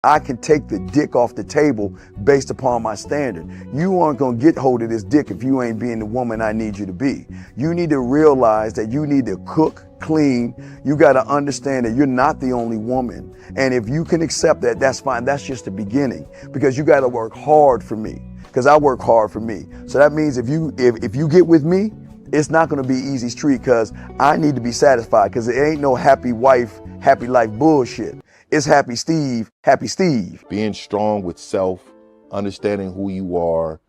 I can take the dick off the table based upon my standard. You aren't gonna get hold of this dick if you ain't being the woman I need you to be. You need to realize that you need to cook, clean. You gotta understand that you're not the only woman. And if you can accept that, that's fine. That's just the beginning, because you gotta work hard for me, because I work hard for me. So that means if you get with me, it's not gonna be easy street, because I need to be satisfied, because it ain't no happy wife, happy life bullshit. It's happy Steve, happy Steve. Being strong with self, understanding who you are,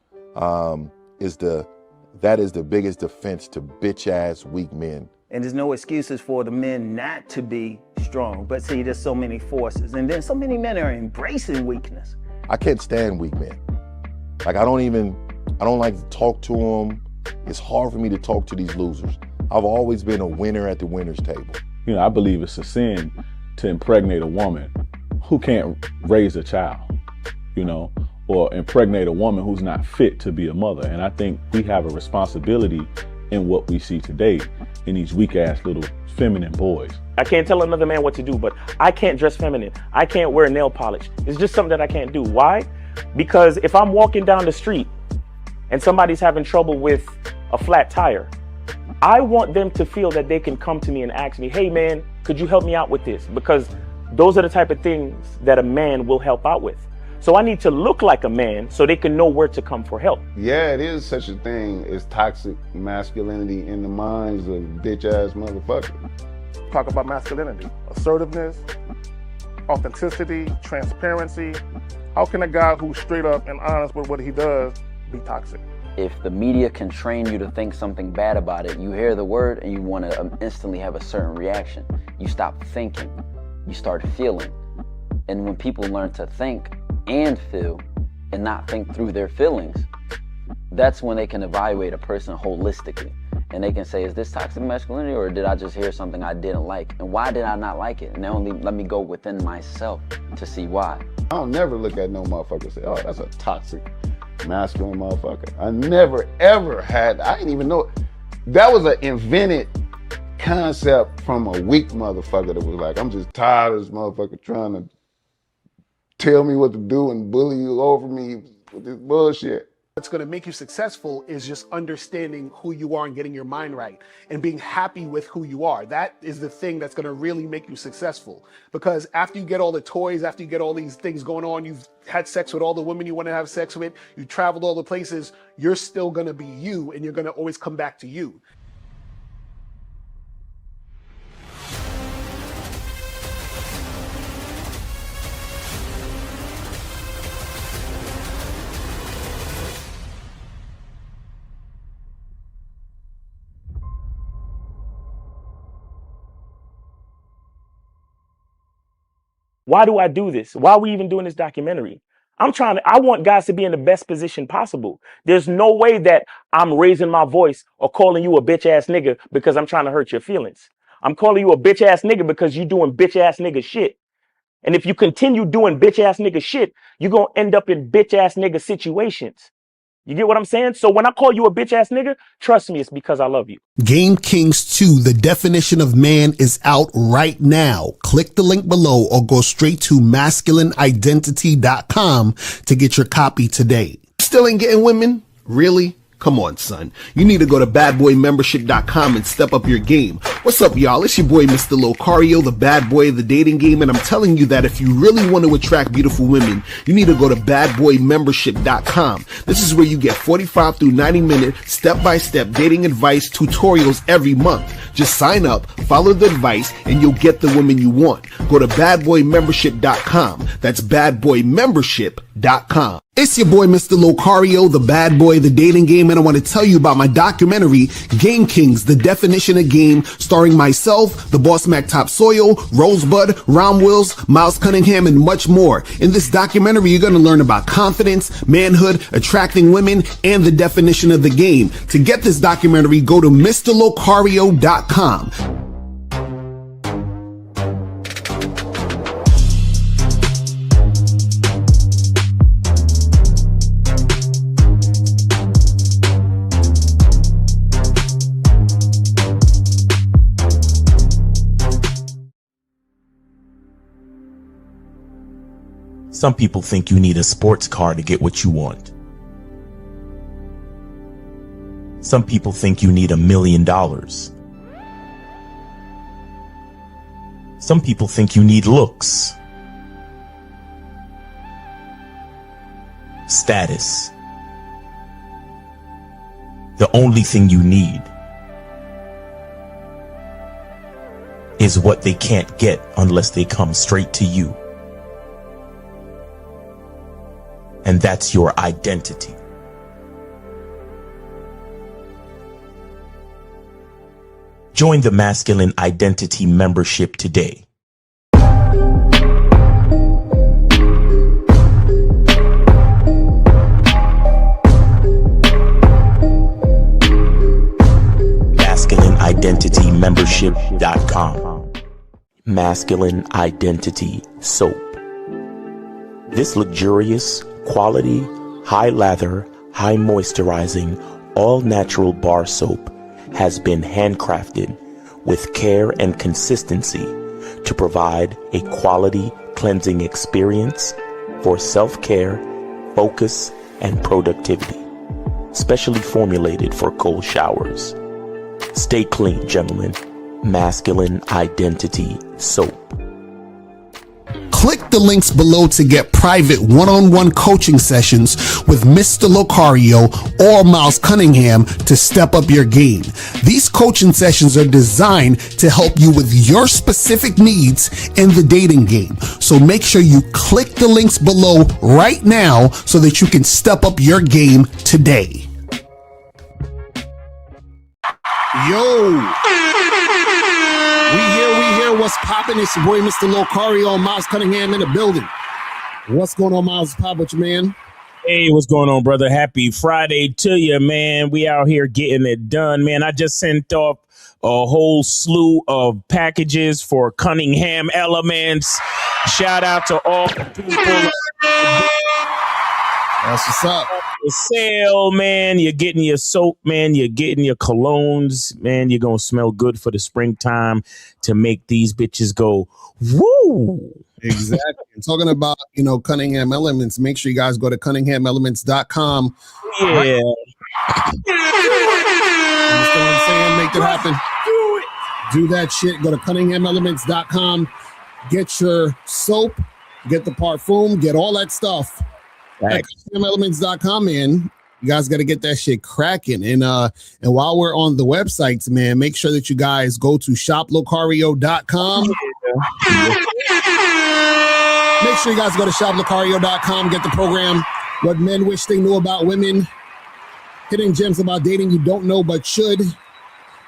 is the biggest defense to bitch ass weak men. And there's no excuses for the men not to be strong. But see, there's so many forces, and then so many men are embracing weakness. I can't stand weak men. Like I don't like to talk to them. It's hard for me to talk to these losers. I've always been a winner at the winner's table. You know, I believe it's a sin to impregnate a woman who can't raise a child, you know, or impregnate a woman who's not fit to be a mother. And I think we have a responsibility in what we see today in these weak ass little feminine boys. I can't tell another man what to do, but I can't dress feminine. I can't wear nail polish. It's just something that I can't do. Why? Because if I'm walking down the street and somebody's having trouble with a flat tire, I want them to feel that they can come to me and ask me, hey man, could you help me out with this? Because those are the type of things that a man will help out with. So I need to look like a man so they can know where to come for help. Yeah, it is such a thing as toxic masculinity in the minds of bitch ass motherfuckers. Talk about masculinity, assertiveness, authenticity, transparency. How can a guy who's straight up and honest with what he does be toxic? If the media can train you to think something bad about it, you hear the word and you want to instantly have a certain reaction. You stop thinking, you start feeling. And when people learn to think and feel and not think through their feelings, that's when they can evaluate a person holistically. And they can say, is this toxic masculinity, or did I just hear something I didn't like? And why did I not like it? And only let me go within myself to see why. I don't never look at no motherfucker and say, oh, that's a toxic masculine motherfucker. I never ever had, I didn't even know, that was an invented concept from a weak motherfucker that was like, I'm just tired of this motherfucker trying to tell me what to do and bully you over me with this bullshit. What's going to make you successful is just understanding who you are and getting your mind right and being happy with who you are. That is the thing that's going to really make you successful. Because after you get all the toys, after you get all these things going on, you've had sex with all the women you want to have sex with, you traveled all the places, you're still going to be you, and you're going to always come back to you. Why do I do this? Why are we even doing this documentary? I want guys to be in the best position possible. There's no way that I'm raising my voice or calling you a bitch ass nigga because I'm trying to hurt your feelings. I'm calling you a bitch ass nigga because you're doing bitch ass nigga shit. And if you continue doing bitch ass nigga shit, you're going to end up in bitch ass nigga situations. You get what I'm saying? So when I call you a bitch ass nigga, trust me, it's because I love you. Game Kings 2, The Definition of Man, is out right now. Click the link below or go straight to masculineidentity.com to get your copy today. Still ain't getting women? Really? Come on, son. You need to go to badboymembership.com and step up your game. What's up, y'all? It's your boy, Mr. Locario, the bad boy of the dating game, and I'm telling you that if you really want to attract beautiful women, you need to go to badboymembership.com. This is where you get 45 through 90-minute step-by-step dating advice tutorials every month. Just sign up, follow the advice, and you'll get the woman you want. Go to badboymembership.com. That's badboymembership.com. It's your boy, Mr. Locario, the bad boy of the dating game, and I want to tell you about my documentary, Game Kings, The Definition of Game, starring myself, the Boss Mac Top Soil, Rosebud, Ron Wills, Miles Cunningham, and much more. In this documentary, you're going to learn about confidence, manhood, attracting women, and the definition of the game. To get this documentary, go to MrLocario.com. Some people think you need a sports car to get what you want. Some people think you need $1 million. Some people think you need looks, status. The only thing you need is what they can't get unless they come straight to you. And that's your identity. Join the Masculine Identity membership today. MasculineIdentityMembership.com. Masculine Identity Soap. This luxurious, quality, high lather, high moisturizing, all natural bar soap has been handcrafted with care and consistency to provide a quality cleansing experience for self-care, focus, and productivity. Specially formulated for cold showers. Stay clean, gentlemen. Masculine Identity Soap. Click the links below to get private one-on-one coaching sessions with Mr. Locario or Miles Cunningham to step up your game. These coaching sessions are designed to help you with your specific needs in the dating game. So make sure you click the links below right now so that you can step up your game today. Yo! We here. What's poppin'? It's your boy, Mr. Locario, Miles Cunningham in the building. What's going on, Miles? Pop with you, man? Hey, what's going on, brother? Happy Friday to you, man. We out here getting it done, man. I just sent off a whole slew of packages for Cunningham Elements. Shout out to all the people. That's what's up. The sale, man. You're getting your soap, man. You're getting your colognes, man. You're going to smell good for the springtime to make these bitches go, woo. Exactly. And talking about, Cunningham Elements, make sure you guys go to CunninghamElements.com. Yeah. Right? Understand what I'm saying? Make that happen. Do it. Do that shit. Go to CunninghamElements.com. Get your soap. Get the parfum. Get all that stuff. At CunninghamElements.com, man. You guys got to get that shit cracking. And while we're on the websites, man, make sure that you guys go to shoplocario.com. Make sure you guys go to shoplocario.com. Get the program, What Men Wish They Knew About Women. Hidden gems about dating you don't know but should.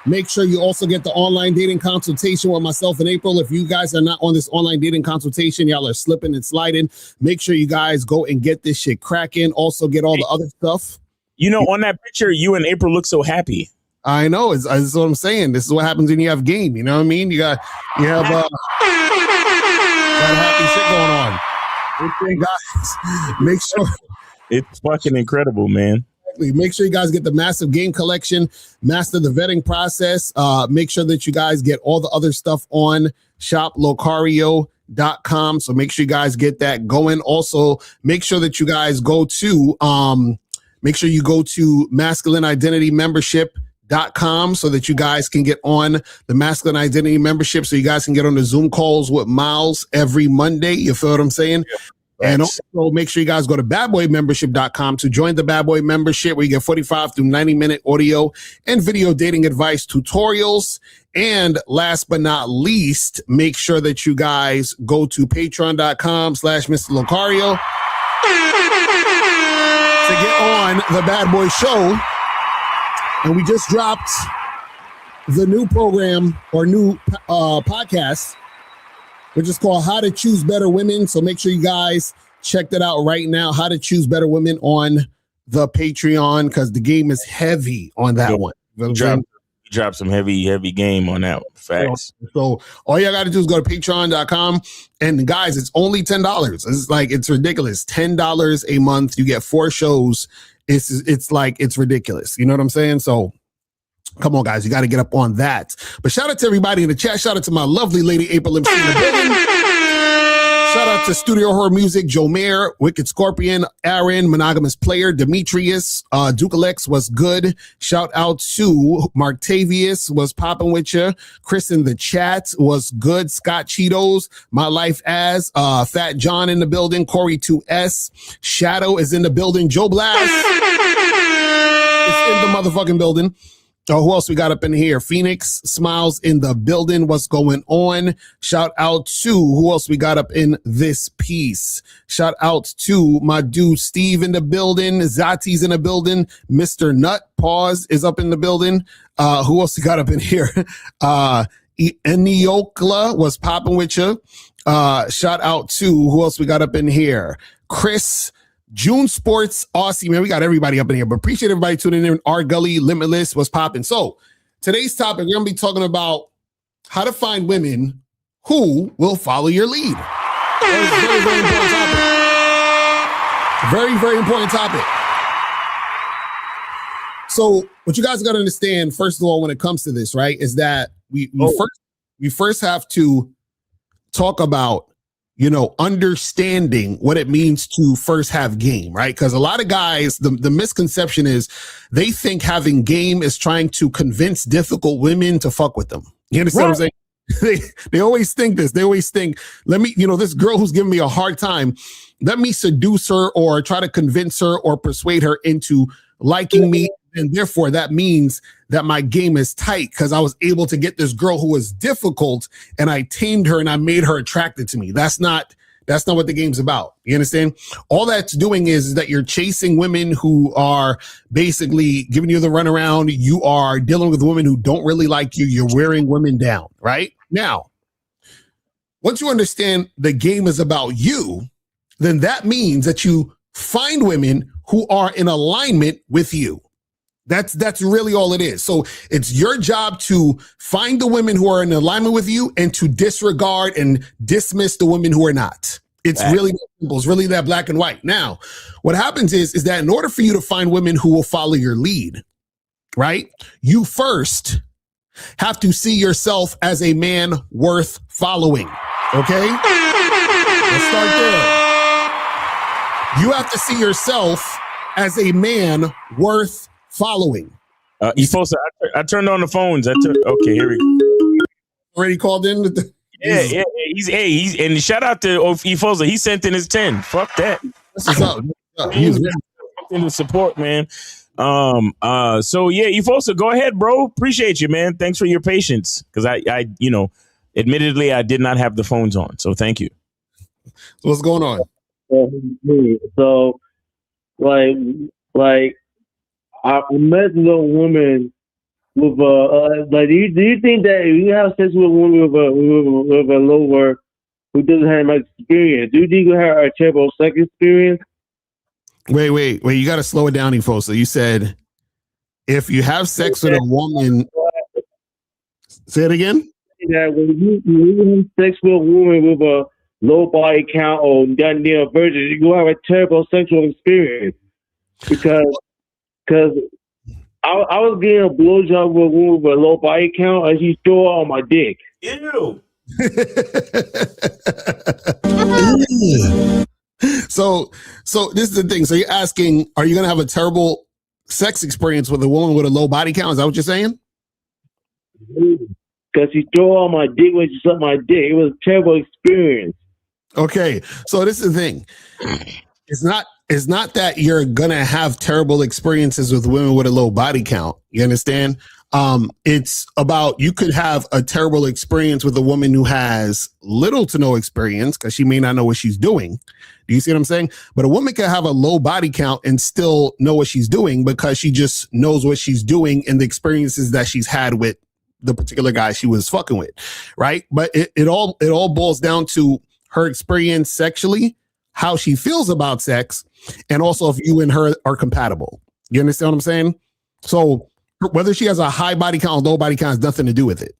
Make sure you also get the online dating consultation with myself in April. If you guys are not on this online dating consultation, y'all are slipping and sliding. Make sure you guys go and get this shit cracking. Also get all the other stuff. On that picture, you and April look so happy. I know. It's what I'm saying. This is what happens when you have game. You know what I mean? You have got happy shit going on. Guys, make sure. It's fucking incredible, man. Make sure you guys get the massive game collection, master the vetting process. Make sure that you guys get all the other stuff on shoplocario.com. So make sure you guys get that going. Also, make sure that you guys go to Masculine Identity Membership.com so that you guys can get on the Masculine Identity Membership, so you guys can get on the Zoom calls with Miles every Monday. You feel what I'm saying? Yeah. And also make sure you guys go to badboymembership.com to join the Bad Boy membership, where you get 45 through 90-minute audio and video dating advice tutorials. And last but not least, make sure that you guys go to patreon.com/Mr. Locario to get on the Bad Boy Show. And we just dropped the new program or new podcast, which is called How to Choose Better Women. So make sure you guys check that out right now. How to Choose Better Women on the Patreon, because the game is heavy on that one. You dropped some heavy game on that one. Facts. So all you got to do is go to patreon.com. And guys, it's only $10. It's ridiculous. $10 a month. You get 4 shows. It's ridiculous. You know what I'm saying? So come on, guys. You got to get up on that. But shout out to everybody in the chat. Shout out to my lovely lady, April MC in the building. Shout out to Studio Horror Music, Joe Mayer, Wicked Scorpion, Aaron, Monogamous Player, Demetrius, Duke Alex was good. Shout out to Martavius was popping with you. Chris in the chat was good. Scott Cheetos, My Life As, Fat John in the building, Corey 2S, Shadow is in the building, Joe Blast is in the motherfucking building. Who else we got up in here? Phoenix Smiles in the building. What's going on? Shout out to who else we got up in this piece? Shout out to my dude Steve in the building. Zati's in the building. Mr. Nut Pause is up in the building. Who else we got up in here? Eniokla was popping with you. Shout out to who else we got up in here? Chris. June Sports, Aussie, man, we got everybody up in here, but appreciate everybody tuning in. Our Gully, Limitless was popping. So today's topic, we're going to be talking about how to find women who will follow your lead. Very, very important topic. Very, very important topic. So what you guys got to understand, first of all, when it comes to this, right, is that we first have to talk about, you know, understanding what it means to first have game, right? Because a lot of guys, the misconception is they think having game is trying to convince difficult women to fuck with them. You understand what I'm saying? They always think this. They always think, let me, you know, this girl who's giving me a hard time, let me seduce her or try to convince her or persuade her into liking me. And therefore, that means that my game is tight because I was able to get this girl who was difficult and I tamed her and I made her attracted to me. That's not what the game's about. You understand? All that's doing is that you're chasing women who are basically giving you the runaround. You are dealing with women who don't really like you. You're wearing women down, right? Now, once you understand the game is about you, then that means that you find women who are in alignment with you. That's really all it is. So it's your job to find the women who are in alignment with you and to disregard and dismiss the women who are not. It's really that simple. It's really that black and white. Now, what happens is that in order for you to find women who will follow your lead, right, you first have to see yourself as a man worth following. Okay? Let's start there. You have to see yourself as a man worth following. I turned on the phones. Okay, here we go. Already called in? Yeah. He's and shout out to Ifosa. He sent in his 10. Fuck that. What's up? He's in the support, man. So yeah, Ifosa, go ahead, bro. Appreciate you, man. Thanks for your patience. Because I, you know, admittedly, I did not have the phones on. So thank you. So what's going on? So, like. I met a woman with like. Do you think that if you have sex with a woman with a lower who doesn't have much experience, do you think you have a terrible sex experience? Wait! You got to slow it down, Ifosa. You said if you have sex with a woman, say it again. That when you have sex with a woman with a low body count or that near a virgin, you have a terrible sexual experience because I was getting a blowjob with a woman with a low body count and she threw it on my dick. Ew. So this is the thing. So you're asking, are you going to have a terrible sex experience with a woman with a low body count? Is that what you're saying? Because she threw it on my dick when she sucked my dick. It was a terrible experience. Okay. So this is the thing. It's not that you're gonna have terrible experiences with women with a low body count. You understand? It's about you could have a terrible experience with a woman who has little to no experience because she may not know what she's doing. Do you see what I'm saying? But a woman can have a low body count and still know what she's doing because she just knows what she's doing and the experiences that she's had with the particular guy she was fucking with, right? But it all boils down to her experience sexually, how she feels about sex, and also if you and her are compatible. You understand what I'm saying? So whether she has a high body count or low body count has nothing to do with it.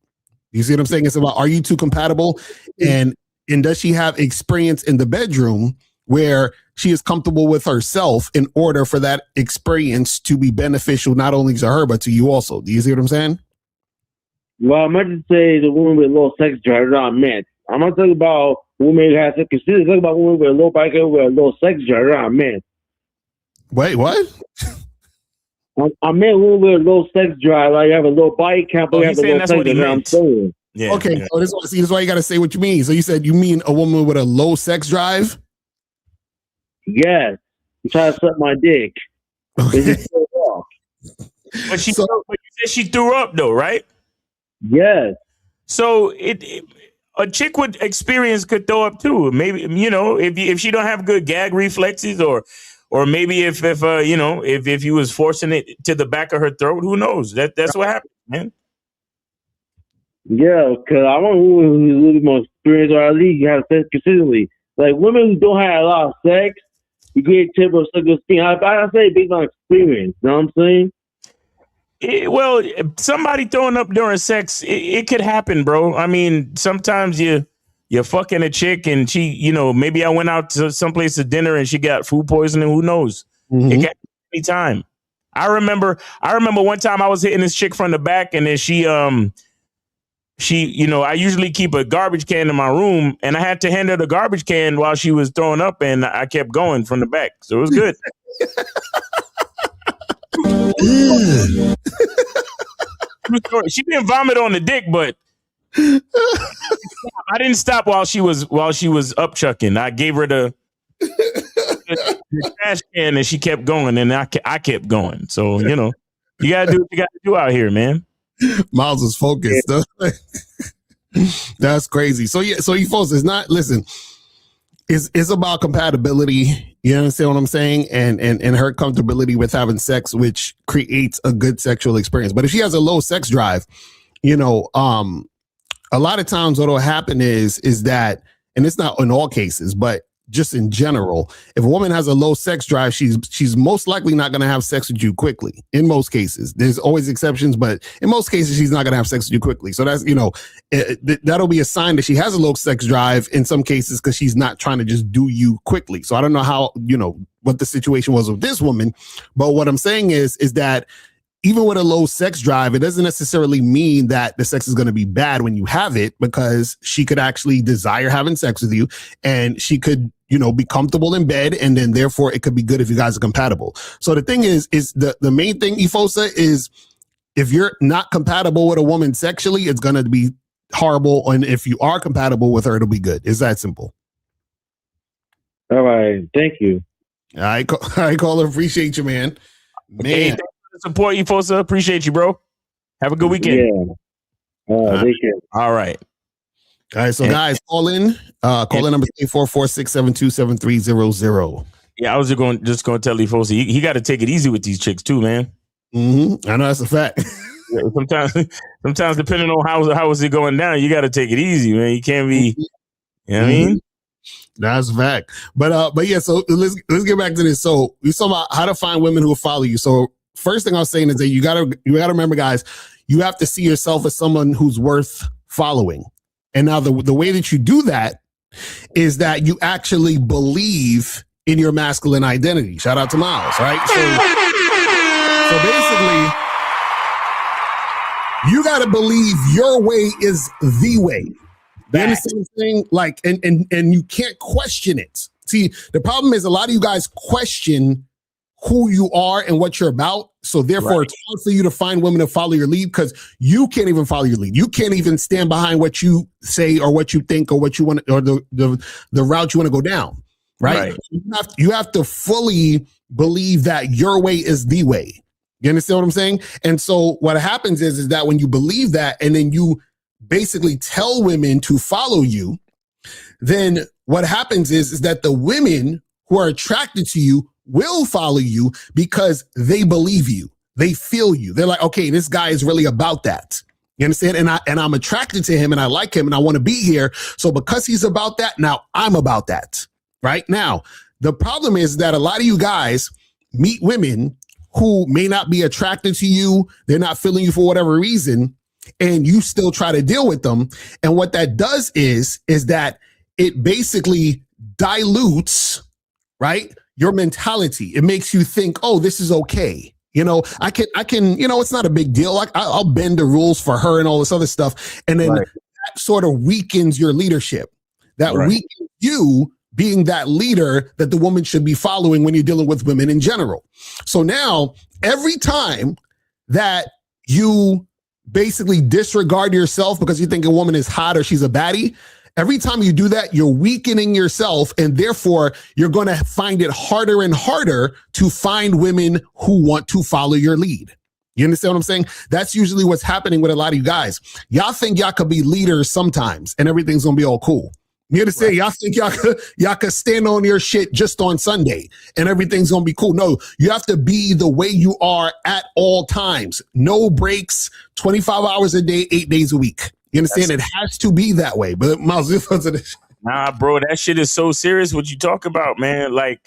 You see what I'm saying? It's about, are you two compatible? And does she have experience in the bedroom where she is comfortable with herself in order for that experience to be beneficial, not only to her, but to you also? Do you see what I'm saying? Well, I might just say the woman with low sex drive, not men. I'm not talking about women who have sex. Consider talking about women with a low body count, with a low sex drive. Ah, man. Wait, what? I meant women with a low sex drive. Like, you have a low body count, but you have he's a saying low that's sex what he drive. I'm meant. saying. Yeah. Okay, yeah. so this is why you got to say what you mean. So you said you mean a woman with a low sex drive? Yes. You try to suck my dick. Okay. But you said she threw up though, right? Yes. So a chick with experience could throw up too. Maybe, if she don't have good gag reflexes, or maybe if you was forcing it to the back of her throat, who knows? That's what happened, man. Yeah, because I want women who's a little bit more experienced, or at least you have sex consistently. Like women who don't have a lot of sex, you get tip of such a thing. I say based on experience. You know what I'm saying? Well, somebody throwing up during sex, it could happen, bro. I mean, sometimes you're fucking a chick and she, maybe I went out to someplace to dinner and she got food poisoning. Who knows? Mm-hmm. It can happen any time. I remember one time I was hitting this chick from the back, and then she, I usually keep a garbage can in my room, and I had to hand her the garbage can while she was throwing up, and I kept going from the back. So it was good. She didn't vomit on the dick, but I didn't stop while she was up chucking. I gave her the trash can, and she kept going, and I kept going. So you gotta do what you gotta do out here, man. Miles is focused. That's crazy. So yeah, so you folks, it's not, listen, it's about compatibility. You understand what I'm saying? And her comfortability with having sex, which creates a good sexual experience. But if she has a low sex drive, a lot of times what'll happen is that, and it's not in all cases, but just in general, if a woman has a low sex drive, she's most likely not going to have sex with you quickly. In most cases, there's always exceptions, but in most cases, she's not going to have sex with you quickly. So that's, that'll be a sign that she has a low sex drive in some cases, because she's not trying to just do you quickly. So I don't know how, what the situation was with this woman, but what I'm saying is that even with a low sex drive, it doesn't necessarily mean that the sex is going to be bad when you have it, because she could actually desire having sex with you, and she could, be comfortable in bed, and then therefore it could be good if you guys are compatible. So the thing is the main thing, Ifosa, is if you're not compatible with a woman sexually, it's going to be horrible. And if you are compatible with her, it'll be good. It's that simple. All right. Thank you. All right, caller. Appreciate you, man. Hey, thanks for the support, Ifosa. Appreciate you, bro. Have a good weekend. Yeah. Thank you. All right. All right, so guys, call in. Call in number 844-672-7300. Yeah, I was just going to tell Ifosa, he got to take it easy with these chicks too, man. Mm-hmm. I know that's a fact. Sometimes depending on how is it going down, you got to take it easy, man. You can't be, what I mean? That's a fact. But yeah, so let's get back to this. So we talking about how to find women who will follow you. So first thing I was saying is that you gotta remember, guys, you have to see yourself as someone who's worth following. And now the way that you do that is that you actually believe in your masculine identity. Shout out to Miles, right? So basically, you got to believe your way is the way. You understand what I'm saying? Like, and you can't question it. See, the problem is a lot of you guys question who you are and what you're about. So therefore, It's hard for you to find women to follow your lead, because you can't even follow your lead. You can't even stand behind what you say or what you think or what you want, or the route you want to go down. Right? You have to fully believe that your way is the way. You understand what I'm saying? And so what happens is that when you believe that, and then you basically tell women to follow you, then what happens is that the women who are attracted to you will follow you because they believe you. They feel you. They're like, okay, this guy is really about that. You understand? And I'm attracted to him, and I like him, and I want to be here. So because he's about that, now I'm about that. Right? Now, the problem is that a lot of you guys meet women who may not be attracted to you. They're not feeling you for whatever reason, and you still try to deal with them. And what that does is that it basically dilutes, right, your mentality. It makes you think, oh, this is okay. I can, it's not a big deal. Like I'll bend the rules for her and all this other stuff. And then that sort of weakens your leadership. That weakens you being that leader that the woman should be following when you're dealing with women in general. So now, every time that you basically disregard yourself because you think a woman is hot or she's a baddie, every time you do that, you're weakening yourself, and therefore you're going to find it harder and harder to find women who want to follow your lead. You understand what I'm saying? That's usually what's happening with a lot of you guys. Y'all think y'all could be leaders sometimes and everything's going to be all cool. You understand? Y'all think y'all could stand on your shit just on Sunday and everything's going to be cool. No, you have to be the way you are at all times. No breaks, 25 hours a day, 8 days a week. You understand? It has to be that way. But Miles, nah, bro, that shit is so serious. What you talk about, man? Like,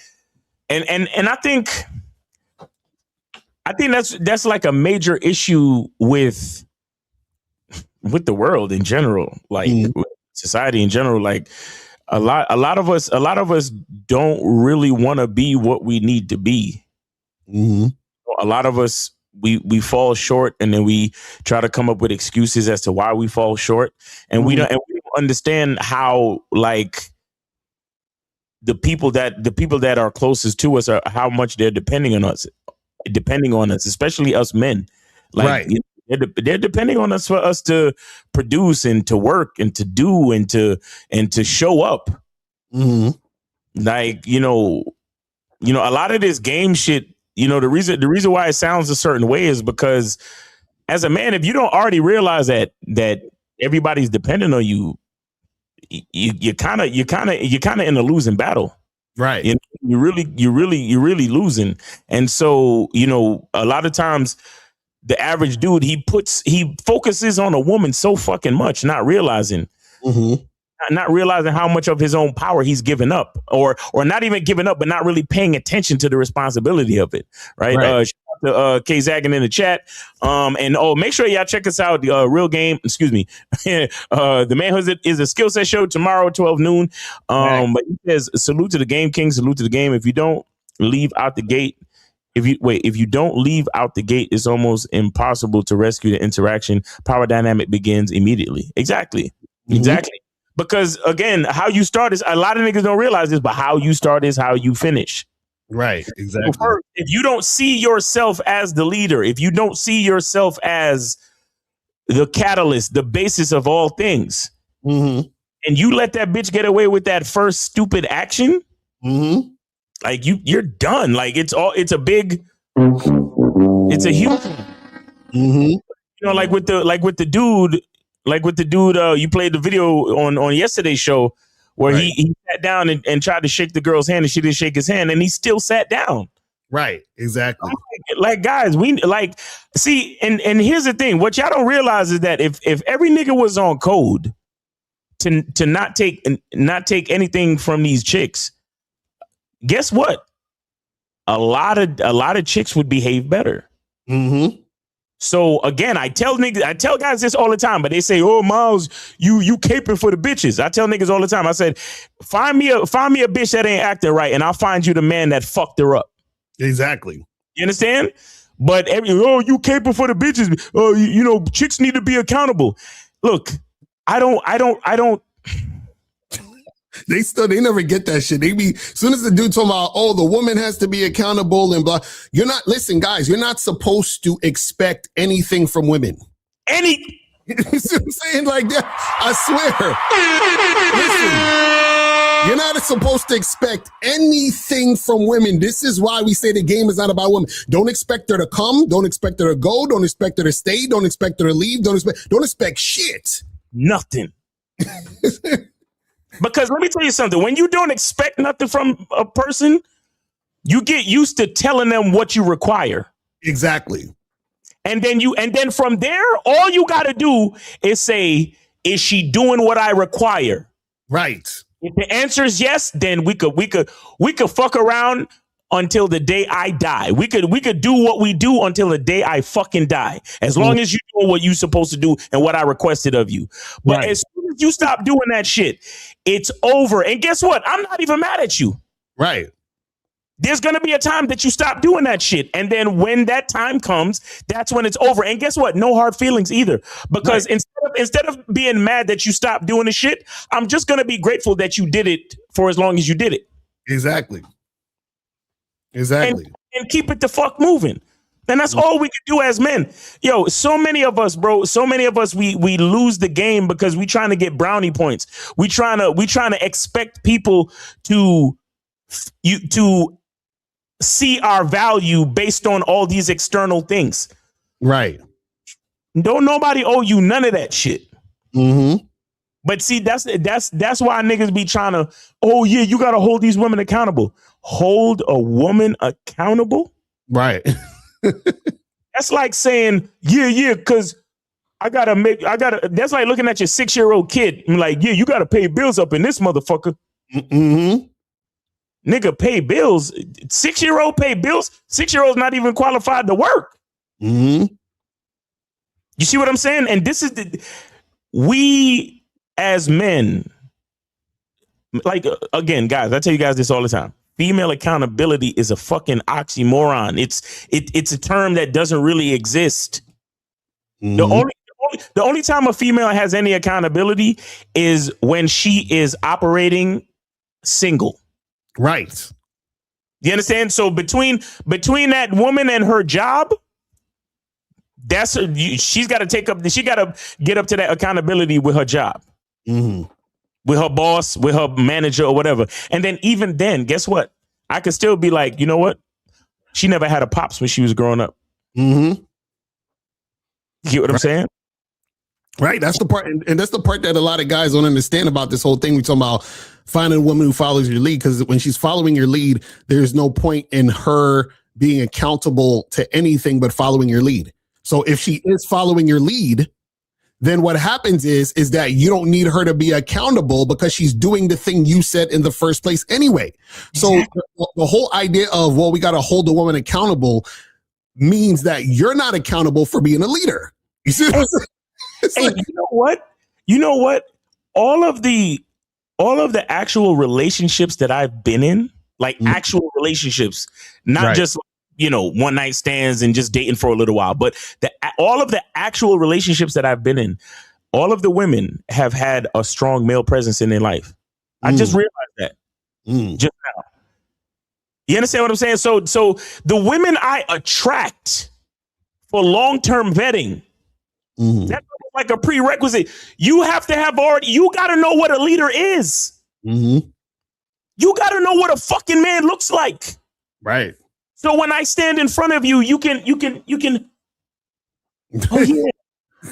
and I think that's like a major issue with the world in general, like with society in general. Like a lot of us don't really want to be what we need to be. A lot of us we fall short, and then we try to come up with excuses as to why we fall short, and we don't understand how, like, the people that are closest to us are how much they're depending on us, especially us men. Like, they're depending on us for us to produce and to work and to do and to show up. Like, you know, a lot of this game shit, the reason why it sounds a certain way is because as a man, if you don't already realize that everybody's dependent on you, you're kind of in a losing battle. Right. You're really losing. And so, a lot of times the average dude, he focuses on a woman so fucking much, not realizing how much of his own power he's given up, or not even giving up, but not really paying attention to the responsibility of it. Right. Shout out to K Zaggin in the chat. And make sure y'all check us out. Real Game. Excuse me. The Manhood is a skill set show tomorrow, 12 noon. But he says, salute to the game, King. Salute to the game. If you don't leave out the gate, if you don't leave out the gate, it's almost impossible to rescue the interaction. Power dynamic begins immediately. Exactly. Because again, how you start is, a lot of niggas don't realize this, but how you start is how you finish. Right. Exactly. So first, if you don't see yourself as the leader, if you don't see yourself as the catalyst, the basis of all things, and you let that bitch get away with that first stupid action, like you're done. Like it's a huge, like with the dude. Like with the dude, you played the video on yesterday's show where he sat down and tried to shake the girl's hand, and she didn't shake his hand, and he still sat down. Right, exactly. Like guys, we like see, and here's the thing: what y'all don't realize is that if every nigga was on code to not take anything from these chicks, guess what? A lot of chicks would behave better. So again, I tell guys this all the time, but they say, "Oh, Miles, you caping for the bitches." I tell niggas all the time. I said, "Find me a bitch that ain't acting right, and I'll find you the man that fucked her up." Exactly. You understand? But you caping for the bitches. Oh, chicks need to be accountable. Look, I don't. They never get that shit. As soon as the dude talking about, the woman has to be accountable and blah. Listen, guys, you're not supposed to expect anything from women. You know what I'm saying? Like that, I swear. Listen, you're not supposed to expect anything from women. This is why we say the game is not about women. Don't expect her to come. Don't expect her to go. Don't expect her to stay. Don't expect her to leave. Don't expect shit. Nothing. Because let me tell you something. When you don't expect nothing from a person, you get used to telling them what you require. Exactly. And then from there, all you got to do is say, is she doing what I require? Right. If the answer is yes, then we could fuck around until the day I die. We could do what we do until the day I fucking die. As long as you do what you're supposed to do and what I requested of you. But as soon as you stop doing that shit, it's over. And guess what? I'm not even mad at you. Right. There's going to be a time that you stop doing that shit. And then when that time comes, that's when it's over. And guess what? No hard feelings either. Because instead of being mad that you stopped doing the shit, I'm just going to be grateful that you did it for as long as you did it. Exactly. And keep it the fuck moving. And that's all we can do as men. Yo, so many of us, bro, we lose the game because we trying to get brownie points. We trying to expect people to see our value based on all these external things. Right. Don't nobody owe you none of that shit. Mm-hmm. But see, that's why niggas be trying to, oh yeah, you got to hold these women accountable. Hold a woman accountable? Right. That's like saying, yeah, because that's like looking at your 6-year-old kid and like, yeah, you got to pay bills up in this motherfucker. Mm-hmm. Nigga, pay bills. 6-year-old pay bills. 6-year-old's not even qualified to work. Mm-hmm. You see what I'm saying? And this is we as men, like, again, guys, I tell you guys this all the time. Female accountability is a fucking oxymoron. It's a term that doesn't really exist. Mm-hmm. The only time a female has any accountability is when she is operating single. Right. You understand? So between that woman and her job, she's got to get up to that accountability with her job. Mm-hmm. With her boss, with her manager or whatever. And then even then, guess what? I could still be like, you know what? She never had a pops when she was growing up. Mm-hmm. You get what I'm saying? Right. That's the part. And that's the part that a lot of guys don't understand about this whole thing. We talking about finding a woman who follows your lead, because when she's following your lead, there's no point in her being accountable to anything but following your lead. So if she is following your lead, then what happens is that you don't need her to be accountable because she's doing the thing you said in the first place anyway. So the whole idea of, well, we got to hold the woman accountable means that you're not accountable for being a leader. You see what I'm saying? Hey, you know what? All of the actual relationships that I've been in, like actual relationships, not just, one night stands and just dating for a little while, but all of the actual relationships that I've been in, all of the women have had a strong male presence in their life. I just realized that just now. You understand what I'm saying? So the women I attract for long-term vetting, that's like a prerequisite. You have to have you got to know what a leader is. Mm-hmm. You got to know what a fucking man looks like. Right. So when I stand in front of you, you can, oh yeah,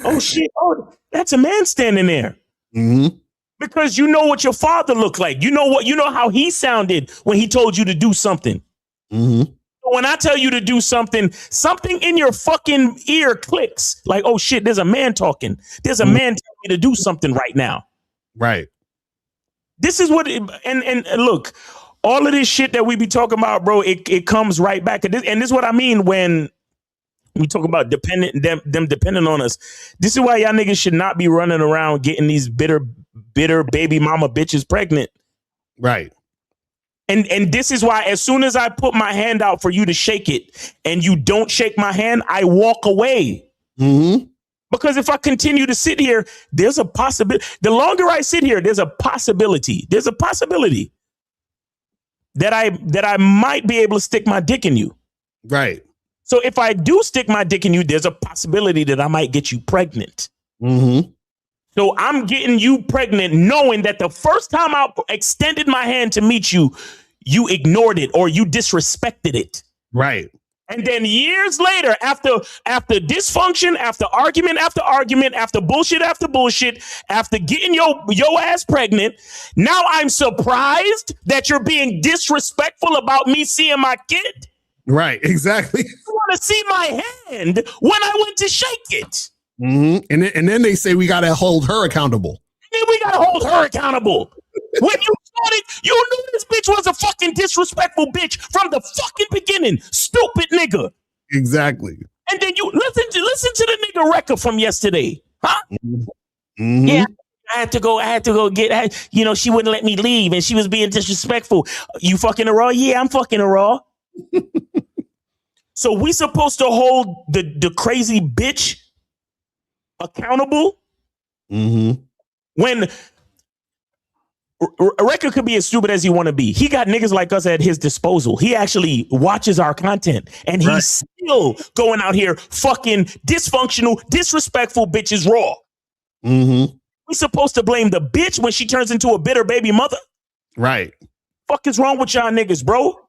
oh shit, oh, that's a man standing there. Mm-hmm. Because you know what your father looked like. You know how he sounded when he told you to do something. Mm-hmm. When I tell you to do something in your fucking ear clicks. Like, oh shit, there's a man talking. There's a man telling me to do something right now. Right. This is what, and look, all of this shit that we be talking about, bro, it comes right back. And this is what I mean when we talk about them depending on us. This is why y'all niggas should not be running around getting these bitter baby mama bitches pregnant. Right. And this is why as soon as I put my hand out for you to shake it and you don't shake my hand, I walk away. Mm-hmm. Because if I continue to sit here, there's a possibility. The longer I sit here, there's a possibility. There's a possibility that I might be able to stick my dick in you. Right. So if I do stick my dick in you, there's a possibility that I might get you pregnant. Mm-hmm. So I'm getting you pregnant knowing that the first time I extended my hand to meet you, you ignored it or you disrespected it. Right. And then years later, after dysfunction, after argument, after bullshit, after getting your ass pregnant, now I'm surprised that you're being disrespectful about me seeing my kid. Right, exactly. You want to see my hand when I went to shake it. Mm-hmm. And then they say we got to hold her accountable. Then we got to hold her accountable. When you started, you knew this bitch was a fucking disrespectful bitch from the fucking beginning. Stupid nigga. Exactly. And then you listen to the nigga record from yesterday. Huh? Mm-hmm. Yeah. I had to go get, you know, she wouldn't let me leave and she was being disrespectful. You fucking her raw? Yeah, I'm fucking her raw. So we supposed to hold the crazy bitch accountable when a record could be as stupid as you want to be. He got niggas like us at his disposal. He actually watches our content and he's still going out here fucking dysfunctional, disrespectful bitches raw. We supposed to blame the bitch when she turns into a bitter baby mother? Right. Fuck is wrong with y'all niggas, bro?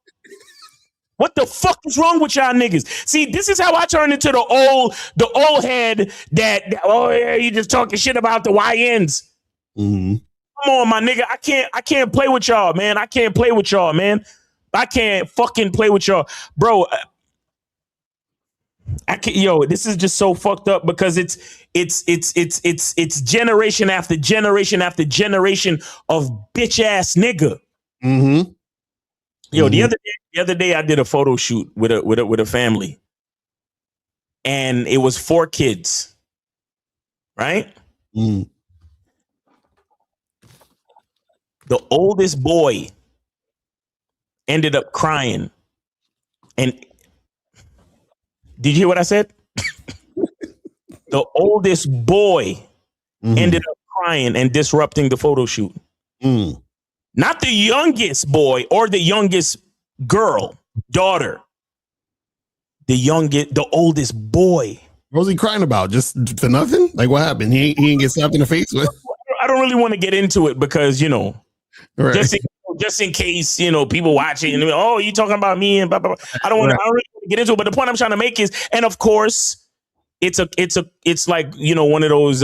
What the fuck is wrong with y'all niggas? See, this is how I turn into the old head that oh yeah, you just talking shit about the YNs. Come on, my nigga. I can't play with y'all, man. I can't play with y'all, man. I can't fucking play with y'all. Bro, I can't, yo, this is just so fucked up because it's generation after generation after generation of bitch ass nigga. Yo, the other day I did a photo shoot with a family. And it was 4 kids. Right? The oldest boy ended up crying. And did you hear what I said? The oldest boy ended up crying and disrupting the photo shoot. Not the youngest boy or the youngest girl, daughter. The oldest boy. What was he crying about? Just for nothing? Like what happened? He didn't get slapped in the face with? I don't really want to get into it because, you know, just in case, you know, people watching and oh, you talking about me and blah, blah, blah. I don't really want to get into it. But the point I'm trying to make is, and of course, it's like, you know, one of those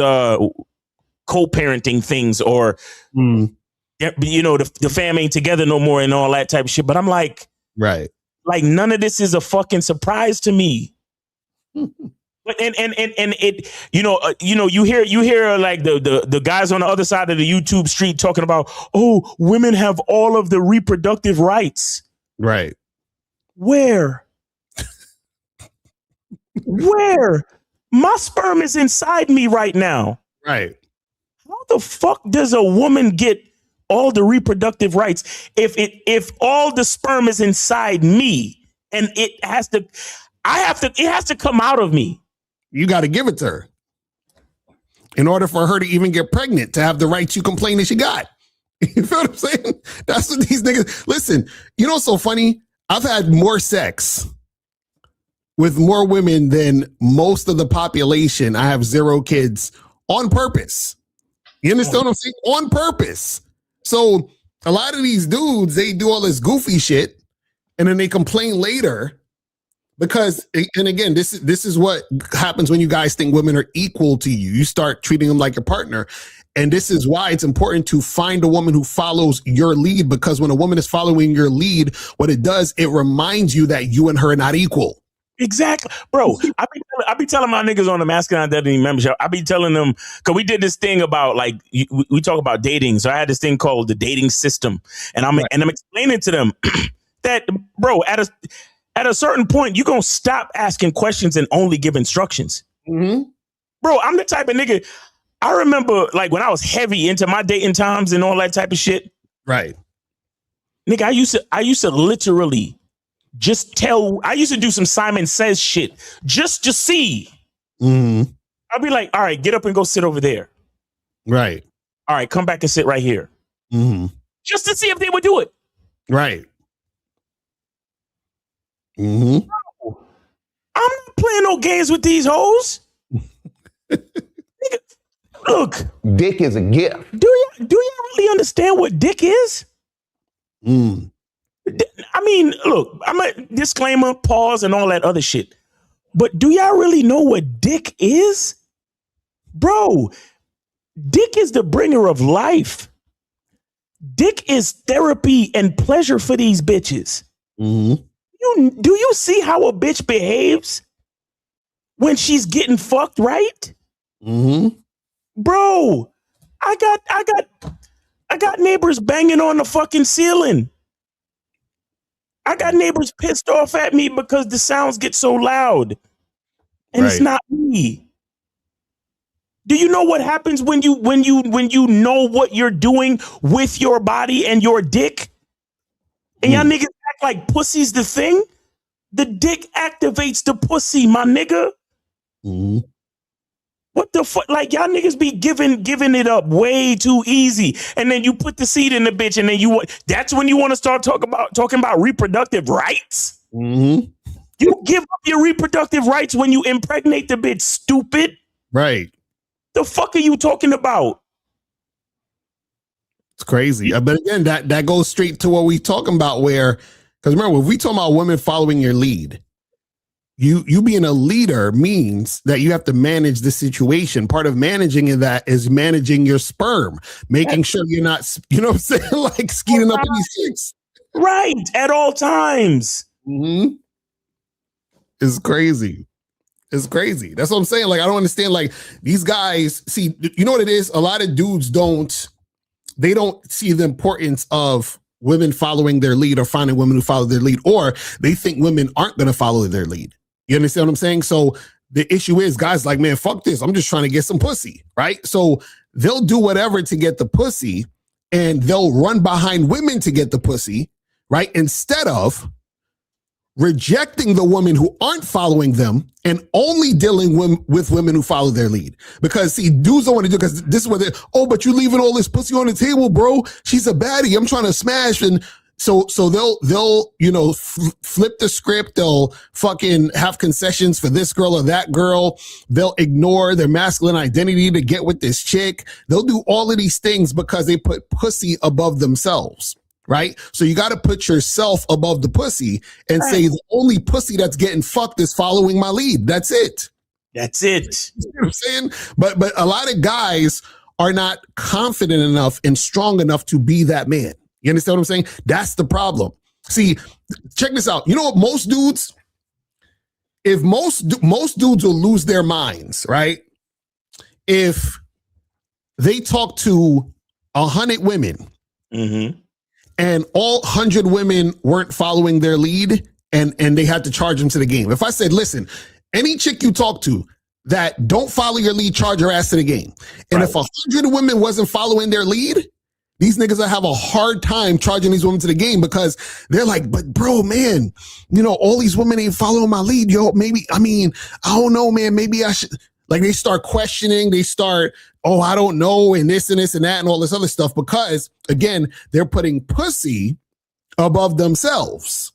co-parenting things or, you know, the fam ain't together no more and all that type of shit. But I'm like, like none of this is a fucking surprise to me. But and it, you know, you hear like the guys on the other side of the YouTube street talking about, oh, women have all of the reproductive rights. Right. Where? Where? My sperm is inside me right now. Right. How the fuck does a woman get all the reproductive rights if all the sperm is inside me and it has to come out of me? You got to give it to her in order for her to even get pregnant, to have the rights you complain that she got. You feel what I'm saying? That's what these niggas, listen, you know what's so funny? I've had more sex with more women than most of the population. I have 0 kids on purpose. You understand what I'm saying? On purpose. So a lot of these dudes, they do all this goofy shit and then they complain later. Because, and again, this is what happens when you guys think women are equal to you. You start treating them like your partner. And this is why it's important to find a woman who follows your lead, because when a woman is following your lead, what it does, it reminds you that you and her are not equal. Exactly. Bro, I be telling my niggas on the Masculine Identity membership, I be telling them, because we did this thing about like, we talk about dating. So I had this thing called the dating system. And I'm explaining to them that, bro, at a certain point, you're going to stop asking questions and only give instructions. Bro, I'm the type of nigga, I remember like when I was heavy into my dating times and all that type of shit. Right. Nigga, I used to literally I used to do some Simon Says shit just to see. I'd be like, all right, get up and go sit over there. Right. All right, come back and sit right here. Just to see if they would do it. Right. I'm not playing no games with these hoes. Nigga, look. Dick is a gift. Do you really understand what dick is? I mean, look, I'm a disclaimer, pause, and all that other shit. But do y'all really know what dick is? Bro, dick is the bringer of life. Dick is therapy and pleasure for these bitches. Do you see how a bitch behaves when she's getting fucked right? Bro, I got neighbors banging on the fucking ceiling. I got neighbors pissed off at me because the sounds get so loud. And it's not me. Do you know what happens when you know what you're doing with your body and your dick? And y'all niggas act like pussy's the thing. The dick activates the pussy, my nigga. Mm-hmm. What the fuck? Like, y'all niggas be giving it up way too easy. And then you put the seed in the bitch, and then that's when you want to start talking about reproductive rights. Mm-hmm. You give up your reproductive rights when you impregnate the bitch, stupid. Right. The fuck are you talking about? It's crazy. But again, that goes straight to what we talking about, where, because remember, if we talking about women following your lead, you being a leader means that you have to manage the situation. Part of managing that is managing your sperm, making sure you're not, you know what I'm saying, like skeeting up in these chicks. Right, at all times. Mm-hmm. It's crazy. It's crazy. That's what I'm saying. Like, I don't understand. Like, these guys, see, you know what it is? A lot of dudes don't see the importance of women following their lead or finding women who follow their lead, or they think women aren't going to follow their lead. You understand what I'm saying? So the issue is, guys like, man, fuck this. I'm just trying to get some pussy, right? So they'll do whatever to get the pussy, and they'll run behind women to get the pussy, right? Instead of rejecting the women who aren't following them and only dealing with women who follow their lead. Because see, dudes don't want to do, because this is what but you leaving all this pussy on the table, bro. She's a baddie. I'm trying to smash. And so they'll flip the script. They'll fucking have concessions for this girl or that girl. They'll ignore their masculine identity to get with this chick. They'll do all of these things because they put pussy above themselves. Right? So you got to put yourself above the pussy and say the only pussy that's getting fucked is following my lead. That's it. That's it. You know what I'm saying? But a lot of guys are not confident enough and strong enough to be that man. You understand what I'm saying? That's the problem. See, check this out. You know what? Most dudes, if most dudes will lose their minds, right? If they talk to 100 women, and all 100 women weren't following their lead, and they had to charge them to the game. If I said, listen, any chick you talk to that don't follow your lead, charge your ass to the game. And if 100 women wasn't following their lead, these niggas will have a hard time charging these women to the game, because they're like, but bro, man, all these women ain't following my lead. Yo, maybe, I don't know, man, maybe I should. Like, they start questioning, they start, I don't know, and this and this and that and all this other stuff, because again, they're putting pussy above themselves.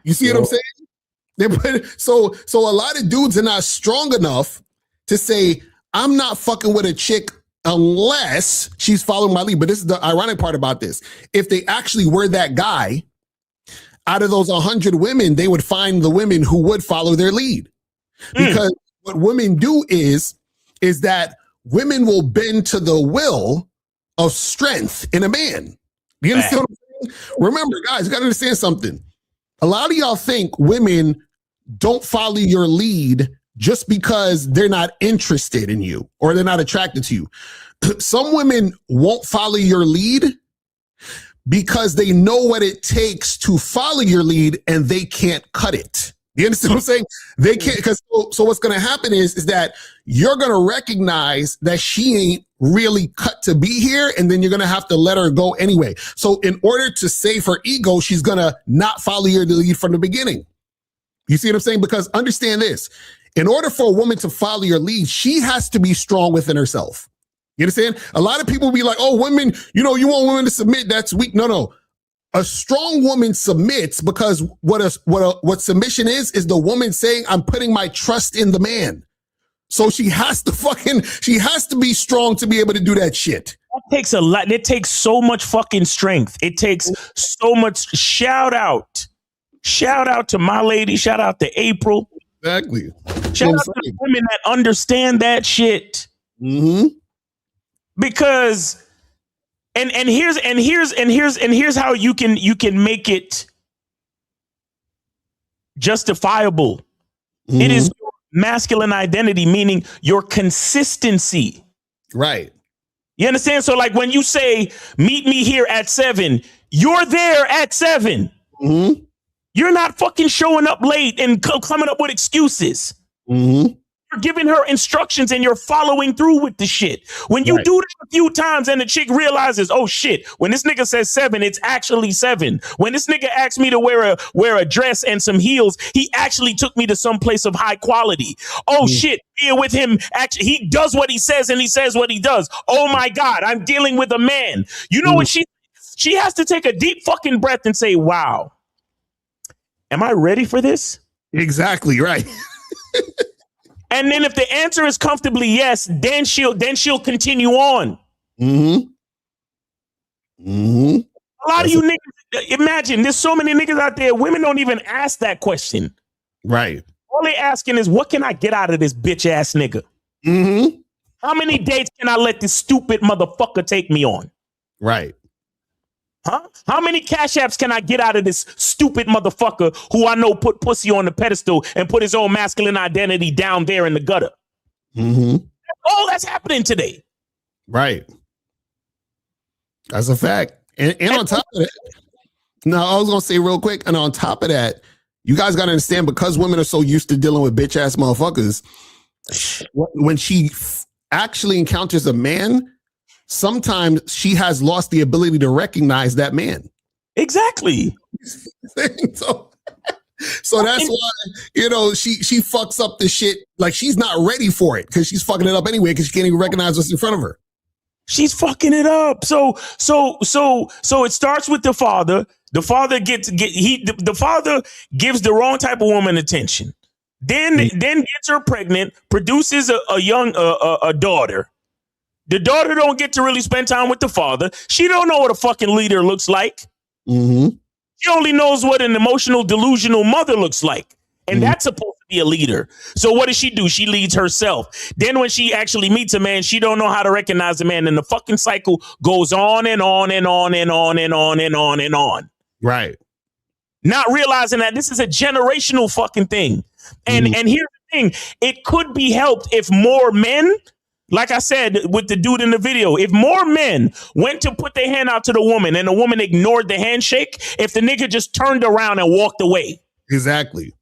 You see what I'm saying? So a lot of dudes are not strong enough to say, I'm not fucking with a chick unless she's following my lead. But this is the ironic part about this. If they actually were that guy, out of those 100 women, they would find the women who would follow their lead. Because what women do is that women will bend to the will of strength in a man. You understand what I'm saying? Remember, guys, you got to understand something. A lot of y'all think women don't follow your lead just because they're not interested in you or they're not attracted to you. Some women won't follow your lead because they know what it takes to follow your lead and they can't cut it. You understand what I'm saying? They can't, because so what's going to happen is that you're going to recognize that she ain't really cut to be here, and then you're going to have to let her go anyway. So in order to save her ego, she's going to not follow your lead from the beginning. You see what I'm saying? Because understand this, in order for a woman to follow your lead, she has to be strong within herself. You understand? A lot of people be like, oh, women, you want women to submit, that's weak. No. A strong woman submits because what submission is the woman saying, I'm putting my trust in the man. So she has to be strong to be able to do that shit. That takes a lot. It takes so much fucking strength. It takes so much. Shout out to my lady. Shout out to April. Exactly. Shout out to the women that understand that shit. Because and here's how you can make it justifiable. It is your masculine identity, meaning your consistency. Right. You understand? So like when you say, meet me here at 7, you're there at 7. You're not fucking showing up late and coming up with excuses. You're giving her instructions and you're following through with the shit. When you do that a few times and the chick realizes, oh shit, when this nigga says 7, it's actually 7. When this nigga asked me to wear a dress and some heels, he actually took me to some place of high quality. Oh shit, being with him, actually, he does what he says and he says what he does. Oh my God, I'm dealing with a man. You know what she has to take a deep fucking breath and say, wow, am I ready for this? Exactly right. And then if the answer is comfortably yes, then she'll continue on. A lot of you niggas, imagine there's so many niggas out there. Women don't even ask that question. Right. All they asking is, what can I get out of this bitch ass nigga? How many dates can I let this stupid motherfucker take me on? Right. Huh? How many cash apps can I get out of this stupid motherfucker who I know put pussy on the pedestal and put his own masculine identity down there in the gutter? All that's happening today. Right. That's a fact. And on top of that, no, I was going to say real quick, and on top of that, you guys got to understand, because women are so used to dealing with bitch ass motherfuckers, when she actually encounters a man, sometimes she has lost the ability to recognize that man. Exactly. so that's why, she fucks up the shit. Like, she's not ready for it because she's fucking it up anyway because she can't even recognize what's in front of her. She's fucking it up. So it starts with the father. The father the father gives the wrong type of woman attention. Then gets her pregnant, produces a daughter. The daughter don't get to really spend time with the father. She don't know what a fucking leader looks like. She only knows what an emotional, delusional mother looks like. And that's supposed to be a leader. So what does she do? She leads herself. Then when she actually meets a man, she don't know how to recognize the man. And the fucking cycle goes on and on and on and on and on and on and on. Right. Not realizing that this is a generational fucking thing. And here's the thing. It could be helped if more men, like I said with the dude in the video, if more men went to put their hand out to the woman and the woman ignored the handshake, if the nigga just turned around and walked away. Exactly.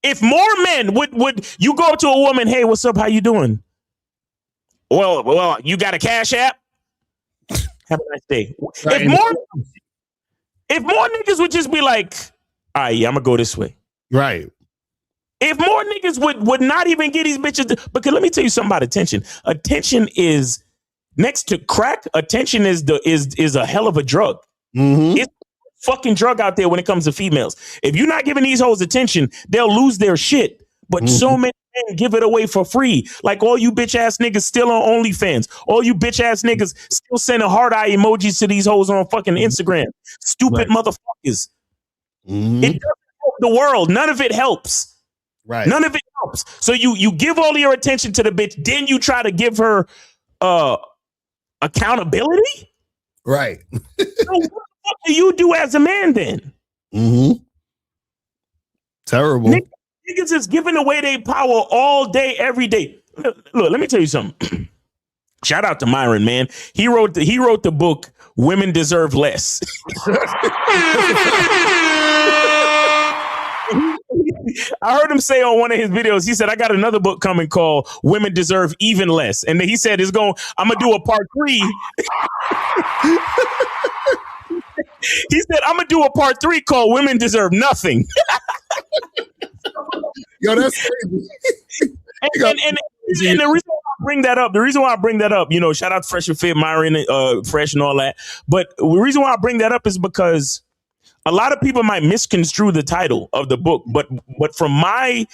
If more men would you go up to a woman, hey, what's up? How you doing? Well, you got a Cash App? Have a nice day. Right. If more niggas would just be like, all right, yeah, I'm gonna go this way. Right. If more niggas would not even get these bitches, because let me tell you something about attention. Attention is next to crack. Attention is a hell of a drug. It's a fucking drug out there when it comes to females. If you're not giving these hoes attention, they'll lose their shit. But so many men give it away for free. Like all you bitch ass niggas still on OnlyFans. All you bitch ass niggas still sending heart eye emojis to these hoes on fucking Instagram. Stupid motherfuckers. It doesn't help the world. None of it helps. Right. None of it helps. So you give all your attention to the bitch, then you try to give her accountability? Right. So what the fuck do you do as a man then? Terrible. Niggas is giving away their power all day, every day. Look, let me tell you something. Shout out to Myron, man. He wrote the book, Women Deserve Less. I heard him say on one of his videos, he said, I got another book coming called Women Deserve Even Less. And then he said, I'm going to do a part 3. He said, I'm going to do a part 3 called Women Deserve Nothing. Yo, that's crazy. And the reason why I bring that up, shout out to Fresh and Fit, Myron, Fresh and all that. But the reason why I bring that up is because a lot of people might misconstrue the title of the book, but from my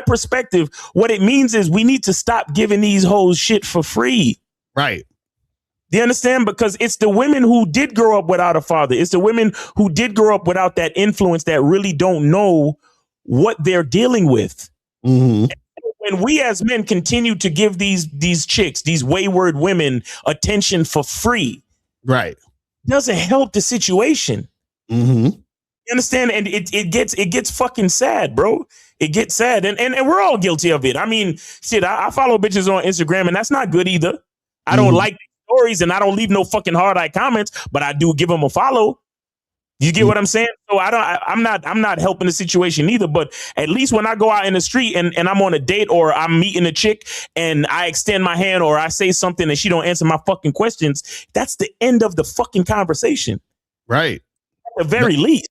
perspective, what it means is we need to stop giving these hoes shit for free. Right. Do you understand? Because it's the women who did grow up without a father. It's the women who did grow up without that influence that really don't know what they're dealing with. When we as men continue to give these chicks, these wayward women, attention for free, right, doesn't help the situation. You understand? And it gets fucking sad, bro. It gets sad. And we're all guilty of it. I mean, shit, I follow bitches on Instagram and that's not good either. I don't like stories and I don't leave no fucking hard eye comments, but I do give them a follow. You get what I'm saying? So I'm not helping the situation either, but at least when I go out in the street and I'm on a date or I'm meeting a chick and I extend my hand or I say something and she don't answer my fucking questions, that's the end of the fucking conversation. Right. At the very least.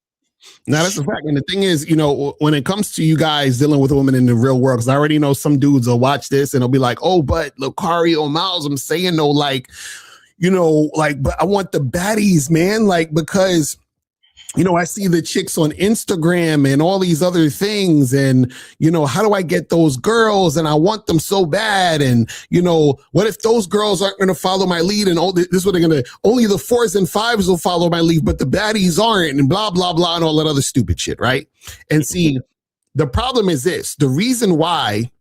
Now that's a fact. And the thing is, you know, when it comes to you guys dealing with a woman in the real world, because I already know some dudes will watch this and they'll be like, oh, but Locario Miles, I'm saying though, like, you know, like, but I want the baddies, man, like, because, you know, I see the chicks on Instagram and all these other things. And, you know, how do I get those girls? And I want them so bad. And, you know, what if those girls aren't going to follow my lead? And all this is what they're going to, only the 4s and 5s will follow my lead, but the baddies aren't, and blah, blah, blah, and all that other stupid shit. Right. And see, the problem is this: the reason why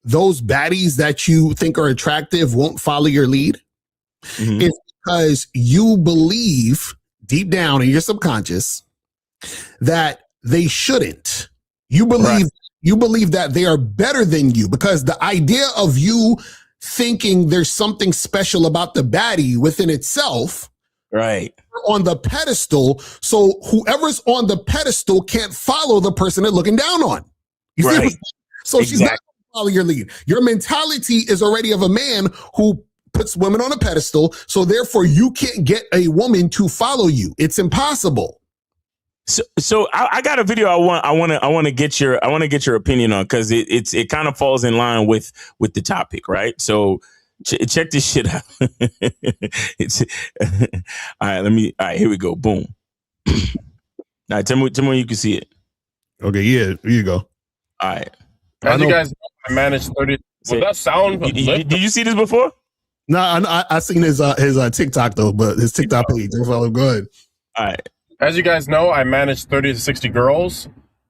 those baddies that you think are attractive won't follow your lead is because you believe deep down in your subconscious that they shouldn't. You believe that they are better than you, because the idea of you thinking there's something special about the baddie within itself, right, on the pedestal, so whoever's on the pedestal can't follow the person they're looking down on. You see what I'm saying? So she's not going to follow your lead. Your mentality is already of a man who puts women on a pedestal, so therefore you can't get a woman to follow you. It's impossible. So I got a video I want to get your opinion on, because it kind of falls in line with the topic, right? So check this shit out. It's all right. Here we go. Boom. All right, tell me when you can see it. Okay, yeah, here you go. All right. As you guys know, I managed 30. Was that sound? Did you see this before? No, I seen his TikTok though, but his TikTok page. Don't follow. Go ahead. All right. As you guys know, I managed 30 to 60 girls,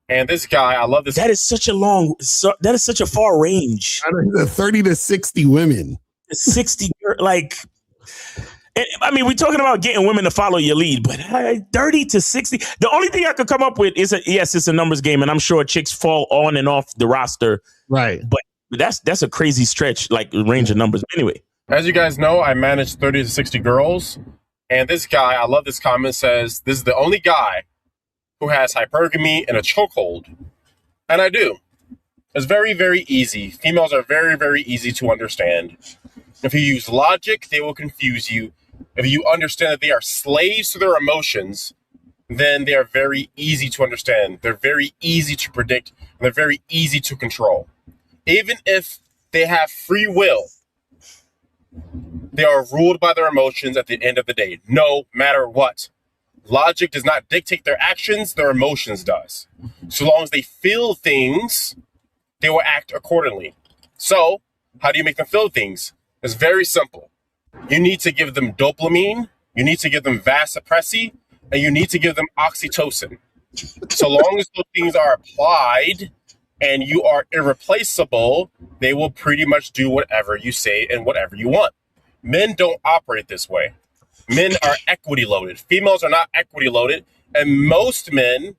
and this guy, I love this. That is such a far range. 30 to 60 women. 60, like, I mean, we're talking about getting women to follow your lead, but 30 to 60. The only thing I could come up with is it's a numbers game, and I'm sure chicks fall on and off the roster. Right. But that's a crazy stretch, like range of numbers. Anyway. As you guys know, I managed 30 to 60 girls, and this guy, I love this comment, says, this is the only guy who has hypergamy and a chokehold. And I do. It's very, very easy. Females are very, very easy to understand. If you use logic, they will confuse you. If you understand that they are slaves to their emotions, then they are very easy to understand. They're very easy to predict, and they're very easy to control. Even if they have free will, they are ruled by their emotions at the end of the day, no matter what. Logic does not dictate their actions, their emotions does. So long as they feel things, they will act accordingly. So, how do you make them feel things? It's very simple. You need to give them dopamine, you need to give them vasopressin, and you need to give them oxytocin. So long as those things are applied and you are irreplaceable, they will pretty much do whatever you say and whatever you want. Men don't operate this way. Men are equity loaded. Females are not equity loaded. And most men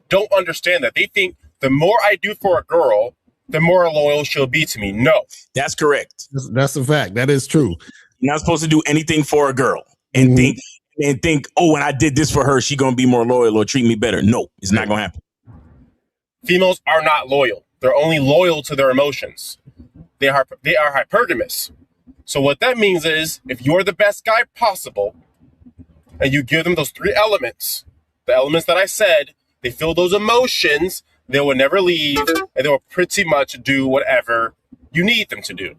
don't understand that. They think the more I do for a girl, the more loyal she'll be to me. No. That's correct. That's a fact. That is true. You're not supposed to do anything for a girl and think, oh, when I did this for her, she's going to be more loyal or treat me better. No, it's not going to happen. Females are not loyal. They're only loyal to their emotions. They are hypergamous. So what that means is, if you're the best guy possible and you give them those 3 elements, the elements that I said, they feel those emotions, they will never leave, and they will pretty much do whatever you need them to do.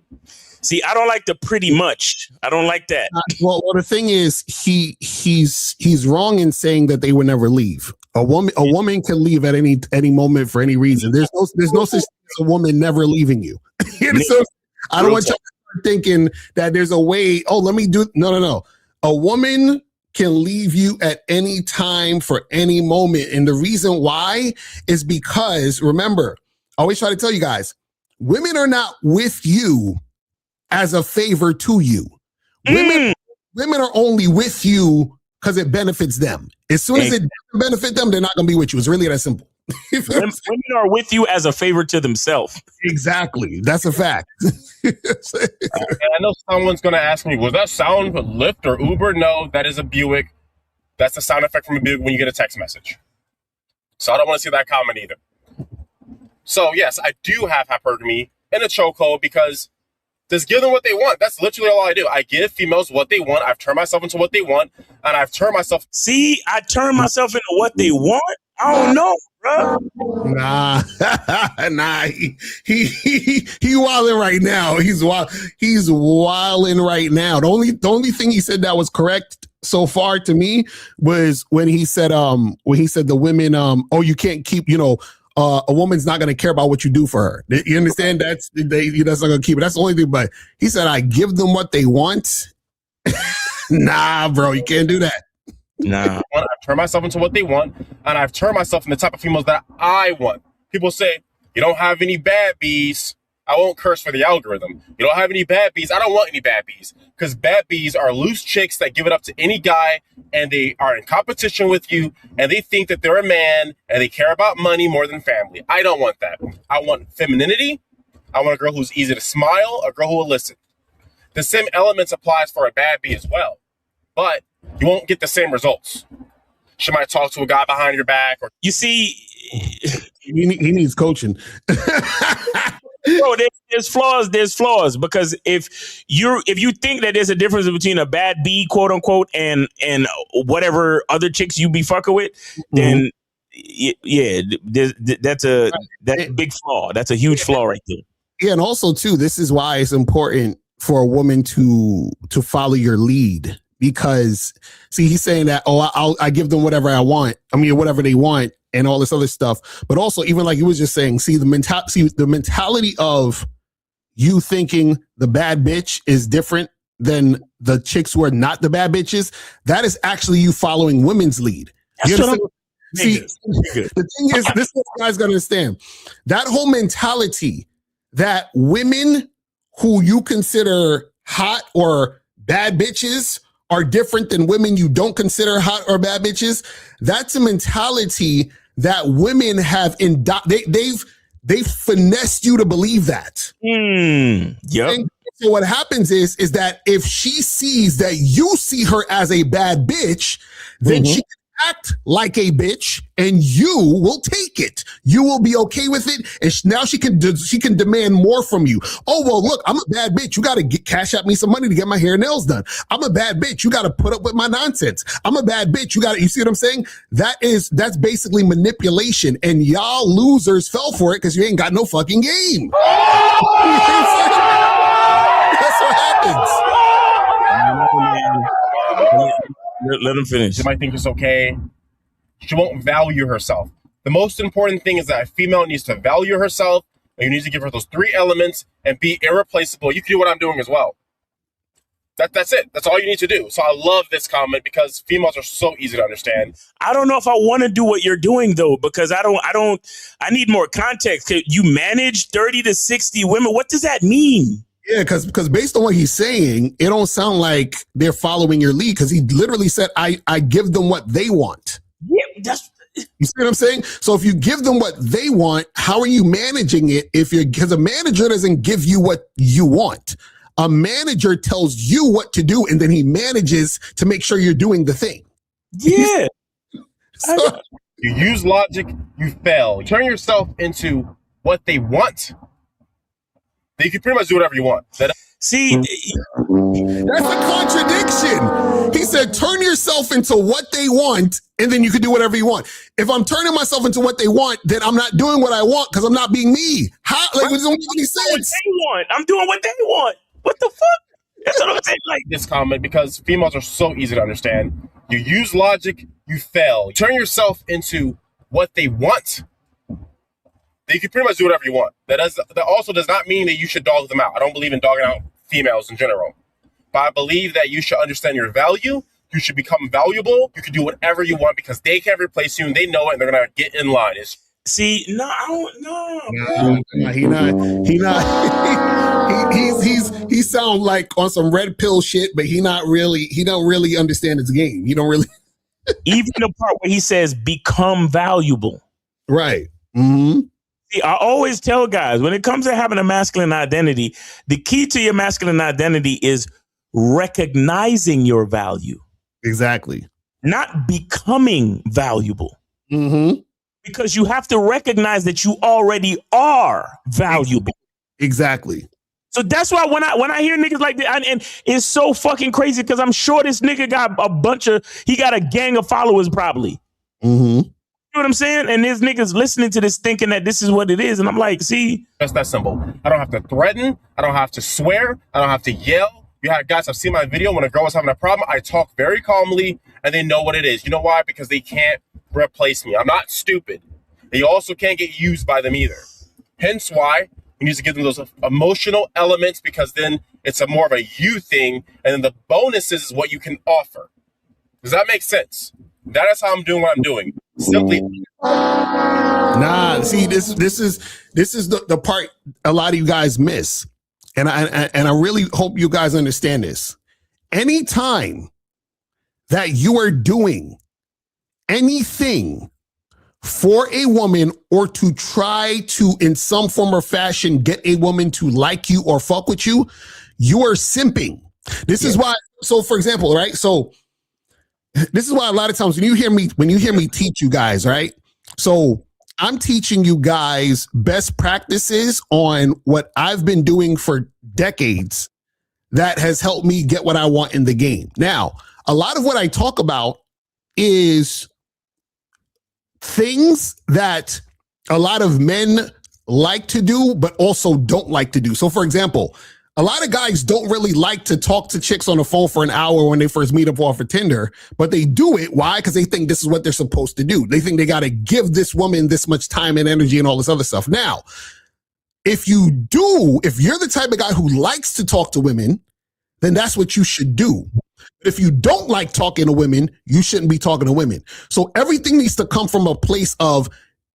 See, I don't like the pretty much. I don't like that. Well, the thing is, he's wrong in saying that they would never leave. A woman can leave at any moment for any reason. There's no such thing as a woman never leaving you. So I don't want you thinking that there's a way. Oh, let me do. No. A woman can leave you at any time for any moment, and the reason why is because, remember, I always try to tell you guys, women are not with you as a favor to you. Women are only with you because it benefits them. As soon as it doesn't benefit them, they're not going to be with you. It's really that simple. Women are with you as a favor to themselves. Exactly. That's a fact. And I know someone's going to ask me, was that sound Lyft or Uber? No, that is a Buick. That's the sound effect from when you get a text message. So I don't want to see that comment either. So yes, I do have hypergamy in a chokehold because just give them what they want. That's literally all I do. I give females what they want. I've turned myself into what they want, and I've turned myself. See, I turn myself into what they want. I don't know, bro. Nah, he wilding right now. He's wilding right now. The only thing he said that was correct so far to me was when he said the women oh, you can't keep, a woman's not going to care about what you do for her. You understand? That's not going to keep it. That's the only thing. But he said, I give them what they want. Nah, bro, you can't do that. Nah. I've turned myself into what they want, and I've turned myself into the type of females that I want. People say, you don't have any bad bees. I won't curse for the algorithm. You don't have any bad bees. I don't want any bad bees, because bad bees are loose chicks that give it up to any guy, and they are in competition with you, and they think that they're a man, and they care about money more than family. I don't want that. I want femininity. I want a girl who's easy to smile, a girl who will listen. The same elements applies for a bad bee as well, but you won't get the same results. She might talk to a guy behind your back, or you see, he needs coaching. Bro, there's flaws. There's flaws, because if you think that there's a difference between a bad bee, quote unquote, and whatever other chicks you be fucking with, then yeah, that's a big flaw. That's a huge flaw right there. Yeah, and also too, this is why it's important for a woman to follow your lead. Because, see, he's saying that, I give them whatever I want. I mean, whatever they want and all this other stuff. But also, even like he was just saying, the mentality of you thinking the bad bitch is different than the chicks who are not the bad bitches, that is actually you following women's lead. See, the thing is, this is what you guys got to understand. That whole mentality that women who you consider hot or bad bitches are different than women you don't consider hot or bad bitches. That's a mentality that women have they've finessed you to believe that. Yep. So what happens is that if she sees that you see her as a bad bitch, then she can act like a bitch, and you will take it. You will be okay with it, and now she can demand more from you. Oh, well, look, I'm a bad bitch. You got to cash out me some money to get my hair and nails done. I'm a bad bitch. You got to put up with my nonsense. I'm a bad bitch. You see what I'm saying? That's basically manipulation, and y'all losers fell for it because you ain't got no fucking game. That's what happens. Let him finish. She might think it's okay. She won't value herself. The most important thing is that a female needs to value herself, and you need to give her those 3 elements and be irreplaceable. You can do what I'm doing as well. That's it. That's all you need to do. So I love this comment because females are so easy to understand. I don't know if I want to do what you're doing though, because I need more context. You manage 30 to 60 women. What does that mean? Yeah, because based on what he's saying, it don't sound like they're following your lead, because he literally said, I give them what they want. Yeah, you see what I'm saying? So if you give them what they want, how are you managing it? Because a manager doesn't give you what you want. A manager tells you what to do, and then he manages to make sure you're doing the thing. Yeah. You use logic, you fail. Turn yourself into what they want. You can pretty much do whatever you want. See, that's a contradiction. He said, turn yourself into what they want, and then you can do whatever you want. If I'm turning myself into what they want, then I'm not doing what I want because I'm not being me. How? Like, it doesn't make any sense. I'm doing what they want. What the fuck? That's what I'm saying. Like this comment, because females are so easy to understand. You use logic, you fail. Turn yourself into what they want. You can pretty much do whatever you want. That also does not mean that you should dog them out. I don't believe in dogging out females in general. But I believe that you should understand your value. You should become valuable. You can do whatever you want because they can't replace you and they know it and they're going to get in line. See, no, I don't know. He sounds like on some red pill shit, but he don't really understand his game. He don't really. Even the part where he says, become valuable. Right. Mm-hmm. See, I always tell guys, when it comes to having a masculine identity, the key to your masculine identity is recognizing your value. Exactly. not becoming valuable. Mm-hmm. Because you have to recognize that you already are valuable. Exactly. So that's why when I hear niggas like that, and it's so fucking crazy because I'm sure this nigga got he got a gang of followers probably. Mm-hmm. You know what I'm saying? And there's niggas listening to this thinking that this is what it is. And I'm like, see. That's that simple. I don't have to threaten. I don't have to swear. I don't have to yell. You have guys, I've seen my video when a girl was having a problem. I talk very calmly and they know what it is. You know why? Because they can't replace me. I'm not stupid. They also can't get used by them either. Hence why we need to give them those emotional elements, because then it's a more of a you thing. And then the bonuses is what you can offer. Does that make sense? That is how I'm doing what I'm doing. Simply. Nah, see, this is the part a lot of you guys miss. And I really hope you guys understand this. Anytime that you are doing anything for a woman or to try to, in some form or fashion, get a woman to like you or fuck with you, you are simping. This is why. So, for example, right? So, this is why a lot of times when you hear me teach you guys, right? So, I'm teaching you guys best practices on what I've been doing for decades that has helped me get what I want in the game. Now, a lot of what I talk about is things that a lot of men like to do, but also don't like to do. So, for example, a lot of guys don't really like to talk to chicks on the phone for an hour when they first meet up off of Tinder, but they do it. Why? Because they think this is what they're supposed to do. They think they got to give this woman this much time and energy and all this other stuff. Now, if you're the type of guy who likes to talk to women, then that's what you should do. If you don't like talking to women, you shouldn't be talking to women. So everything needs to come from a place of,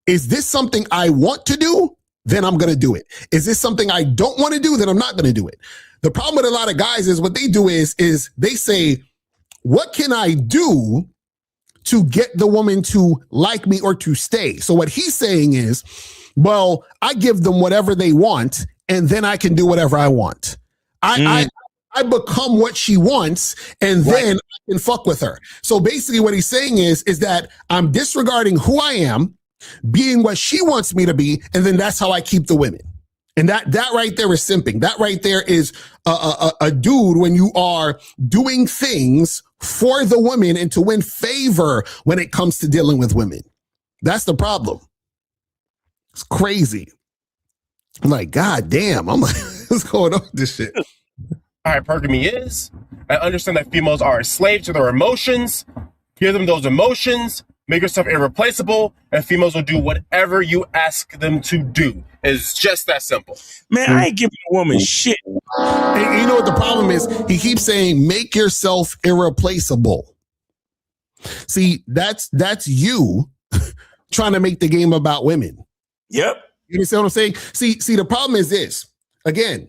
is this something I want to do? Then I'm going to do it. Is this something I don't want to do? Then I'm not going to do it. The problem with a lot of guys is what they do is they say, what can I do to get the woman to like me or to stay? So what he's saying is, well, I give them whatever they want and then I can do whatever I want. I become what she wants and then I can fuck with her. So basically what he's saying is that I'm disregarding who I am, being what she wants me to be, and then that's how I keep the women. And that right there is simping. That right there is a dude when you are doing things for the women and to win favor when it comes to dealing with women. That's the problem. It's crazy. I'm like, God damn. I'm like, what's going on with this shit? Hypergamy is. I understand that females are a slave to their emotions. Give them those emotions. Make yourself irreplaceable, and females will do whatever you ask them to do. It's just that simple. Man, I ain't giving a woman shit. And you know what the problem is? He keeps saying, make yourself irreplaceable. See, that's you trying to make the game about women. Yep. You understand what I'm saying? See, the problem is this. Again,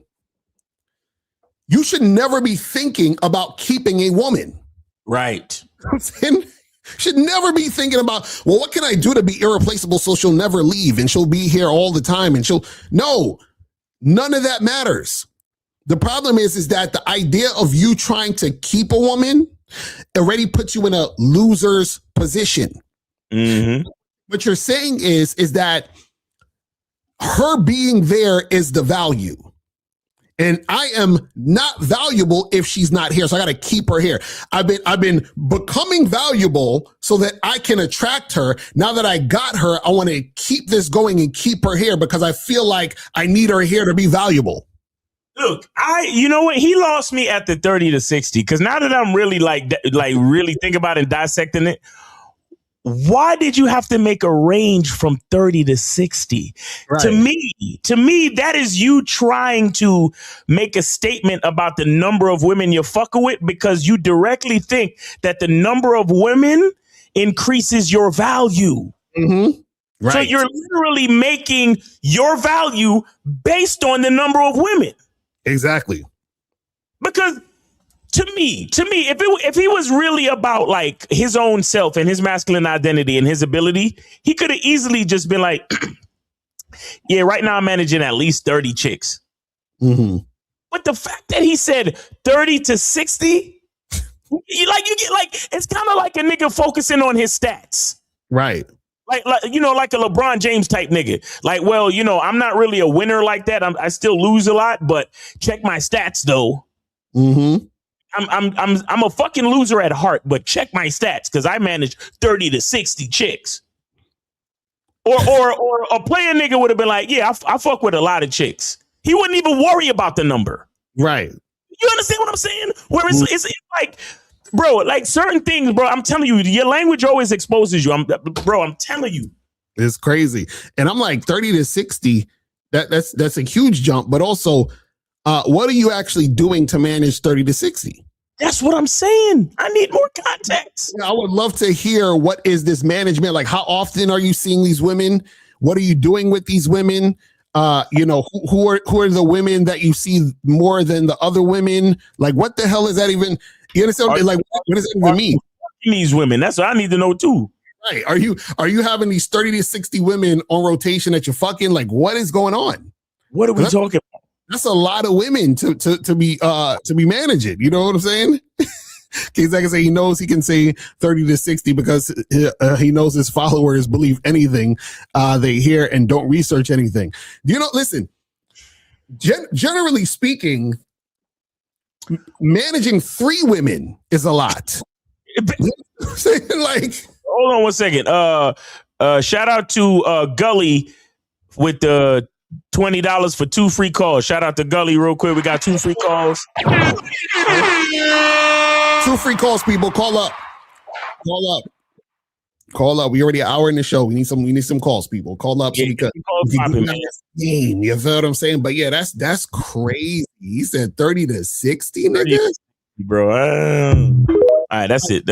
you should never be thinking about keeping a woman. Right. I'm saying, should never be thinking about, well, what can I do to be irreplaceable so she'll never leave and she'll be here all the time and no, none of that matters. The problem is that the idea of you trying to keep a woman already puts you in a loser's position. Mm-hmm. What you're saying is that her being there is the value. And I am not valuable if she's not here. So I got to keep her here. I've been becoming valuable so that I can attract her. Now that I got her, I want to keep this going and keep her here because I feel like I need her here to be valuable. Look, you know what? He lost me at the 30 to 60. Because now that I'm really like really think about it and dissecting it, why did you have to make a range from 30 to 60? Right. To me, that is you trying to make a statement about the number of women you're fucking with because you directly think that the number of women increases your value. Mm-hmm. Right. So you're literally making your value based on the number of women. Exactly. Because to me, if he was really about like his own self and his masculine identity and his ability, he could have easily just been like, yeah, right now I'm managing at least 30 chicks. Mm-hmm. But the fact that he said 30 to 60, You get like it's kind of like a nigga focusing on his stats. Right. Like you know, like a LeBron James type nigga. Like, well, you know, I'm not really a winner like that. I still lose a lot, but check my stats though. Mm-hmm. I'm a fucking loser at heart, but check my stats because I managed 30 to 60 chicks. Or a player nigga would have been like, yeah, I fuck with a lot of chicks. He wouldn't even worry about the number. Right. You understand what I'm saying? Where it's like, bro, like certain things, bro. I'm telling you, your language always exposes you. I'm telling you, it's crazy. And I'm like 30 to 60. That's a huge jump. But also, what are you actually doing to manage 30 to 60? That's what I'm saying. I need more context. I would love to hear what is this management like? How often are you seeing these women? What are you doing with these women? You know, who are the women that you see more than the other women? Like, what the hell is that even? You understand? Like, what does that even mean? These women. That's what I need to know too. Right? Are you having these 30 to 60 women on rotation that you're fucking? Like, what is going on? What are we talking about? That's a lot of women to be managing. You know what I'm saying? Case I can say he knows he can say 30 to 60 because he knows his followers believe anything they hear and don't research anything. You know, listen, generally speaking, managing 3 women is a lot. Like, hold on one second. Shout out to Gully with the $20 for 2 free calls. Shout out to Gully real quick. We got 2 free calls. 2 free calls, people. Call up. We already an hour in the show. We need some calls, people. Call up so we can game. You feel what I'm saying? But yeah, that's crazy. He said 30 to 60, nigga. Bro. All right, that's it.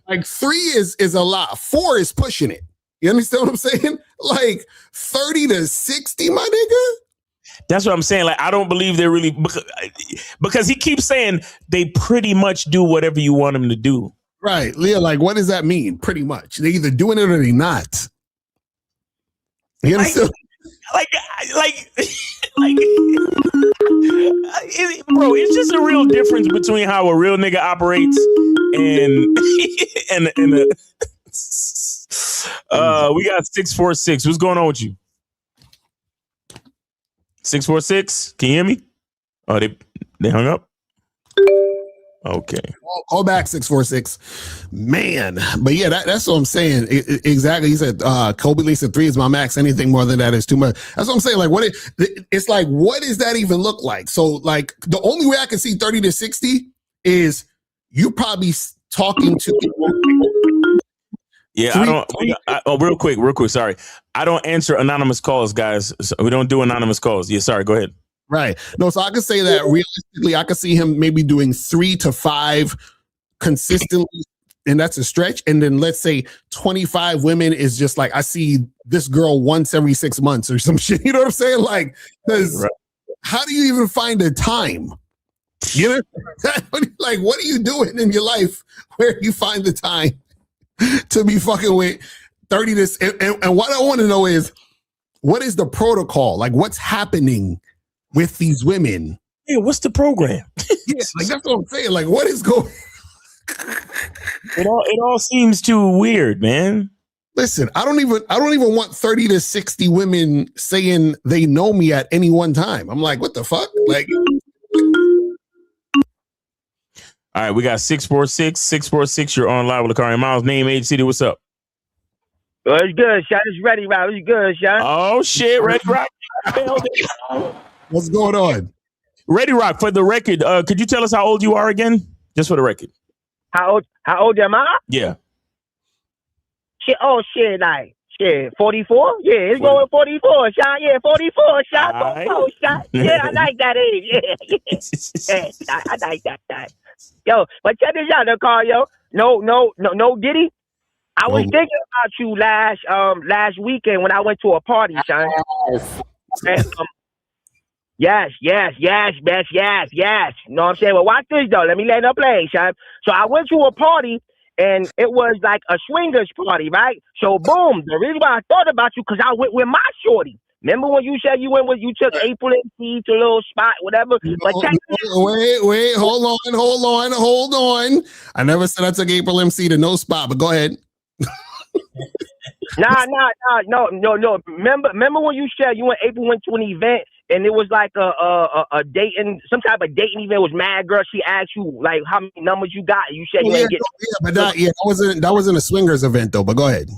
Like 3 is a lot. 4 is pushing it. You understand what I'm saying? Like 30 to 60, my nigga. That's what I'm saying. Like, I don't believe they're really because he keeps saying they pretty much do whatever you want them to do. Right, Leah. Like, what does that mean? Pretty much, they either doing it or they not. You understand? Bro, it's just a real difference between how a real nigga operates and we got 646. What's going on with you? 646. Can you hear me? Oh, they hung up. Okay. Call back 646. Man, but yeah, that's what I'm saying. Exactly. He said Kobe Lee said 3 is my max. Anything more than that is too much. That's what I'm saying. Like, it's like, what does that even look like? So, like, the only way I can see 30 to 60 is you probably talking to people. Yeah, real quick. Sorry. I don't answer anonymous calls, guys. So we don't do anonymous calls. Yeah, sorry. Go ahead. Right. No, so I could say that realistically, I could see him maybe doing 3 to 5 consistently, and that's a stretch. And then let's say 25 women is just like, I see this girl once every 6 months or some shit. You know what I'm saying? Like, because how do you even find the time? You know, like, what are you doing in your life where you find the time to be fucking with 30 to, and what I want to know is, what is the protocol? Like, what's happening with these women? Yeah, what's the program? Yeah, like, that's what I'm saying. Like, what is going? It all seems too weird, man. Listen, I don't even want 30 to 60 women saying they know me at any one time. I'm like, what the fuck? Like, all right, we got 646. 646, you're on live with Locario Miles. Name, age, city, what's up? Well, it's good, Sean. It's Ready Rock. It's good, Sean. Oh, shit, Ready Rock. What's going on? Ready Rock, for the record, could you tell us how old you are again? Just for the record. How old am I? Yeah. Shit, like, 44? Yeah, it's going 44, Sean. Yeah, 44, Sean. Right. 44, Sean. Yeah, I like that age. Yeah. I like that. Yo, but check this out, Locario. No, Diddy. I was thinking about you last weekend when I went to a party, Sean. And, yes. You know what I'm saying? Well, watch this, though. Let me let it play, Sean. So I went to a party, and it was like a swingers party, right? So, boom. The reason why I thought about you, because I went with my shorty. Remember when you said you took April MC to a little spot, whatever? But Wait, hold on. I never said I took April MC to no spot, but go ahead. No. Remember when you said you and April went to an event and it was like a dating, some type of dating event. It was mad girl. She asked you like how many numbers you got. You said you ain't get. That wasn't a swingers event though. But go ahead.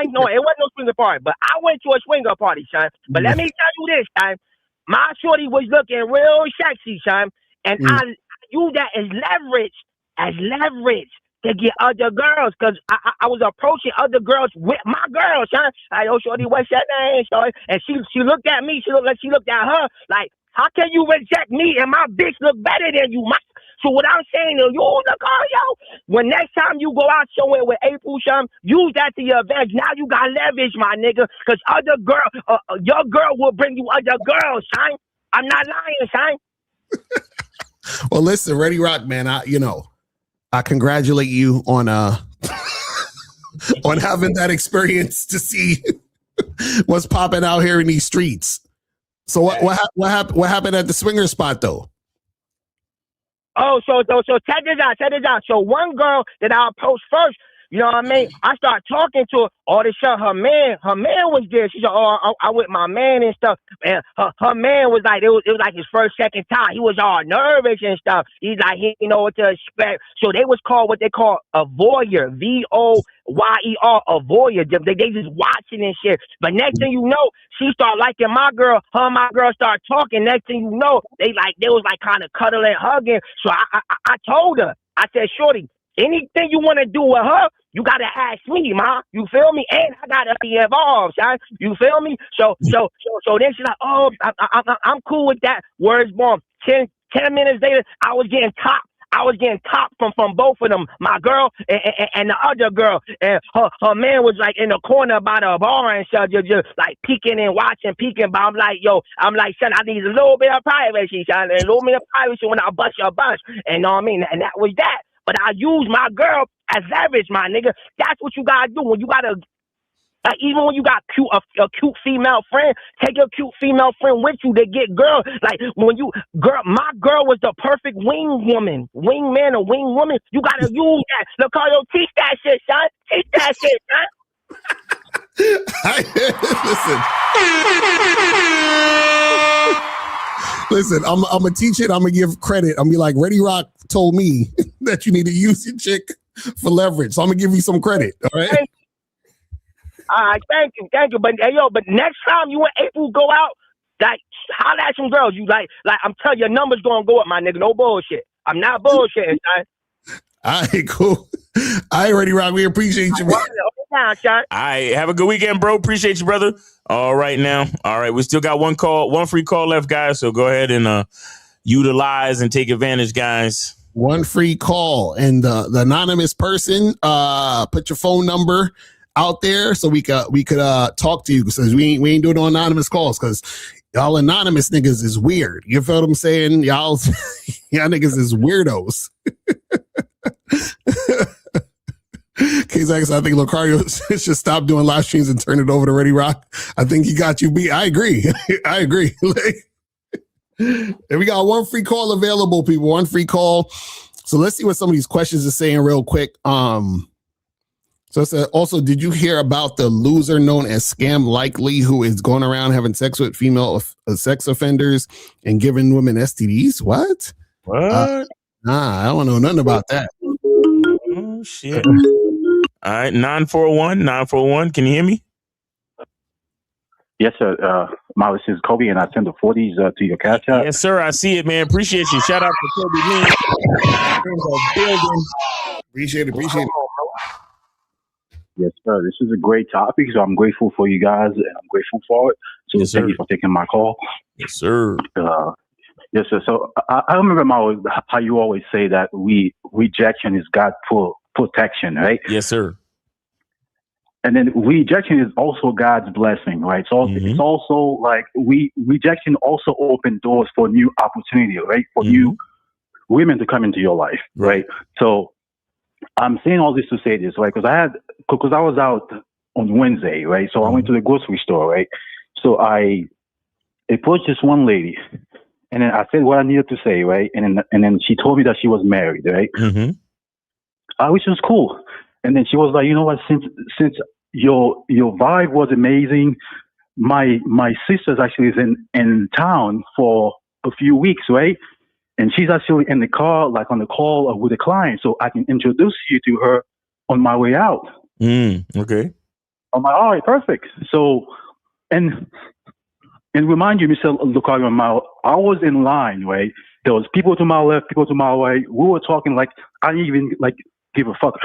No. It wasn't no swinger party, but I went to a swinger party, son. But let me tell you this, son. My shorty was looking real sexy, son, and I used that as leverage to get other girls, because I was approaching other girls with my girls, son. Like, oh, shorty, what's your name, shorty? And she looked at me. She looked at her. Like, how can you reject me and my bitch look better than you? So what I'm saying to you, Locario, when next time you go out somewhere with April, son, use that to your advantage. Now you got leverage, my nigga, because your girl will bring you other girls, son. I'm not lying, son. Well, listen, Ready Rock, man. I congratulate you on on having that experience to see what's popping out here in these streets. So what happened at the swinger spot though? Oh, so check this out. So one girl that I approached first, you know what I mean? I start talking to her. All of a sudden, her man was there. She said, "Oh, I with my man and stuff." And her man was like, it was like his second time. He was all nervous and stuff. He's like, he didn't know what to expect. So they was called what they call a voyeur, VOYER, a voyeur. They just watching and shit. But next thing you know, she start liking my girl. Her and my girl start talking. Next thing you know, they was like kind of cuddling, hugging. So I told her, I said, shorty, anything you want to do with her, you gotta ask me, ma. You feel me? And I gotta be involved, son. You feel me? So then she's like, oh, I'm cool with that. Words born. 10 minutes later, I was getting top from both of them, my girl and the other girl. And her man was like in the corner by the bar and stuff, just like peeking and watching, but I'm like, son, I need a little bit of privacy, son, a little bit of privacy when I bust your bus. And know what I mean? And that was that. But I use my girl as leverage, my nigga. That's what you gotta do. When you gotta, even when you got a cute female friend, take your cute female friend with you to get girl. Like when my girl was the perfect wingman or wing woman. You gotta use that. Locario, teach that shit, son. Teach that shit, son. Listen, I'm gonna teach it. I'm gonna give credit. I'm gonna be like, Ready Rock told me that you need to use your chick for leverage. So I'm gonna give you some credit. All right. All right, thank you. But next time you and April go out, like holler at some girls. You like I'm telling you, your numbers gonna go up, my nigga. No bullshit. I'm not bullshitting, son. All right, cool. All right, Ready Rock. We appreciate you. All right, have a good weekend, bro. Appreciate you, brother. All right, we still got one free call left, guys. So go ahead and utilize and take advantage, guys. One free call, and the anonymous person, put your phone number out there so we could talk to you, because we ain't doing no anonymous calls because y'all anonymous niggas is weird. You feel what I'm saying? Y'all niggas is weirdos. K-Zax, I think Locario should stop doing live streams and turn it over to Ready Rock. I think he got you beat. I agree. And we got one free call available, people. One free call. So let's see what some of these questions are saying real quick. So it said, also, did you hear about the loser known as Scam Likely, who is going around having sex with female sex offenders and giving women STDs? What? I don't know nothing about that. Oh, shit. All right, 941. Can you hear me? Yes, sir. This is Kobe, and I send the 40s to your cash app. Yes, sir. I see it, man. Appreciate you. Shout out to Kobe Lee. Appreciate it. Yes, sir. This is a great topic, so I'm grateful for you guys, and I'm grateful for it. So yes, thank you for taking my call. Yes, sir. Yes, sir. So I remember how you always say that rejection is God's protection, right? Yes, sir. And then rejection is also God's blessing, right? So it's also like rejection also opens doors for new opportunity, right? For new women to come into your life, right? So I'm saying all this to say this, right? Because I was out on Wednesday, right? So I went to the grocery store, right? So I approached this one lady, and then I said what I needed to say, right? And then she told me that she was married, right? Which was cool. And then she was like, you know what? Since your vibe was amazing, my sister's actually is in town for a few weeks, right? And she's actually in the car, like on the call with a client, so I can introduce you to her on my way out. Okay. I'm like, all right, perfect. So, and remind you, Mr. Locario, I was in line, right? There was people to my left, people to my right. We were talking like I didn't even give a fuck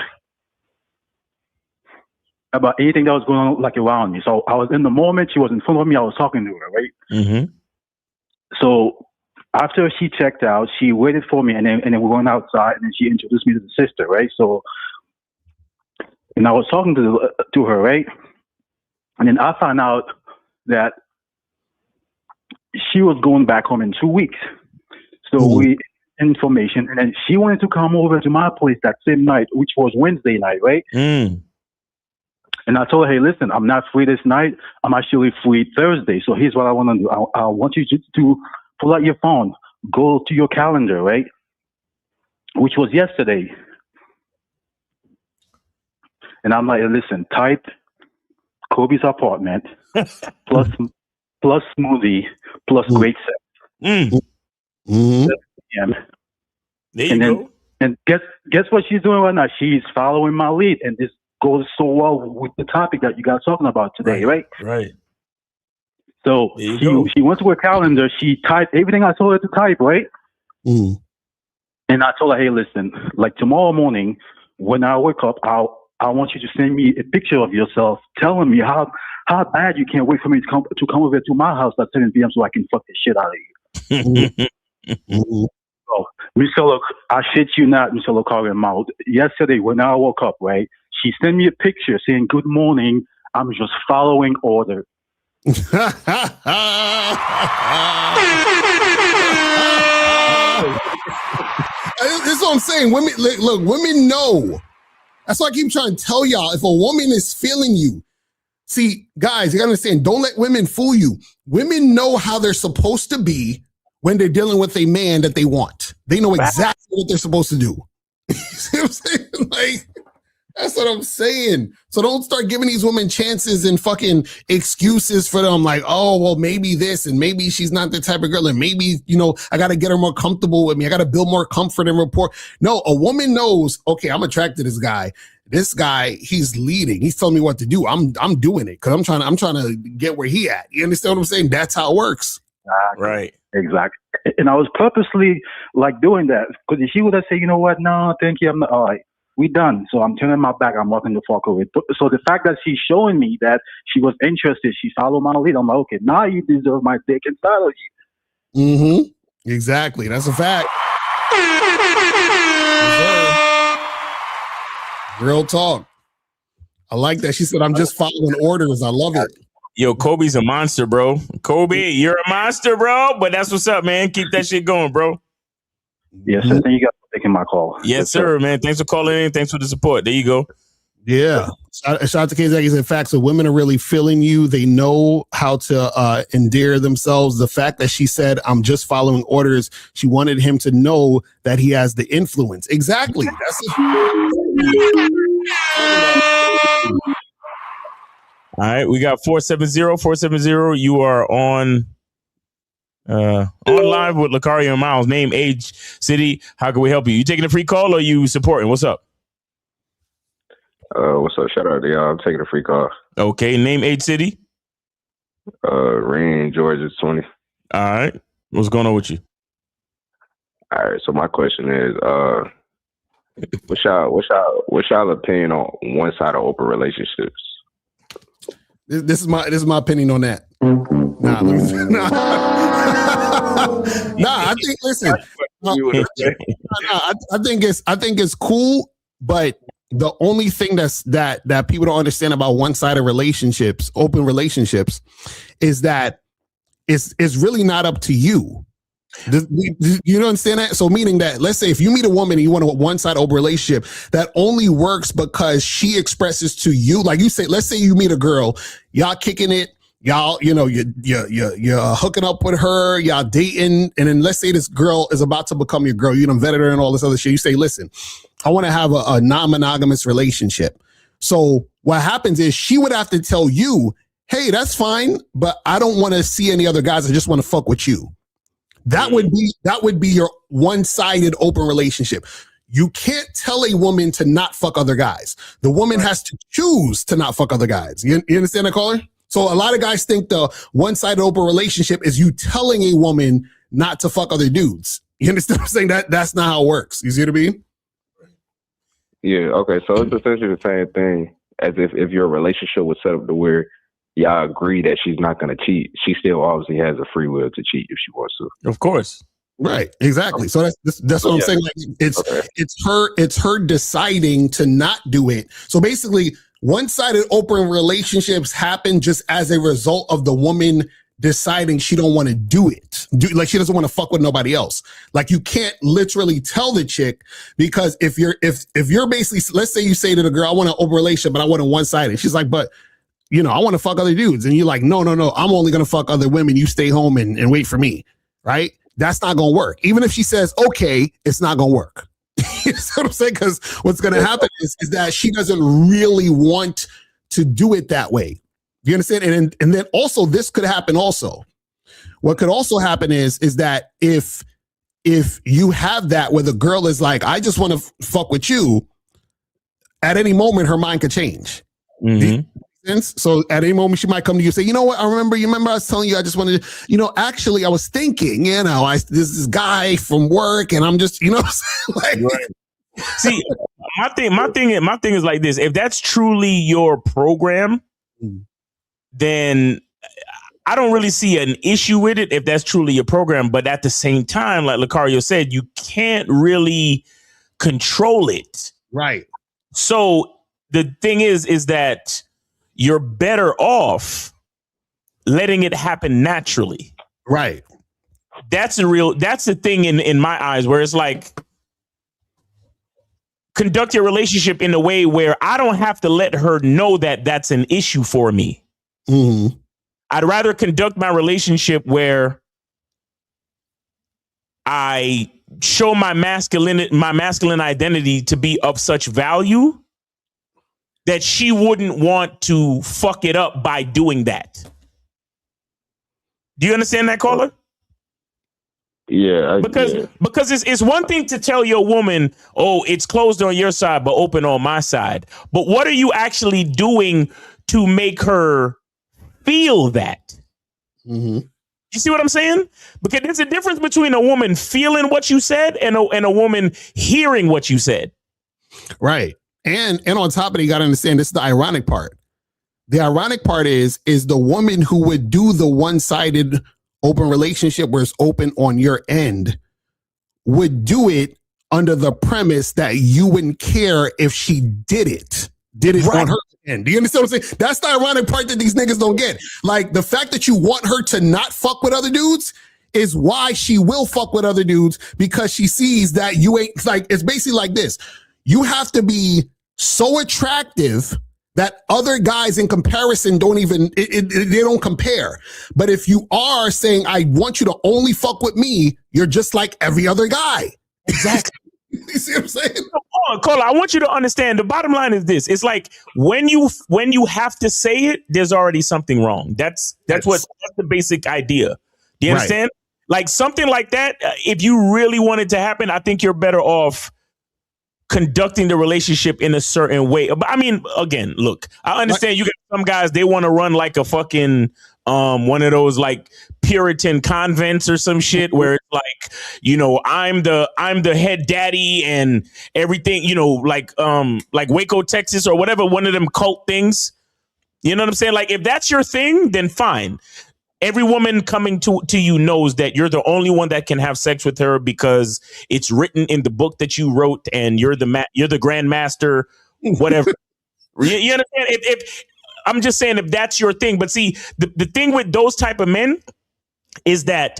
about anything that was going on around me. So I was in the moment. She was in front of me. I was talking to her, right? So after she checked out, she waited for me, and then we went outside, and then she introduced me to the sister, right? So, and I was talking to her, right? And then I found out that she was going back home in 2 weeks. So we information, and then she wanted to come over to my place that same night, which was Wednesday night, right? And I told her, hey, listen, I'm not free this night. I'm actually free Thursday. So here's what I want to do. I want you to pull out your phone, go to your calendar, right? Which was yesterday. And I'm like, listen, type Kobe's apartment plus smoothie plus great sex. There you go. And guess what she's doing right now? She's following my lead, and this goes so well with the topic that you guys talking about today, right? Right. So she went to her calendar. She typed everything I told her to type, right? And I told her, hey, listen, like tomorrow morning when I wake up, I want you to send me a picture of yourself telling me how bad you can't wait for me to come over to my house at 7 p.m. so I can fuck the shit out of you. So, Mr. I shit you not, Mr. Locario. Yesterday when I woke up, right, she sent me a picture saying, good morning, I'm just following order. This is what I'm saying. Women, look, women know. That's why I keep trying to tell y'all, if a woman is feeling you, see, guys, you gotta understand, don't let women fool you. Women know how they're supposed to be when they're dealing with a man that they want. They know exactly what they're supposed to do. You see what I'm saying? Like, that's what I'm saying. So don't start giving these women chances and fucking excuses for them. Like, oh, well, maybe this and maybe she's not the type of girl. And maybe, I got to get her more comfortable with me. I got to build more comfort and rapport. No, a woman knows, okay, I'm attracted to this guy. This guy, he's leading. He's telling me what to do. I'm doing it because I'm trying to get where he at. You understand what I'm saying? That's how it works. Right. Exactly. And I was purposely doing that because she would have said, you know what? No, thank you. I'm not. All right. We done. So I'm turning my back. I'm walking the fuck away. So the fact that she's showing me that she was interested, she followed my lead. I'm like, okay, now you deserve my dick inside of you. Exactly. That's a fact. Real talk. I like that. She said, I'm just following orders. I love it. Yo, Kobe's a monster, bro. Kobe, you're a monster, bro. But that's what's up, man. Keep that shit going, bro. Yes, sir. Thank you guys for taking my call. Yes, sir, man. Thanks for calling in. Thanks for the support. There you go. Yeah. Shout out to KZak. He said, facts. So women are really feeling you. They know how to endear themselves. The fact that she said, I'm just following orders. She wanted him to know that he has the influence. Exactly. That's it. All right. We got 470. You are on live with Locario and Miles. Name, age, city. How can we help you? You taking a free call or you supporting? What's up? What's up? Shout out to y'all. I'm taking a free call. Okay. Name, age, city. Rain, Georgia, 20. All right. What's going on with you? All right. So my question is, what's y'all opinion on one-sided open relationships? This is my opinion on that. I think. Listen, I think it's cool, but the only thing that people don't understand about one-sided relationships, open relationships, is that it's really not up to you. You don't understand that? So meaning that, let's say if you meet a woman and you want a one-sided open relationship, that only works because she expresses to you, like you say, let's say you meet a girl, y'all kicking it, y'all, you're hooking up with her, y'all dating, and then let's say this girl is about to become your girl, you done vetted her and all this other shit. You say, listen, I want to have a non-monogamous relationship. So what happens is she would have to tell you, hey, that's fine, but I don't want to see any other guys. I just want to fuck with you. That would be your one-sided open relationship. You can't tell a woman to not fuck other guys. The woman has to choose to not fuck other guys. You understand that, caller? So a lot of guys think the one-sided open relationship is you telling a woman not to fuck other dudes. You understand what I'm saying? That's not how it works. You see what I mean? Yeah, okay. So it's essentially the same thing as if your relationship was set up to where y'all agree that she's not going to cheat. She still obviously has a free will to cheat if she wants to. Of course. Right. Exactly. So that's what I'm saying. Like it's her deciding to not do it. So basically, one-sided open relationships happen just as a result of the woman deciding she don't want to do it. Like she doesn't want to fuck with nobody else. Like you can't literally tell the chick, because if you're basically, let's say you say to the girl, I want an open relationship, but I want a one-sided. She's like, but I want to fuck other dudes. And you're like, no, I'm only going to fuck other women. You stay home and wait for me. Right? That's not going to work. Even if she says, okay, it's not going to work. You know what I'm saying? Because what's going to happen is that she doesn't really want to do it that way. You understand? And then also this could happen also. What could also happen is that if you have that where the girl is like, I just want to fuck with you, at any moment her mind could change. Mm-hmm. So at any moment she might come to you and say, you know what, you remember I was telling you I just wanted to, actually I was thinking, this guy from work and I'm just, like, right. See, my thing is like this. If that's truly your program, then I don't really see an issue with it if that's truly your program. But at the same time, like Locario said, you can't really control it. Right. So the thing is that you're better off letting it happen naturally. Right. That's the thing in my eyes, where it's like, conduct your relationship in a way where I don't have to let her know that that's an issue for me. Mm-hmm. I'd rather conduct my relationship where I show my masculine identity to be of such value that she wouldn't want to fuck it up by doing that. Do you understand that, caller? Yeah. Because it's one thing to tell your woman, oh, it's closed on your side, but open on my side. But what are you actually doing to make her feel that? Mm-hmm. You see what I'm saying? Because there's a difference between a woman feeling what you said and a woman hearing what you said. Right. And on top of it, you got to understand, this is the ironic part. The ironic part is the woman who would do the one-sided open relationship where it's open on your end would do it under the premise that you wouldn't care if she did it right on her end. Do you understand what I'm saying? That's the ironic part that these niggas don't get. Like, the fact that you want her to not fuck with other dudes is why she will fuck with other dudes, because she sees that you ain't, like, it's basically like this. You have to be so attractive that other guys in comparison they don't compare. But if you are saying, I want you to only fuck with me, you're just like every other guy. Exactly. You see what I'm saying? Cola, I want you to understand, the bottom line is this. It's like when you have to say it, there's already something wrong. That's the basic idea. Do you understand? Like something like that, if you really want it to happen, I think you're better off conducting the relationship in a certain way. But I mean, again, look, I understand you got some guys, they want to run like a fucking one of those like Puritan convents or some shit where it's like, I'm the head daddy and everything, like Waco, Texas or whatever, one of them cult things. You know what I'm saying? Like, if that's your thing, then fine. Every woman coming to you knows that you're the only one that can have sex with her because it's written in the book that you wrote, and you're the grand master, whatever. You understand? If I'm just saying, if that's your thing. But see, the thing with those type of men is that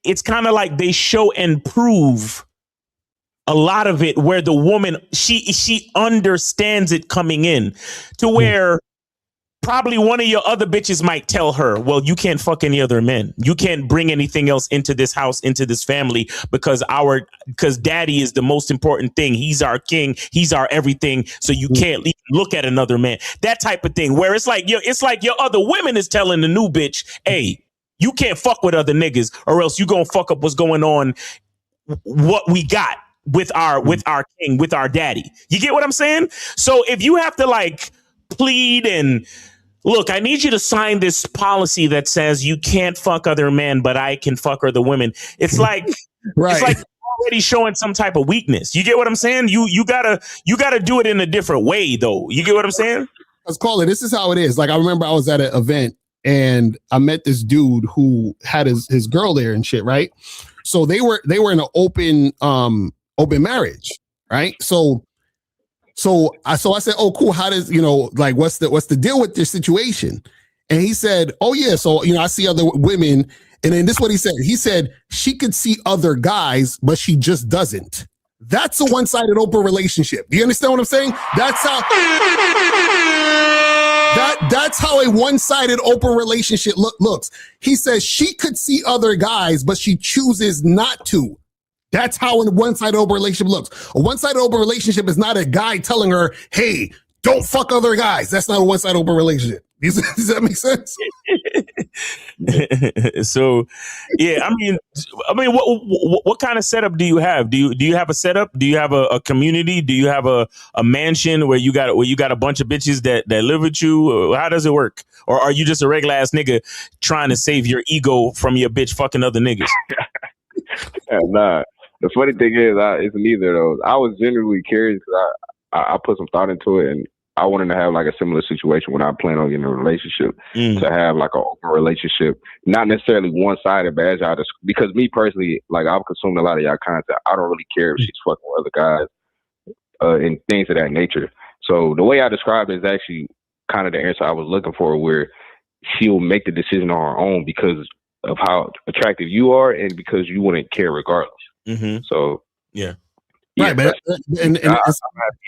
it's kind of like they show and prove a lot of it where the woman, she understands it coming in to where probably one of your other bitches might tell her, well, you can't fuck any other men. You can't bring anything else into this house, into this family, because daddy is the most important thing. He's our king. He's our everything. So you can't even look at another man. That type of thing where it's like your other women is telling the new bitch, hey, you can't fuck with other niggas or else you gonna fuck up what's going on, what we got with our king, with our daddy. You get what I'm saying? So if you have to like plead and look, I need you to sign this policy that says you can't fuck other men, but I can fuck other women. It's like it's like already showing some type of weakness. You get what I'm saying? You gotta do it in a different way, though. You get what I'm saying? Let's call it. This is how it is. Like I remember I was at an event and I met this dude who had his girl there and shit, right? So they were in an open marriage, right? So I said, oh, cool. How does, like, what's the deal with this situation? And he said, oh yeah. So, I see other women. And then this is what he said. He said, she could see other guys, but she just doesn't. That's a one-sided open relationship. Do you understand what I'm saying? That's how a one-sided open relationship looks. He says she could see other guys, but she chooses not to. That's how a one-sided open relationship looks. A one-sided open relationship is not a guy telling her, hey, don't fuck other guys. That's not a one-sided open relationship. Does that make sense? So, yeah, I mean, what kind of setup do you have? Do you have a setup? Do you have a community? Do you have a mansion where you got a bunch of bitches that live with you? How does it work? Or are you just a regular ass nigga trying to save your ego from your bitch fucking other niggas? Nah. The funny thing is, it's neither of those. I was genuinely curious because I put some thought into it, and I wanted to have like a similar situation when I plan on getting a relationship, to have like an open relationship, not necessarily one-sided, but as y'all because me personally, like I've consumed a lot of y'all content. I don't really care if she's fucking with other guys and things of that nature. So the way I described it is actually kind of the answer I was looking for, where she'll make the decision on her own because of how attractive you are and because you wouldn't care regardless. Mm-hmm. So yeah, right. But I'm not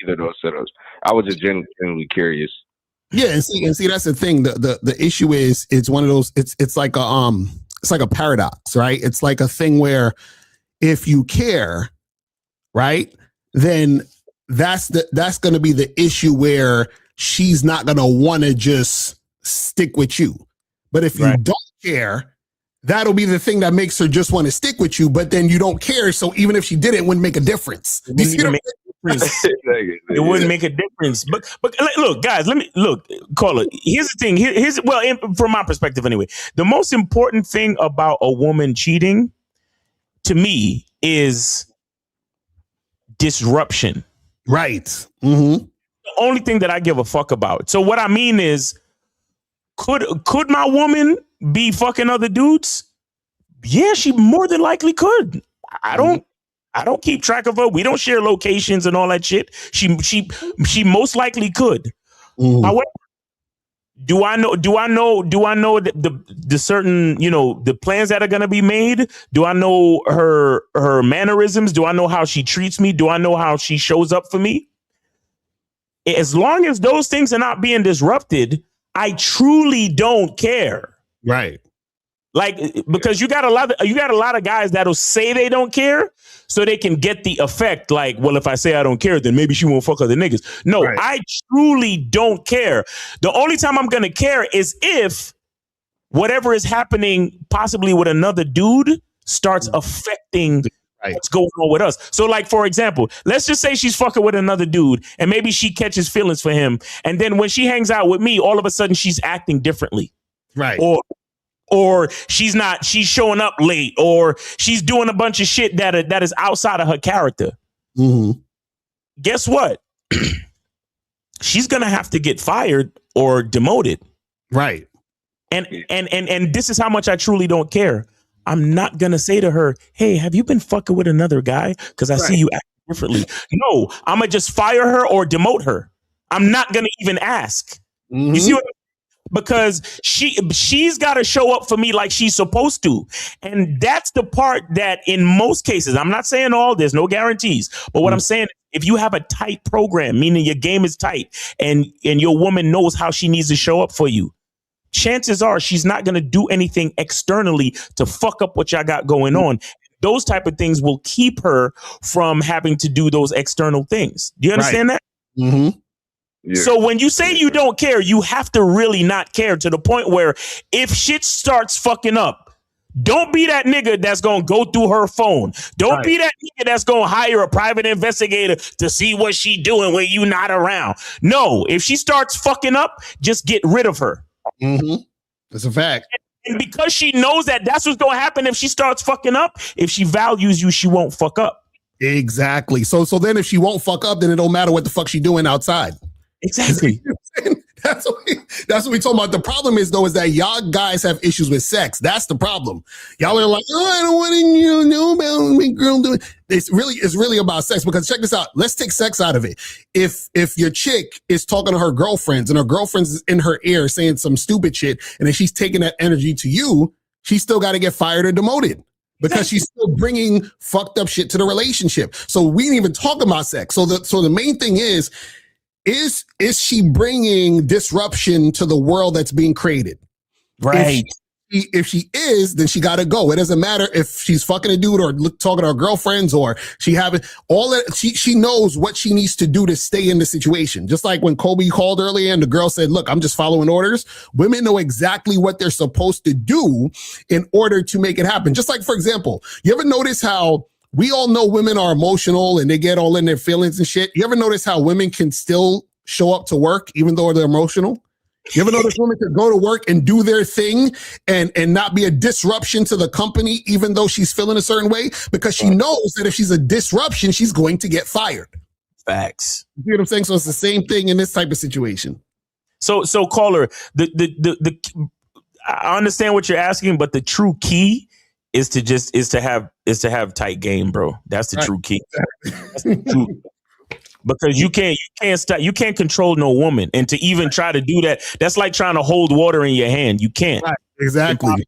either of those setups. I was just genuinely curious. Yeah, and see that's the thing. The issue is it's one of those. It's like a paradox, right? It's like a thing where if you care, right, then that's going to be the issue where she's not going to want to just stick with you. But if you don't care, that'll be the thing that makes her just want to stick with you, but then you don't care. So even if she didn't, it wouldn't make a difference. It wouldn't make a difference. But look, guys, caller. Here's the thing. From my perspective anyway, the most important thing about a woman cheating to me is disruption. Right. Mm-hmm. The only thing that I give a fuck about. So what I mean is, could my woman be fucking other dudes? Yeah, she more than likely could. I don't keep track of her. We don't share locations and all that shit. She most likely could. However, do I know the certain, the plans that are going to be made? Do I know her mannerisms? Do I know how she treats me? Do I know how she shows up for me? As long as those things are not being disrupted, I truly don't care. Right. Like, because you got a lot of guys that'll say they don't care so they can get the effect. Like, well, if I say I don't care, then maybe she won't fuck other niggas. No, I truly don't care. The only time I'm going to care is if whatever is happening possibly with another dude starts affecting what's going on with us. So like, for example, let's just say she's fucking with another dude and maybe she catches feelings for him. And then when she hangs out with me, all of a sudden she's acting differently. Right. Or she's showing up late, or she's doing a bunch of shit that is outside of her character. Mm-hmm. Guess what? She's going to have to get fired or demoted. Right. And this is how much I truly don't care. I'm not going to say to her, hey, have you been fucking with another guy? Because I see you acting differently. No, I'm going to just fire her or demote her. I'm not going to even ask. Mm-hmm. You see what? because she's got to show up for me like she's supposed to. And that's the part that in most cases, I'm not saying all, there's no guarantees, but what I'm saying, if you have a tight program, meaning your game is tight and your woman knows how she needs to show up for you, chances are she's not going to do anything externally to fuck up what y'all got going on. Those type of things will keep her from having to do those external things. Do you understand that? Mm-hmm. Yeah. So when you say you don't care, you have to really not care, to the point where if shit starts fucking up, don't be that nigga that's going to go through her phone. Don't be that nigga that's going to hire a private investigator to see what she doing when you not around. No, if she starts fucking up, just get rid of her. Mm-hmm. That's a fact. And because she knows that that's what's going to happen if she starts fucking up, if she values you, she won't fuck up. Exactly. So then if she won't fuck up, then it don't matter what the fuck she doing outside. Exactly. That's what we talking about. The problem is, though, is that y'all guys have issues with sex. That's the problem. Y'all are like, oh, I don't want to know about my girl doing. It's really about sex, because check this out. Let's take sex out of it. If your chick is talking to her girlfriends and her girlfriend's is in her ear saying some stupid shit, and then she's taking that energy to you, she's still got to get fired or demoted. Because she's still bringing fucked up shit to the relationship. So we didn't even talk about sex. So the main thing is she bringing disruption to the world that's being created? Right. If she is, then she got to go. It doesn't matter if she's fucking a dude or talking to her girlfriends, or she having all that. She knows what she needs to do to stay in the situation. Just like when Kobe called earlier and the girl said, look, I'm just following orders. Women know exactly what they're supposed to do in order to make it happen. Just like, for example, you ever notice how we all know women are emotional and they get all in their feelings and shit? You ever notice how women can still show up to work even though they're emotional? You ever notice women could go to work and do their thing and not be a disruption to the company, even though she's feeling a certain way? Because she knows that if she's a disruption, she's going to get fired. Facts. You see what I'm saying? So it's the same thing in this type of situation. So caller, I understand what you're asking, but the true key is to have tight game, bro. That's the true key. That's the true. Because you can't control no woman, and to even try to do that, that's like trying to hold water in your hand. You can't. Right. Exactly.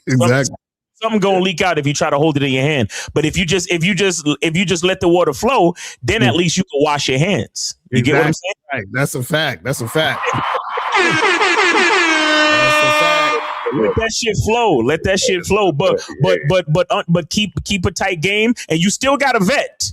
Exactly. Something gonna leak out if you try to hold it in your hand. But if you just let the water flow, then at least you can wash your hands. You get what I'm saying? Right. That's a fact. That's a fact. Let that shit flow. Let that shit flow. But keep a tight game, and you still got to vet.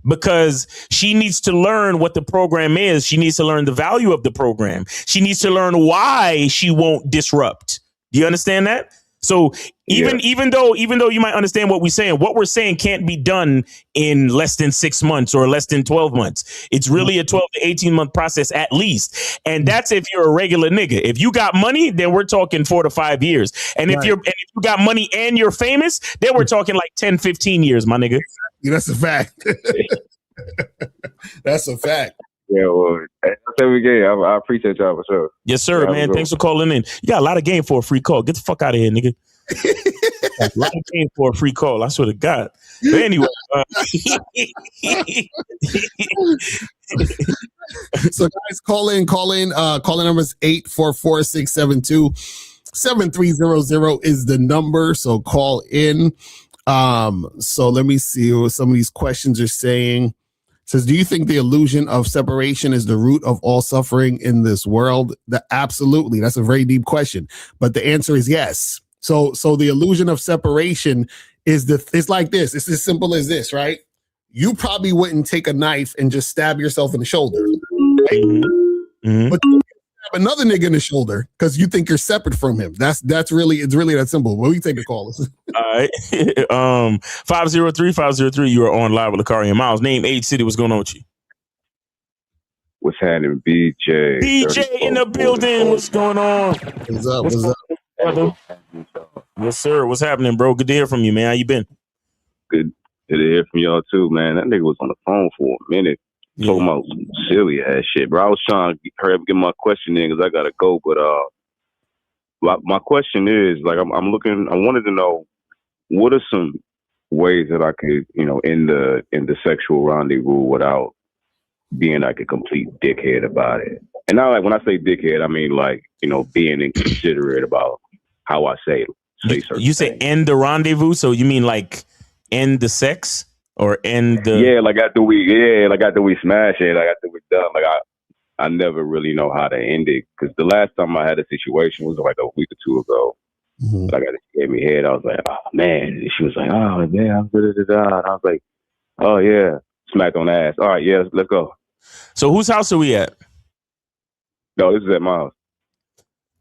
Because she needs to learn what the program is. She needs to learn the value of the program. She needs to learn why she won't disrupt. Do you understand that? So even though you might understand what we're saying can't be done in less than 6 months or less than 12 months. It's really a 12 to 18 month process at least. And that's if you're a regular nigga. If you got money, then we're talking 4 to 5 years. And if you got money and you're famous, then we're talking like 10, 15 years, my nigga. That's a fact. That's a fact. Yeah, well, that's every game. I appreciate y'all for sure. Yes, sir, man. Thanks for calling in. You got a lot of game for a free call. Get the fuck out of here, nigga. A lot of game for a free call. I swear to God. But anyway. So guys, call in. Calling number is 844-672-7300 is the number. So call in. So let me see what some of these questions are saying. It says, do you think the illusion of separation is the root of all suffering in this world? Absolutely. That's a very deep question, but the answer is yes. So the illusion of separation it's like this. It's as simple as this, right? You probably wouldn't take a knife and just stab yourself in the shoulder, right? Mm-hmm. But you stab another nigga in the shoulder because you think you're separate from him. It's really that simple. Well, we take a call. All right. 503-503. You are on live with Locario and Miles. Name, age, city. What's going on with you? What's happening, BJ? BJ in the building. What's going on? What's up? What's up? Yes, sir. What's happening, bro? Good to hear from you, man. How you been? Good to hear from y'all too, man. That nigga was on the phone for a minute talking about some silly ass shit, bro. I was trying to hurry up and get my question in because I gotta go. But my question is, like, I wanted to know, what are some ways that I could, end the sexual rendezvous without being like a complete dickhead about it? And now, like when I say dickhead, I mean like, you know, being inconsiderate about how I say certain You say things. end the rendezvous, so you mean like end the sex or end the? Yeah, like after we smash it, like after we done, like I never really know how to end it because the last time I had a situation was like a week or two ago. Mm-hmm. Like she gave me head, I was like, oh man. And she was like, oh yeah, da-da-da-da. And I was like, oh yeah, smacked on the ass. All right, yeah, let's go. So whose house are we at? No, this is at my house.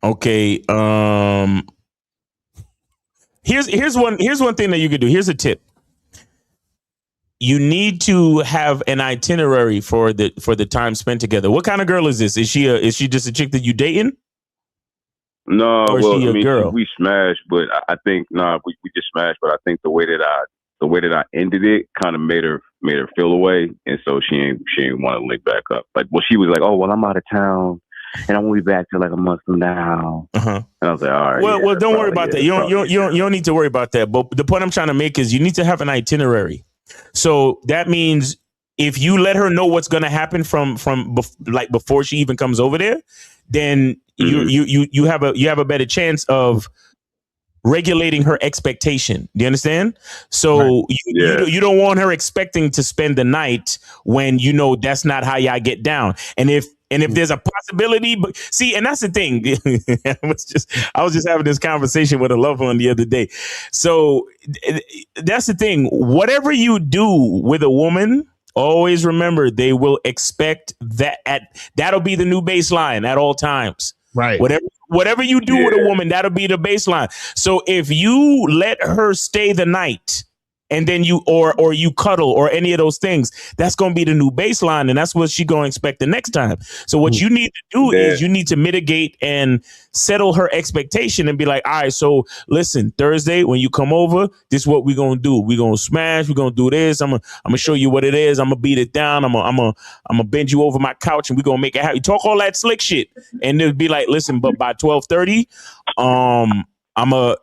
Okay. Here's one thing that you could do. Here's a tip. You need to have an itinerary for the time spent together. What kind of girl is this? Is she just a chick that you dating? No, or well, is she I a mean, girl? we smashed, but I think we just smashed. But I think the way that I ended it kind of made her feel away, and so she ain't want to link back up. Like, well, she was like, oh, well, I'm out of town, and I won't be back till like a month from now. Uh-huh. And I was like, all right. Well, don't worry about that. You don't need to worry about that. But the point I'm trying to make is you need to have an itinerary. So that means if you let her know what's going to happen from like before she even comes over there, then you have a better chance of regulating her expectation. Do you understand? So you don't want her expecting to spend the night when you know that's not how y'all get down. And if there's a possibility, but see, and that's the thing. I was just having this conversation with a loved one the other day. So that's the thing. Whatever you do with a woman, always remember they will expect that'll be the new baseline at all times. Right. Whatever you do with a woman, that'll be the baseline. So if you let her stay the night and then you or you cuddle or any of those things, that's going to be the new baseline. And that's what she's going to expect the next time. So what you need to do is you need to mitigate and settle her expectation and be like, all right, so listen, Thursday, when you come over, this is what we're going to do. We're going to smash. We're going to do this. I'm going to show you what it is. I'm going to beat it down. I'm going to bend you over my couch and we're going to make it happen. You talk all that slick shit. And it'll be like, listen, but by 12:30, I'm a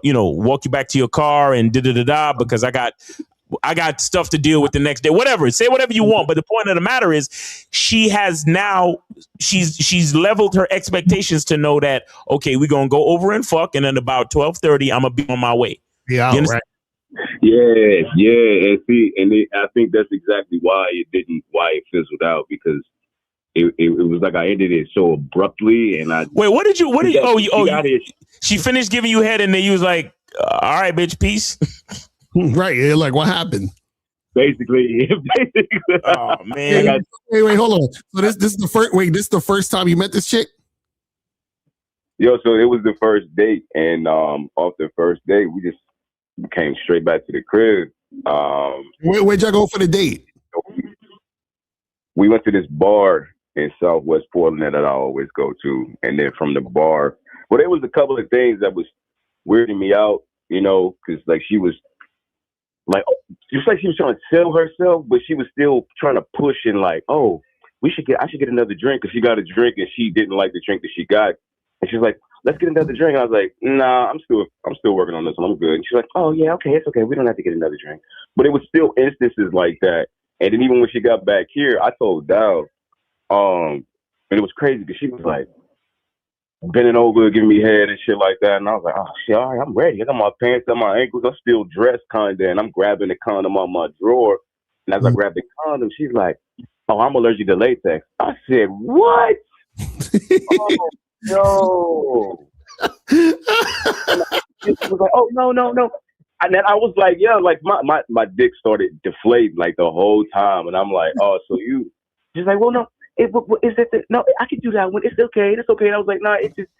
walk you back to your car and da because I got stuff to deal with the next day. Whatever, say whatever you want. But the point of the matter is, she's leveled her expectations to know that okay, we're gonna go over and fuck, and then about 12:30, I'm gonna be on my way. Yeah, right. Yeah, and see, I think that's exactly why it fizzled out because. It was like I ended it so abruptly, and I wait. What did you? She finished giving you head, and then you was like, "All right, bitch, peace." Right? You're like, what happened? Basically. Oh man! Wait, hold on. So this is the first. Wait, this is the first time you met this chick? Yo, so it was the first date, and off the first date, we just came straight back to the crib. Where'd y'all go for the date? We went to this bar in Southwest Portland that I always go to. And then from the bar, well, there was a couple of things that was weirding me out, you know, because like she was like, just like she was trying to sell herself, but she was still trying to push and like, oh, I should get another drink because she got a drink and she didn't like the drink that she got. And she's like, let's get another drink. I was like, nah, I'm still working on this one. I'm good. And she's like, oh yeah, okay, it's okay. We don't have to get another drink. But it was still instances like that. And then even when she got back here, I told Dow, and it was crazy because she was like bending over, giving me head and shit like that. And I was like, oh shit, all right, I'm ready. I got my pants on my ankles. I'm still dressed kinda, and I'm grabbing the condom on my drawer. And as I grab the condom, she's like, oh, I'm allergic to latex. I said, what? Oh, no. She was like, oh, no. And then I was like, yeah, like my dick started deflating like the whole time. And I'm like, oh, so you, she's like, well, no, no, I can do that one. It's okay. And I was like, nah, it's just,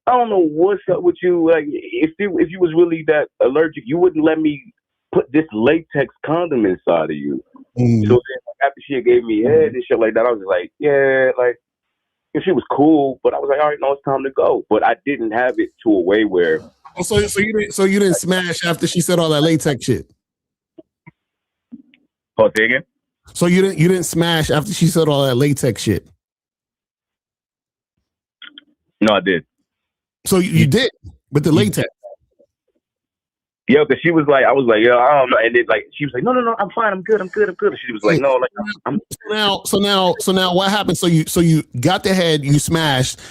I don't know what's up with you. Like, if you was really that allergic, you wouldn't let me put this latex condom inside of you. So then like, after she gave me head and shit like that, I was like, yeah, like, she was cool, but I was like, all right, no, it's time to go. But I didn't have it to a way where. So you didn't smash after she said all that latex shit. Oh, say again? So you didn't smash after she said all that latex shit. No, I did. So you did with the latex. Yeah, because she was like, I was like, yeah, I don't know, and then like she was like, no, I'm fine, I'm good. She was like, no, like I'm. So now, what happened? So you got the head, you smashed.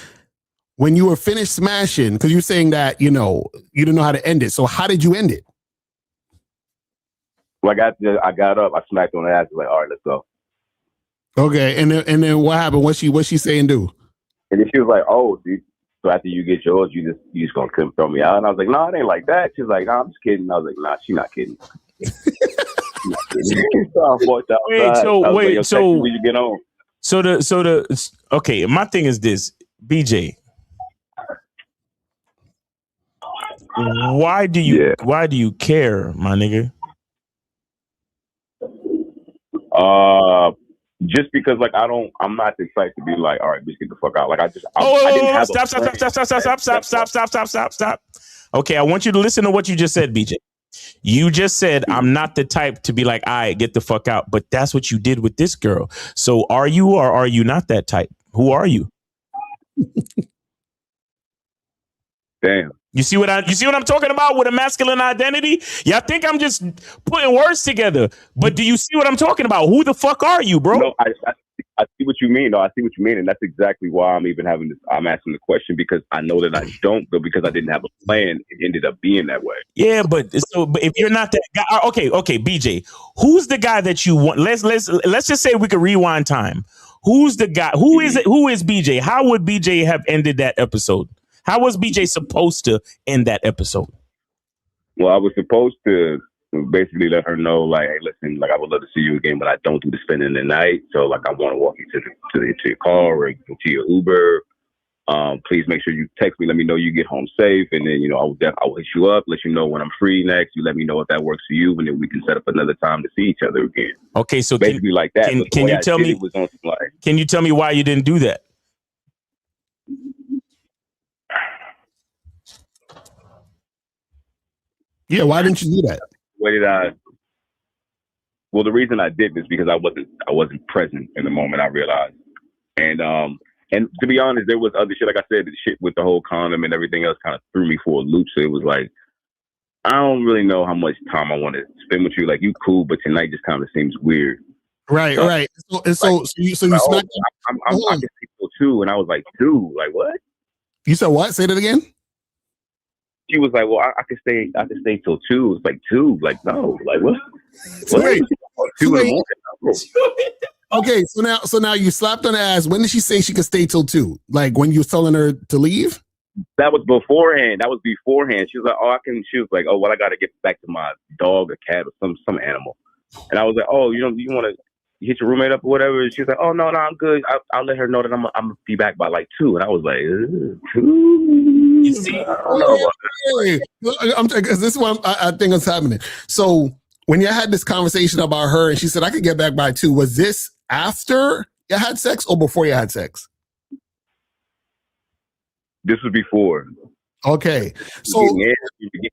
When you were finished smashing, because you're saying that you didn't know how to end it. So how did you end it? Like I got up, I smacked on the ass, like, all right, let's go. Okay, and then what happened? What's she saying? Do? And then she was like, oh, dude. So after you get yours, you just gonna come throw me out. And I was like, no, it ain't like that. She's like, no, I'm just kidding. I was like, nah, she's not kidding. She's not kidding. So I walked outside. When you get home. Okay, my thing is this, BJ. Why do you care, my nigga? Just because like I'm not the type to be like, all right, bitch, get the fuck out. Like I didn't have stop. Okay, I want you to listen to what you just said, BJ. You just said I'm not the type to be like, all right, get the fuck out. But that's what you did with this girl. So are you or are you not that type? Who are you? Damn. You see what I'm talking about with a masculine identity? Y'all think I'm just putting words together, but do you see what I'm talking about? Who the fuck are you, bro? No, I see what you mean. No, I see what you mean, and that's exactly why I'm even having this. I'm asking the question because I know that I don't, but because I didn't have a plan, it ended up being that way. Yeah, but if you're not that guy, okay, BJ, who's the guy that you want? Let's just say we could rewind time. Who's the guy? Who is it? Who is BJ? How would BJ have ended that episode? How was BJ supposed to end that episode? Well, I was supposed to basically let her know, like, hey, listen, like I would love to see you again, but I don't do the spending the night. So, like, I want to walk you to your car or to your Uber. Please make sure you text me, let me know you get home safe, and then I'll hit you up, let you know when I'm free next. You let me know if that works for you, and then we can set up another time to see each other again. Okay, so basically like that. Can you tell me? Can you tell me why you didn't do that? Yeah, why didn't you do that? Well, the reason I didn't is because I wasn't present in the moment. I realized, and to be honest, there was other shit. Like I said, the shit with the whole condom and everything else kind of threw me for a loop. So it was like, I don't really know how much time I want to spend with you. Like, you cool, but tonight just kind of seems weird. Right. So you smacked. I can see so too, and I was like, dude, like what? You said what? Say that again. She was like, well, I could stay till 2. It's like 2, like no, like what? Wait, 2 in the morning. Okay, so now you slapped on the ass. When did she say she could stay till 2? Like when you were telling her to leave? That was beforehand. She was like, oh, I can. She was like, oh, well, I got to get back to my dog or cat or some animal. And I was like, oh, you want to hit your roommate up or whatever? And she was like, oh no, I'm good. I'll let her know that I'm gonna be back by like 2. And I was like, 2. You see, because this is what I think is happening. So when you had this conversation about her and she said I could get back by 2, was this after you had sex or before you had sex? This was before. Okay. So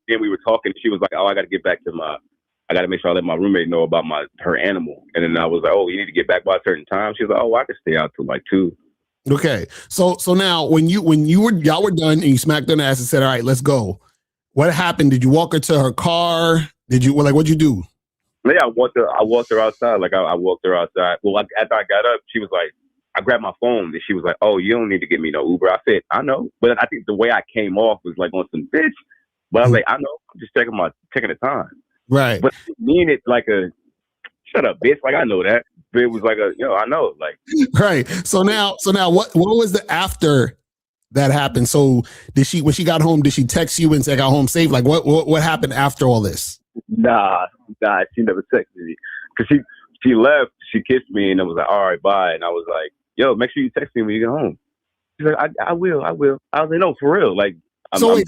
then we were talking. She was like, oh, I got to make sure I let my roommate know about her animal. And then I was like, oh, you need to get back by a certain time. She was like, oh, I can stay out till like 2. Okay. So now when y'all were done and you smacked her in the ass and said, all right, let's go. What happened? Did you walk her to her car? What'd you do? Yeah, I walked her outside. Like I walked her outside. Well, after I got up, she was like, I grabbed my phone and she was like, oh, you don't need to get me no Uber. I said, I know. But I think the way I came off was like on some bitch. But I was like, I know. I'm just taking the time. Right. But I mean it like a shut up, bitch. Like I know that. But it was like I know. Like right. So now what was the after that happened? So when she got home, did she text you and say I got home safe? Like what happened after all this? Nah, she never texted me. Cause she left, she kissed me and I was like, all right, bye. And I was like, yo, make sure you text me when you get home. She's like, I will. I was like, no, for real. Like you told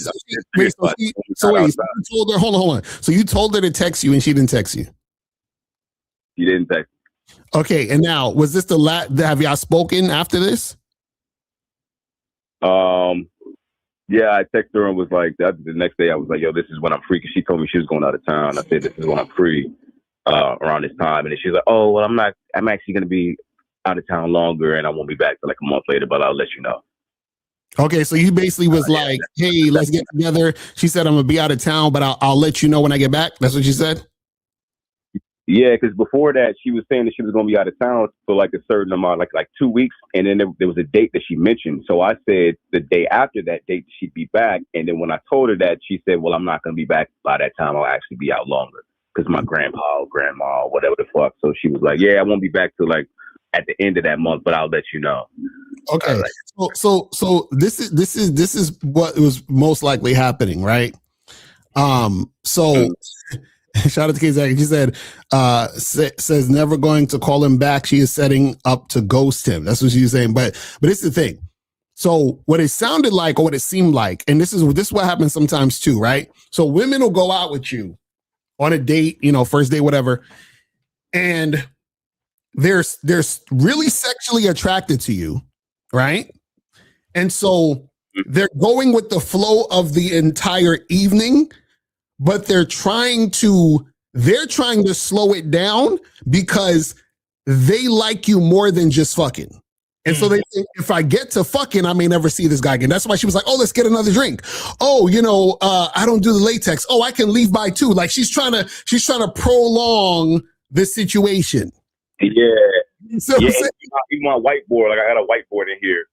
her, hold on. So you told her to text you and she didn't text you? She didn't text me. Okay, and now, was this the last, have y'all spoken after this? Yeah, I texted her and was like, the next day I was like, yo, this is when I'm free. Because she told me she was going out of town. I said, this is when I'm free around this time. And then she was like, oh, well, I'm actually going to be out of town longer and I won't be back till like a month later, but I'll let you know. Okay, so you basically was like, hey, let's get together. She said, I'm going to be out of town, but I'll let you know when I get back. That's what she said? Yeah, because before that, she was saying that she was going to be out of town for like a certain amount, like 2 weeks. And then there was a date that she mentioned. So I said the day after that date, she'd be back. And then when I told her that, she said, well, I'm not going to be back by that time. I'll actually be out longer because my grandpa or grandma or whatever the fuck. So she was like, yeah, I won't be back till like at the end of that month, but I'll let you know. Okay. So this is what was most likely happening, right? So shout out to Kizak. She said, says never going to call him back. She is setting up to ghost him. That's what she was saying. But it's the thing. So what it sounded like, or what it seemed like, and this is what happens sometimes too, right? So women will go out with you on a date, first date, whatever, and they're really sexually attracted to you, right? And so they're going with the flow of the entire evening, but they're trying to slow it down because they like you more than just fucking. And so they think, if I get to fucking, I may never see this guy again. That's why she was like, oh, let's get another drink. Oh, I don't do the latex. Oh, I can leave by 2. Like she's trying to prolong the situation. Yeah. So yeah. Even my whiteboard, like I got a whiteboard in here.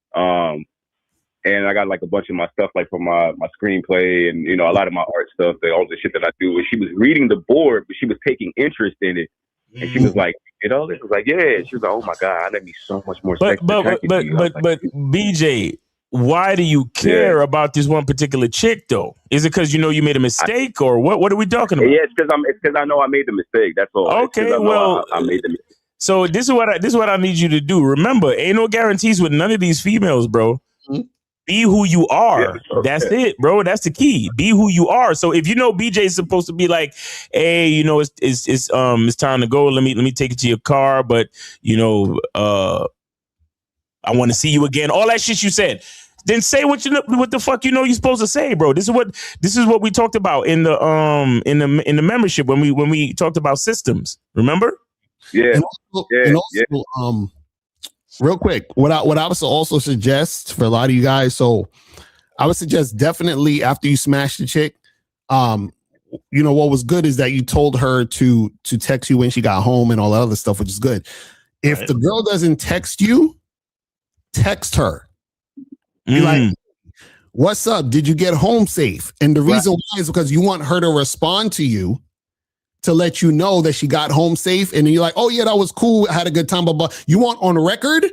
And I got like a bunch of my stuff, like from my screenplay and, a lot of my art stuff, all the shit that I do. And she was reading the board, but she was taking interest in it. And she was like, this was like, yeah. She was like, oh my God, that'd be so much more sexy. But BJ, why do you care about this one particular chick though? Is it because you made a mistake or what? What are we talking about? Yeah, it's because I know I made the mistake. That's all. Okay, well, I made the mistake. So this is what I need you to do. Remember, ain't no guarantees with none of these females, bro. Mm-hmm. Be who you are. Yeah, okay. That's it, bro. That's the key. Be who you are. So if BJ is supposed to be like, hey, it's time to go. Let me take it to your car, but I want to see you again. All that shit you said. Then say what the fuck you're supposed to say, bro. This is what we talked about in the membership when we talked about systems. Remember? Yeah. And also, real quick, what I would also suggest for a lot of you guys, so I would suggest definitely after you smash the chick, what was good is that you told her to text you when she got home and all that other stuff, which is good. If the girl doesn't text you, text her. Be like, what's up? Did you get home safe? And the reason why is because you want her to respond to you to let you know that she got home safe. And then you're like, oh yeah, that was cool. I had a good time, blah, blah. You want on record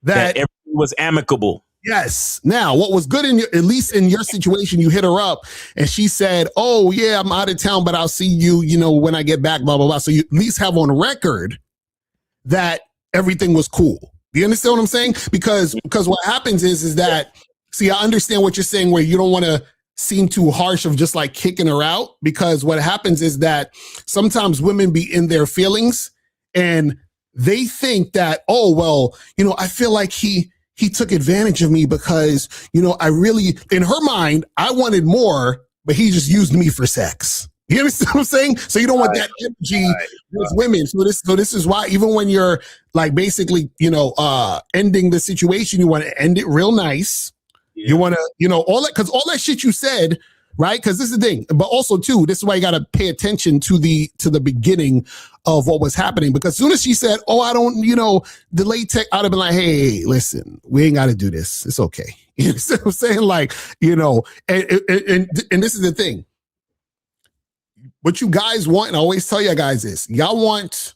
that everything was amicable. Yes. Now, what was good at least in your situation, you hit her up and she said, oh yeah, I'm out of town, but I'll see you, when I get back, blah, blah, blah. So you at least have on record that everything was cool. Do you understand what I'm saying? Because what happens is that, see, I understand what you're saying where you don't want to seem too harsh of just like kicking her out, because what happens is that sometimes women be in their feelings and they think that, oh, well, I feel like he took advantage of me because, I really, in her mind, I wanted more, but he just used me for sex. You understand what I'm saying? So you don't want that energy with women. So this is why even when you're like basically, ending the situation, you want to end it real nice. Yeah. You want to, all that, because all that shit you said, right? Because this is the thing. But also too, this is why you got to pay attention to the beginning of what was happening. Because as soon as she said, oh, I don't, the latex, I'd have been like, hey, listen, we ain't got to do this. It's okay. You understand what I'm saying? Like, and this is the thing. What you guys want, and I always tell you guys this, y'all want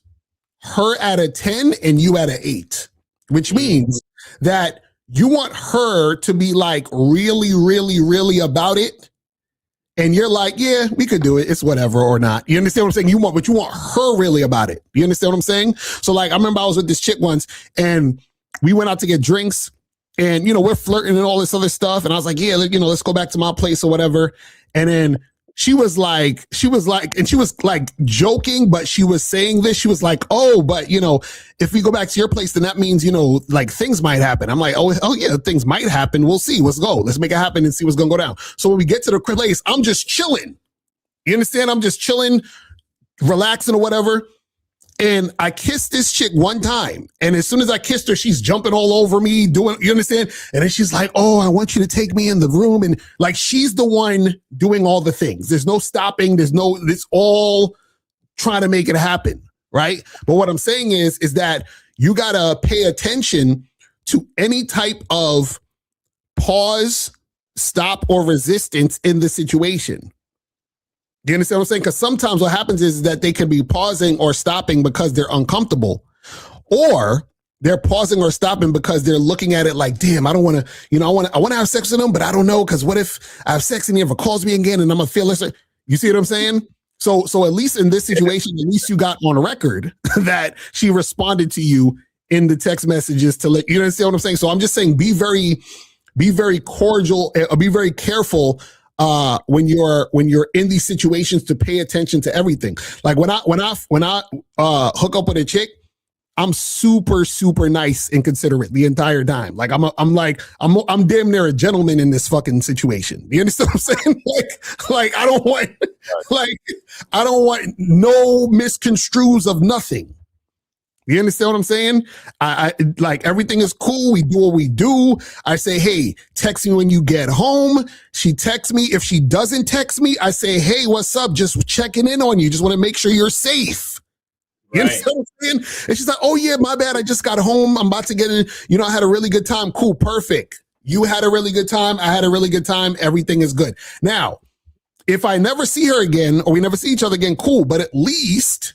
her at a 10 and you at an 8, which means that you want her to be like really, really, really about it. And you're like, yeah, we could do it. It's whatever or not. You understand what I'm saying? But you want her really about it. You understand what I'm saying? So like, I remember I was with this chick once and we went out to get drinks and, we're flirting and all this other stuff. And I was like, yeah, let's go back to my place or whatever. And then she was like, joking, but she was saying this. She was like, oh, but, if we go back to your place, then that means, like things might happen. I'm like, oh yeah, things might happen. We'll see. Let's go. Let's make it happen and see what's going to go down. So when we get to the place, I'm just chilling. You understand? I'm just chilling, relaxing or whatever. And I kissed this chick one time. And as soon as I kissed her, she's jumping all over me, doing, you understand? And then she's like, oh, I want you to take me in the room. And like, she's the one doing all the things. There's no stopping. It's all trying to make it happen. Right. But what I'm saying is that you got to pay attention to any type of pause, stop, or resistance in the situation. Do you understand what I'm saying? Because sometimes what happens is that they can be pausing or stopping because they're uncomfortable, or they're pausing or stopping because they're looking at it like, damn, I don't want to, I want to have sex with him, but I don't know, because what if I have sex and he ever calls me again and I'm gonna feel this? You see what I'm saying? So at least in this situation, at least you got on record that she responded to you in the text messages to let you understand what I'm saying. So I'm just saying, be very cordial, be very careful when you're in these situations to pay attention to everything. Like when I hook up with a chick, I'm super, super nice and considerate the entire time. Like I'm damn near a gentleman in this fucking situation. You understand what I'm saying? Like I don't want no misconstrues of nothing. You understand what I'm saying? I like, everything is cool. We do what we do. I say, hey, text me when you get home. She texts me. If she doesn't text me, I say, hey, what's up? Just checking in on you. Just want to make sure you're safe. You understand what I'm saying? And she's like, oh yeah, my bad. I just got home. I'm about to get in. I had a really good time. Cool. Perfect. You had a really good time. I had a really good time. Everything is good. Now, if I never see her again or we never see each other again, cool. But at least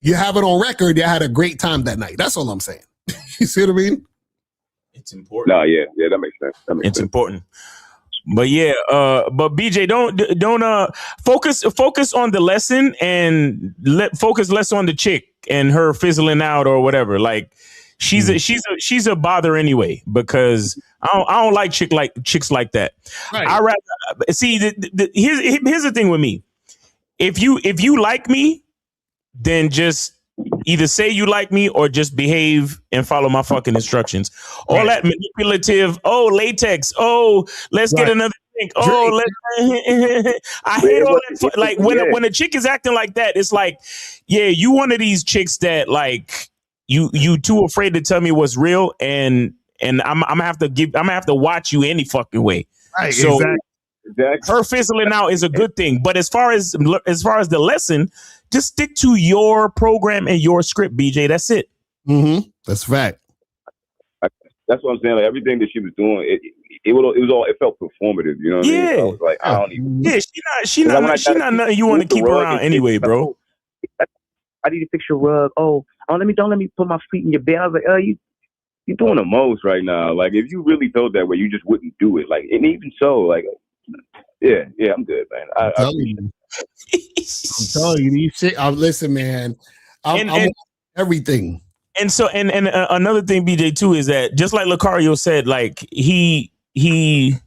you have it on record. You had a great time that night. That's all I'm saying. You see what I mean? It's important. No, yeah, that makes sense. It's important. But yeah, but BJ, don't focus on the lesson and focus less on the chick and her fizzling out or whatever. Like she's a bother anyway, because I don't like chicks like that. Right. I rather see here's the thing with me. If you like me, then just either say you like me or just behave and follow my fucking instructions. All that manipulative, latex, let's get another drink. I hate all that. Like when a chick is acting like that, it's like, yeah, you one of these chicks that like you too afraid to tell me what's real, and I'm gonna have to watch you any fucking way. Right. So exactly. Her fizzling out is a good thing, but as far as the lesson, just stick to your program and your script, BJ. That's it. Mm-hmm. That's fact. That's what I'm saying. Like everything that she was doing, it felt performative. You know what I mean? So I was like, I don't even. Yeah, she not nothing you want to keep around anyway, bro. I need to fix your rug. Don't let me put my feet in your bed. I was like, you're doing the most right now. Like if you really felt that way, you just wouldn't do it. Like, and even so, like, yeah, I'm good, man. I'm telling you, you shit. Listen, man. I'm everything. And so, and another thing, BJ, too, is that just like Locario said, like when he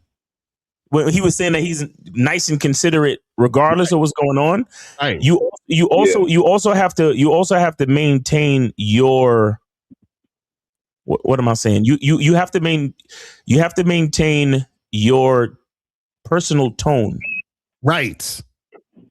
was saying that he's nice and considerate regardless of what's going on. Right. You also have to maintain your. What am I saying? You have to maintain your personal tone. Right.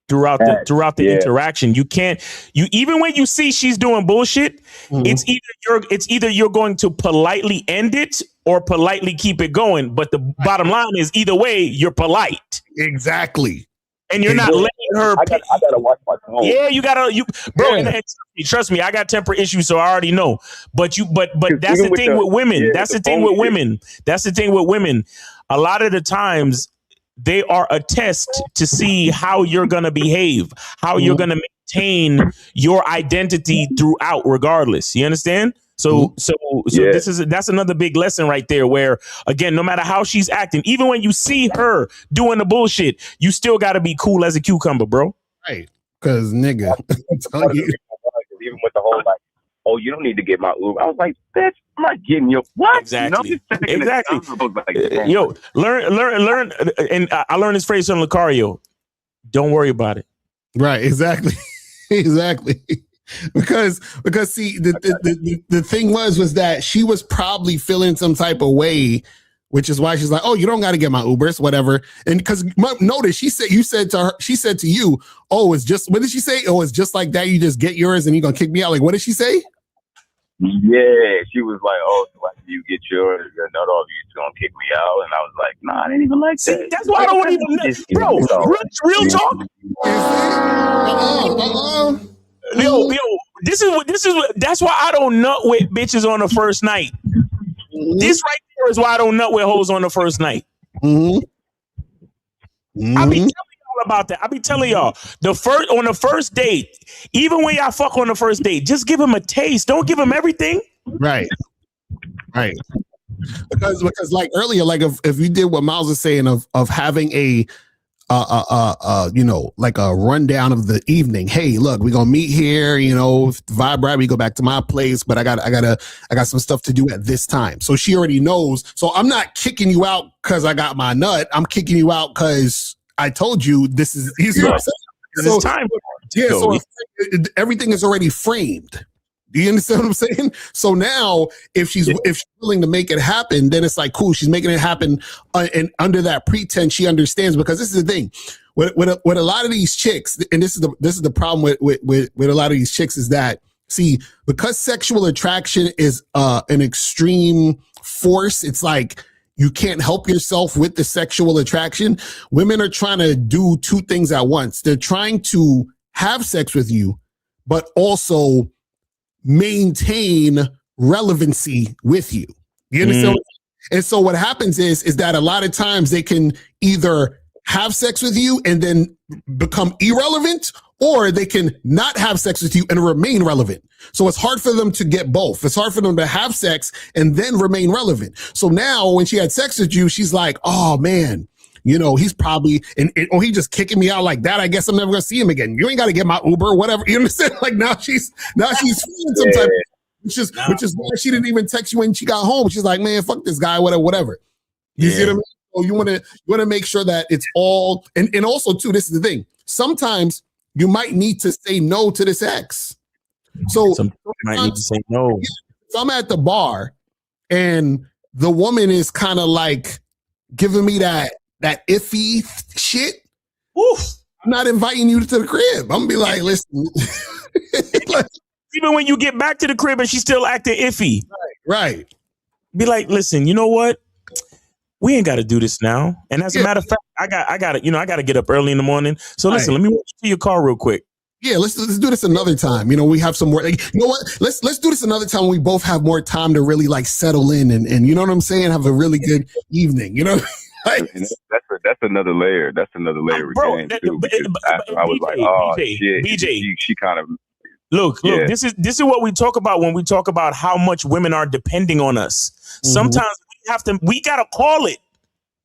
Throughout the interaction. You can't even when you see she's doing bullshit, it's either you're going to politely end it or politely keep it going. But the bottom line is either way, you're polite. Exactly. And you're not letting her. I gotta watch my tone. Yeah, bro. Yeah. And trust me, I got temper issues, so I already know. But that's the thing with women. Yeah, that's the thing with women. That's the thing with women. A lot of the times, they are a test to see how you're gonna behave, how you're gonna maintain your identity throughout, regardless. You understand? So that's another big lesson right there, where again, no matter how she's acting, even when you see her doing the bullshit, you still got to be cool as a cucumber, bro. Right? Because nigga, even with the whole like, oh, you don't need to get my Uber. I was like, bitch, I'm not getting your what? Exactly. Exactly. Yo, learn, and I learned this phrase from Locario. Don't worry about it. Right. Exactly. Exactly. Because see, the thing was that she was probably feeling some type of way which is why she's like, oh, you don't got to get my Ubers, whatever. And because notice she said to you, oh, it's just, what did she say? Oh, it's just like that. You just get yours and you're going to kick me out. Like, what did she say? Yeah, she was like, oh, so after you get yours, not all of you gonna kick me out. And I was like, nah, I didn't even like that. See, that's why I don't even, bro, real talk. Yo, this is that's why I don't nut with bitches on the first night. This right there is why I don't nut with hoes on the first night. I be telling y'all about that. I be telling y'all on the first date, even when y'all fuck on the first date, just give them a taste. Don't give them everything. Right. Because like earlier, like if you did what Miles is saying of having a like a rundown of the evening. Hey, look, we're gonna meet here, vibe right, we go back to my place, but I got some stuff to do at this time. So she already knows. So I'm not kicking you out because I got my nut. I'm kicking you out because I told you this is what I'm saying. So, it's time. Yeah, so everything is already framed. Do you understand what I'm saying? So now, if she's willing to make it happen, then it's like, cool. She's making it happen, and under that pretense, she understands. Because this is the thing, with a lot of these chicks, and this is the problem with a lot of these chicks is that, see, because sexual attraction is an extreme force. It's like you can't help yourself with the sexual attraction. Women are trying to do two things at once. They're trying to have sex with you, but also maintain relevancy with you. You understand? And so what happens is that a lot of times they can either have sex with you and then become irrelevant, or they can not have sex with you and remain relevant. So it's hard for them to get both. It's hard for them to have sex and then remain relevant. So now when she had sex with you, she's like, oh man, he's probably, he just kicking me out like that. I guess I'm never gonna see him again. You ain't got to get my Uber or whatever. You understand? Like now she's feeling some type, which is why she didn't even text you when she got home. She's like, man, fuck this guy, whatever. You see what I mean? So you want to make sure that it's all, and also too, this is the thing. Sometimes you might need to say no to this ex. So might need to say no. If I'm at the bar and the woman is kind of like giving me that iffy shit, I'm not inviting you to the crib. I'm gonna be like, listen. Even when you get back to the crib and she's still acting iffy. Right. Be like, listen, you know what? We ain't got to do this now. And as a matter of fact, I got to get up early in the morning. So listen, let me walk you to your car real quick. Yeah, let's do this another time. We have some more. You know what? Let's do this another time when we both have more time to really like settle in and you know what I'm saying? Have a really good evening. That's another layer. That's another layer of game too. After I was like, oh shit, BJ, she kind of look. This is what we talk about when we talk about how much women are depending on us. Mm-hmm. Sometimes we gotta call it.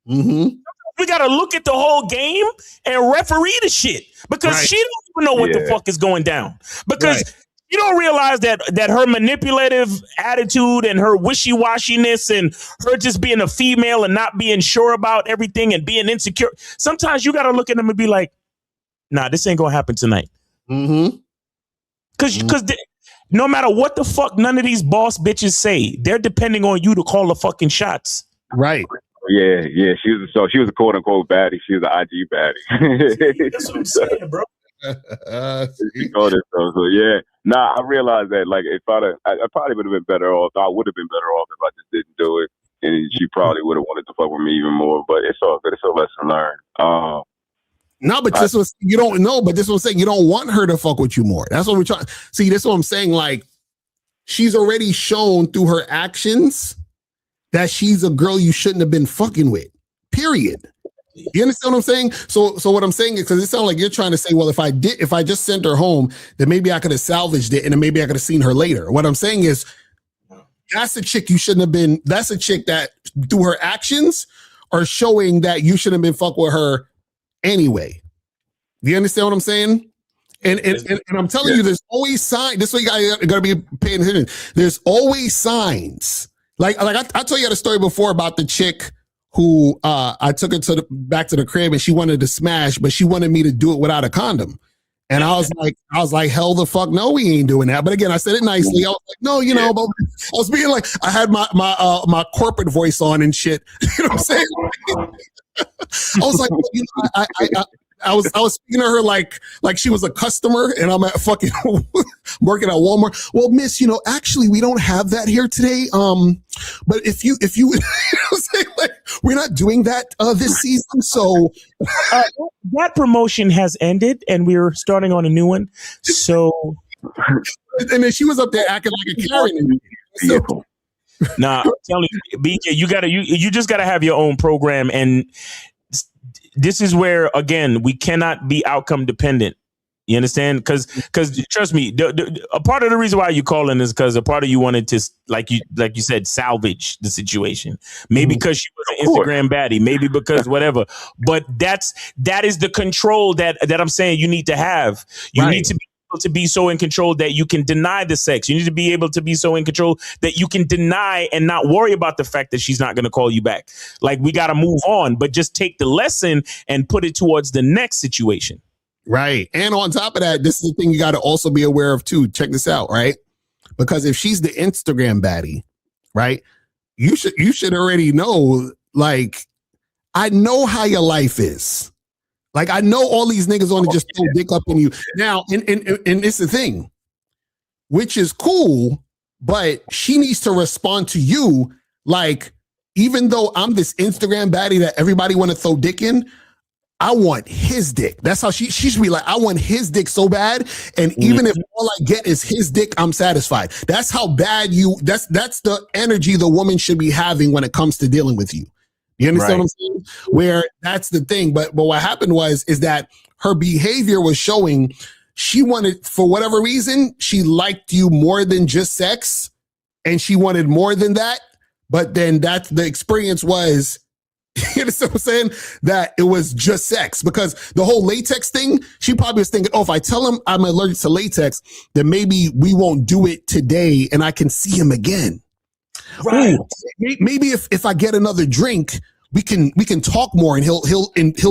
Mm-hmm. We gotta look at the whole game and referee the shit because she don't even know what the fuck is going down because. You don't realize that her manipulative attitude and her wishy-washiness and her just being a female and not being sure about everything and being insecure. Sometimes you got to look at them and be like, nah, this ain't going to happen tonight. Mm-hmm. Because no matter what the fuck none of these boss bitches say, they're depending on you to call the fucking shots. Right. Yeah. She was a quote unquote baddie. She was an IG baddie. That's what I'm saying, bro. She called it so yeah. Nah, I realized that like if I probably would have been better off. I would have been better off if I just didn't do it, and she probably would have wanted to fuck with me even more. But it's all good. It's a lesson learned. No, but this was you don't know. But this was saying you don't want her to fuck with you more. That's what we're trying. See, this is what I'm saying. Like she's already shown through her actions that she's a girl you shouldn't have been fucking with. Period. You understand what I'm saying? So what I'm saying is because it sounds like you're trying to say, well, if I just sent her home, then maybe I could have salvaged it and then maybe I could have seen her later. What I'm saying is that's a chick you shouldn't have been. That's a chick that through her actions are showing that you shouldn't have been fuck with her anyway. Do you understand what I'm saying? And I'm telling you, there's always signs. This is what you gotta be paying attention. There's always signs. Like I told you the story before about the chick who I took her back to the crib and she wanted to smash, but she wanted me to do it without a condom. And I was like, hell the fuck no, we ain't doing that. But again, I said it nicely. I was like, no, you know, but I was being like, I had my corporate voice on and shit. You know what I'm saying? I was like, you know, I was speaking to her like she was a customer, and I'm at fucking working at Walmart. Well, miss, you know, actually we don't have that here today. But if you you know what I'm saying? Like, we're not doing that this season. So that promotion has ended, and we're starting on a new one. So, and then she was up there acting like a Karen. So, nah, I'm telling you, BJ, you just gotta have your own program, and this is where, again, we cannot be outcome dependent. You understand? Because trust me, a part of the reason why you calling is because a part of you wanted to, like you said, salvage the situation. Maybe because she was an Instagram baddie, maybe because whatever. But that is the control that I'm saying you need to have. You need to be able to be so in control that you can deny the sex. You need to be able to be so in control that you can deny and not worry about the fact that she's not going to call you back. Like, we got to move on, but just take the lesson and put it towards the next situation. Right. And on top of that, this is the thing you got to also be aware of too. Check this out, right? Because if she's the Instagram baddie, right, you should already know, like, I know how your life is. Like, I know all these niggas want to just throw dick up in you. Now, and it's the thing, which is cool, but she needs to respond to you like, even though I'm this Instagram baddie that everybody want to throw dick in, I want his dick. That's how she should be like, I want his dick so bad. And even if all I get is his dick, I'm satisfied. That's how bad that's the energy the woman should be having when it comes to dealing with you. You understand what I'm saying? Where that's the thing. But what happened is that her behavior was showing she wanted, for whatever reason, she liked you more than just sex. And she wanted more than that. But then the experience was, you understand what I'm saying? That it was just sex, because the whole latex thing, she probably was thinking, oh, if I tell him I'm allergic to latex, then maybe we won't do it today and I can see him again. Right. Ooh, maybe if I get another drink, we can talk more and he'll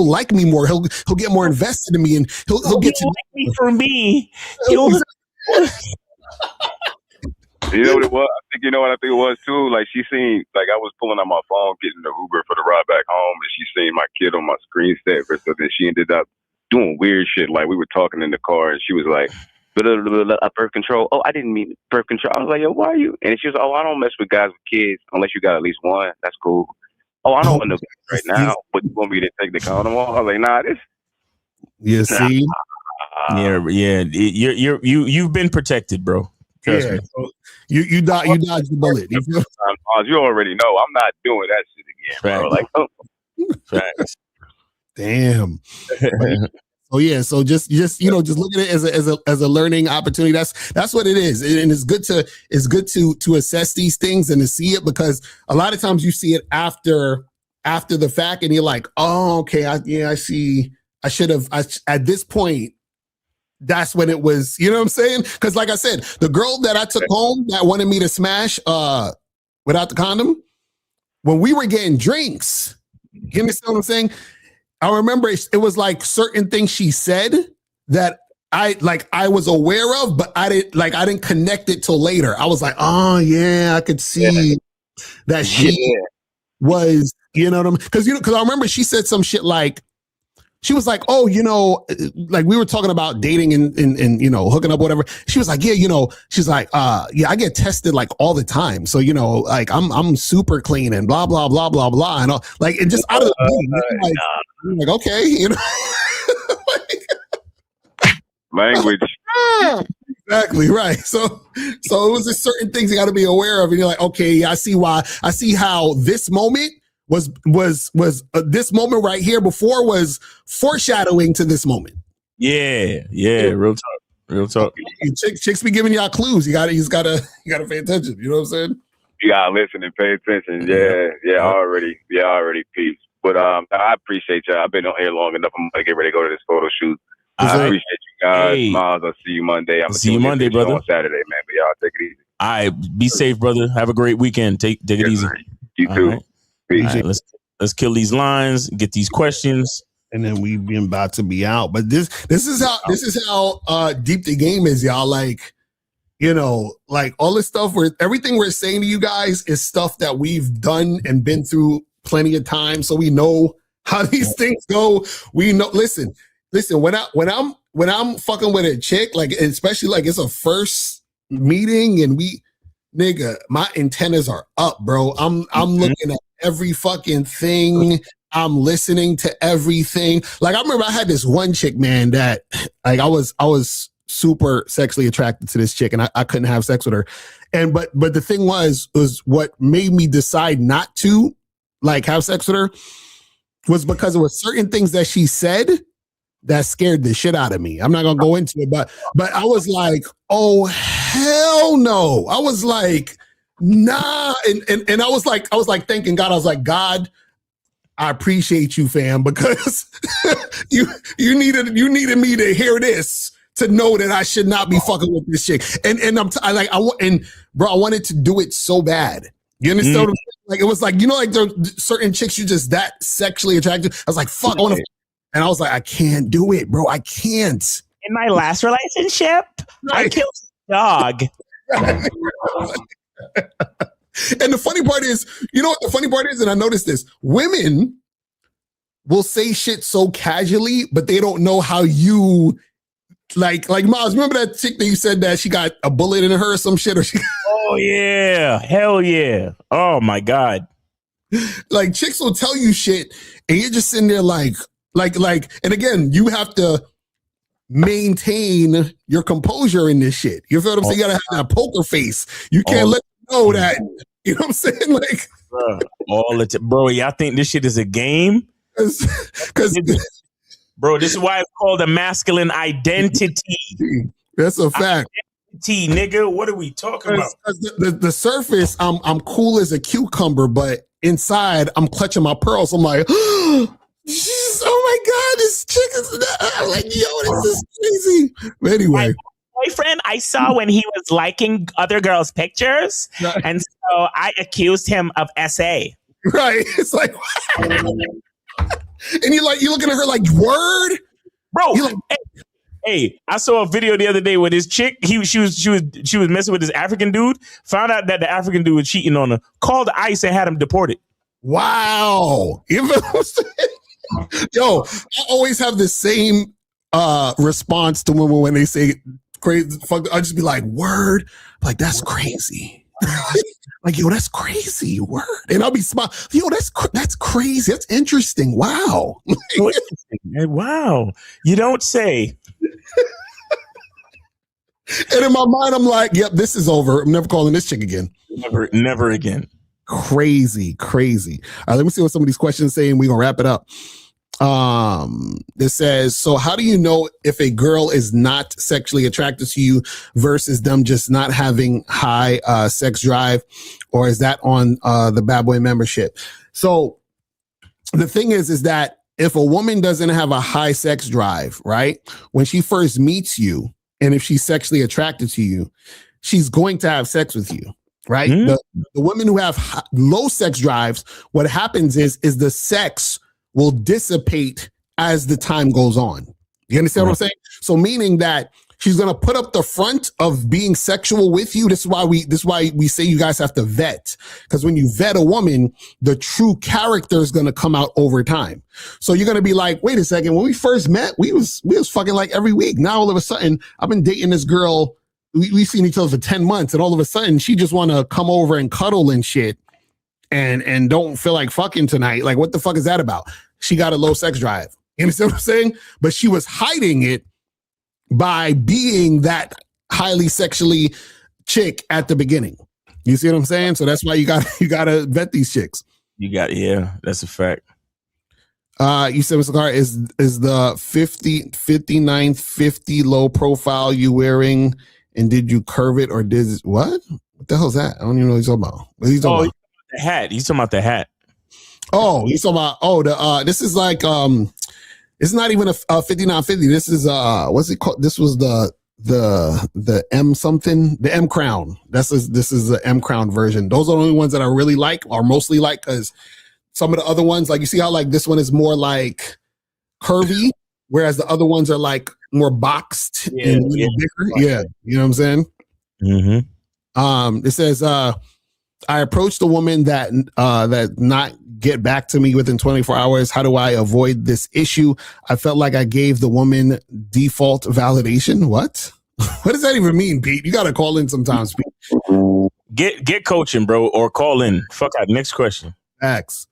like me more. He'll get more invested in me and he'll get to like me for me. You know what it was? I think you know what I think it was too. Like, she seen, like, I was pulling out my phone getting the Uber for the ride back home, and she seen my kid on my screen saver. So then she ended up doing weird shit. Like, we were talking in the car, and she was like, birth control. Oh, I didn't mean birth control. I was like, yo, why are you? And she was, oh, I don't mess with guys with kids unless you got at least one. That's cool. Oh, I don't want no kids right now, but you want me to take the condom off? I was like, nah, this. You see? You've been protected, bro. Trust me. So you dodged the bullet. You already know I'm not doing that shit again, bro. Like, oh. Facts. Damn. So yeah, so just look at it as a learning opportunity. That's what it is, and it's good to assess these things and to see it, because a lot of times you see it after the fact, and you're like, oh, okay, I see. I should have. At this point, that's when it was. You know what I'm saying? Because like I said, the girl that I took home that wanted me to smash without the condom, when we were getting drinks, you understand what I'm saying? I remember it was like certain things she said that I was aware of, but I didn't connect it till later. I was like, oh yeah, I could see that she was, you know what I mean? Because I remember she said some shit like, she was like, oh, like we were talking about dating and hooking up, whatever. She was like, yeah, she's like, yeah, I get tested like all the time. So, like I'm super clean and blah, blah, blah, blah, blah. And all, like, and just out of the blue, I'm like, okay, language. Exactly right. So it was just certain things you got to be aware of. And you're like, okay, I see how this moment was this moment right here before was foreshadowing to this moment. Yeah. Real talk. Chicks be giving y'all clues. You gotta pay attention. You know what I'm saying? You gotta listen and pay attention. Yeah. Already peace. But I appreciate y'all. I've been on here long enough. I'm gonna get ready to go to this photo shoot. I appreciate you guys. Hey. Miles, I'll see you Monday. See you Monday, brother. On Saturday, man. But y'all take it easy. All right, be safe, brother. Have a great weekend. Take it easy. You too. Right. All right, let's kill these lines, get these questions, and then we've been about to be out. But this is how deep the game is, y'all. Like, you know, like all this stuff where everything we're saying to you guys is stuff that we've done and been through plenty of times, so we know how these things go. We know. Listen. When I'm fucking with a chick, like especially like it's a first meeting and my antennas are up, bro. I'm looking at every fucking thing. I'm listening to everything. Like I remember I had this one chick, man, that like I was super sexually attracted to this chick and I couldn't have sex with her. And but the thing was what made me decide not to like have sex with her was because there were certain things that she said that scared the shit out of me. I'm not gonna go into it, but I was like, oh hell no. I was like, nah. And I was like thanking God. I was like, God, I appreciate you, fam, because you needed me to hear this to know that I should not be fucking with this chick. And I wanted to do it so bad. You understand what I'm saying? Like it was like, you know, like there are certain chicks you just that sexually attracted. I was like, fuck, I want to. And I was like, I can't do it, bro. I can't. In my last relationship, I killed a dog. And the funny part is, you know what the funny part is? And I noticed this. Women will say shit so casually, but they don't know how you like Miles, remember that chick that you said that she got a bullet in her or some shit? Or oh, yeah. Hell yeah. Oh, my God. Like, chicks will tell you shit, and you're just sitting there like, and again, you have to maintain your composure in this shit. You feel what I'm saying? You gotta have that poker face. You can't let them know that. You know what I'm saying? Like, bro, y'all think this shit is a game? Because, bro, this is why it's called a masculine identity. That's a fact. Identity, nigga. What are we talking about? The surface, I'm cool as a cucumber, but inside, I'm clutching my pearls. I'm like, oh my God, this chick is I'm like, yo, this is crazy. But anyway. My boyfriend, I saw when he was liking other girls' pictures, and so I accused him of SA. Right. It's like, and you're looking at her like, word? Bro, like, hey, I saw a video the other day with this chick. She was messing with this African dude, found out that the African dude was cheating on her, called ICE and had him deported. Wow. Yo, I always have the same response to women when they say crazy. Fuck, I just be like, word, like that's crazy. Like, yo, that's crazy, word. And I'll be smiling. Yo, that's crazy. That's interesting. Wow. Wow. You don't say. And in my mind, I'm like, yep, this is over. I'm never calling this chick again. Never again. Crazy. All right, let me see what some of these questions say, and we're gonna wrap it up. This says, so how do you know if a girl is not sexually attracted to you versus them just not having high sex drive, or is that on the Bad Boy membership? So the thing is that if a woman doesn't have a high sex drive, right, when she first meets you, and if she's sexually attracted to you, she's going to have sex with you. Right. The women who have low sex drives, what happens is the sex will dissipate as the time goes on. You understand what I'm saying? So meaning that she's going to put up the front of being sexual with you. This is why we say you guys have to vet, because when you vet a woman, the true character is going to come out over time. So you're going to be like, wait a second, when we first met, we was fucking like every week. Now all of a sudden I've been dating this girl. We've seen each other for 10 months, and all of a sudden she just want to come over and cuddle and shit and don't feel like fucking tonight. Like, what the fuck is that about? She got a low sex drive. You understand what I'm saying? But she was hiding it by being that highly sexually chick at the beginning. You see what I'm saying? So that's why you gotta vet these chicks. Yeah, that's a fact. You said, Mr. Carr, is the 59 50 low profile you wearing? And did you curve it or did what? What the hell is that? I don't even know what he's talking about. What he's talking about? The hat. He's talking about the hat. Oh, he's talking about this is like it's not even a 5950. This is what's it called? This was the M something, the M Crown. This is the M Crown version. Those are the only ones that I really like, or mostly like, because some of the other ones, like you see how like this one is more like curvy, whereas the other ones are like more boxed and a little bigger. Yeah, you know what I'm saying? Mm-hmm. It says, I approached a woman that not get back to me within 24 hours. How do I avoid this issue? I felt like I gave the woman default validation. What? What does that even mean, Pete? You got to call in sometimes, Pete. Get coaching, bro, or call in. Fuck out. Next question. X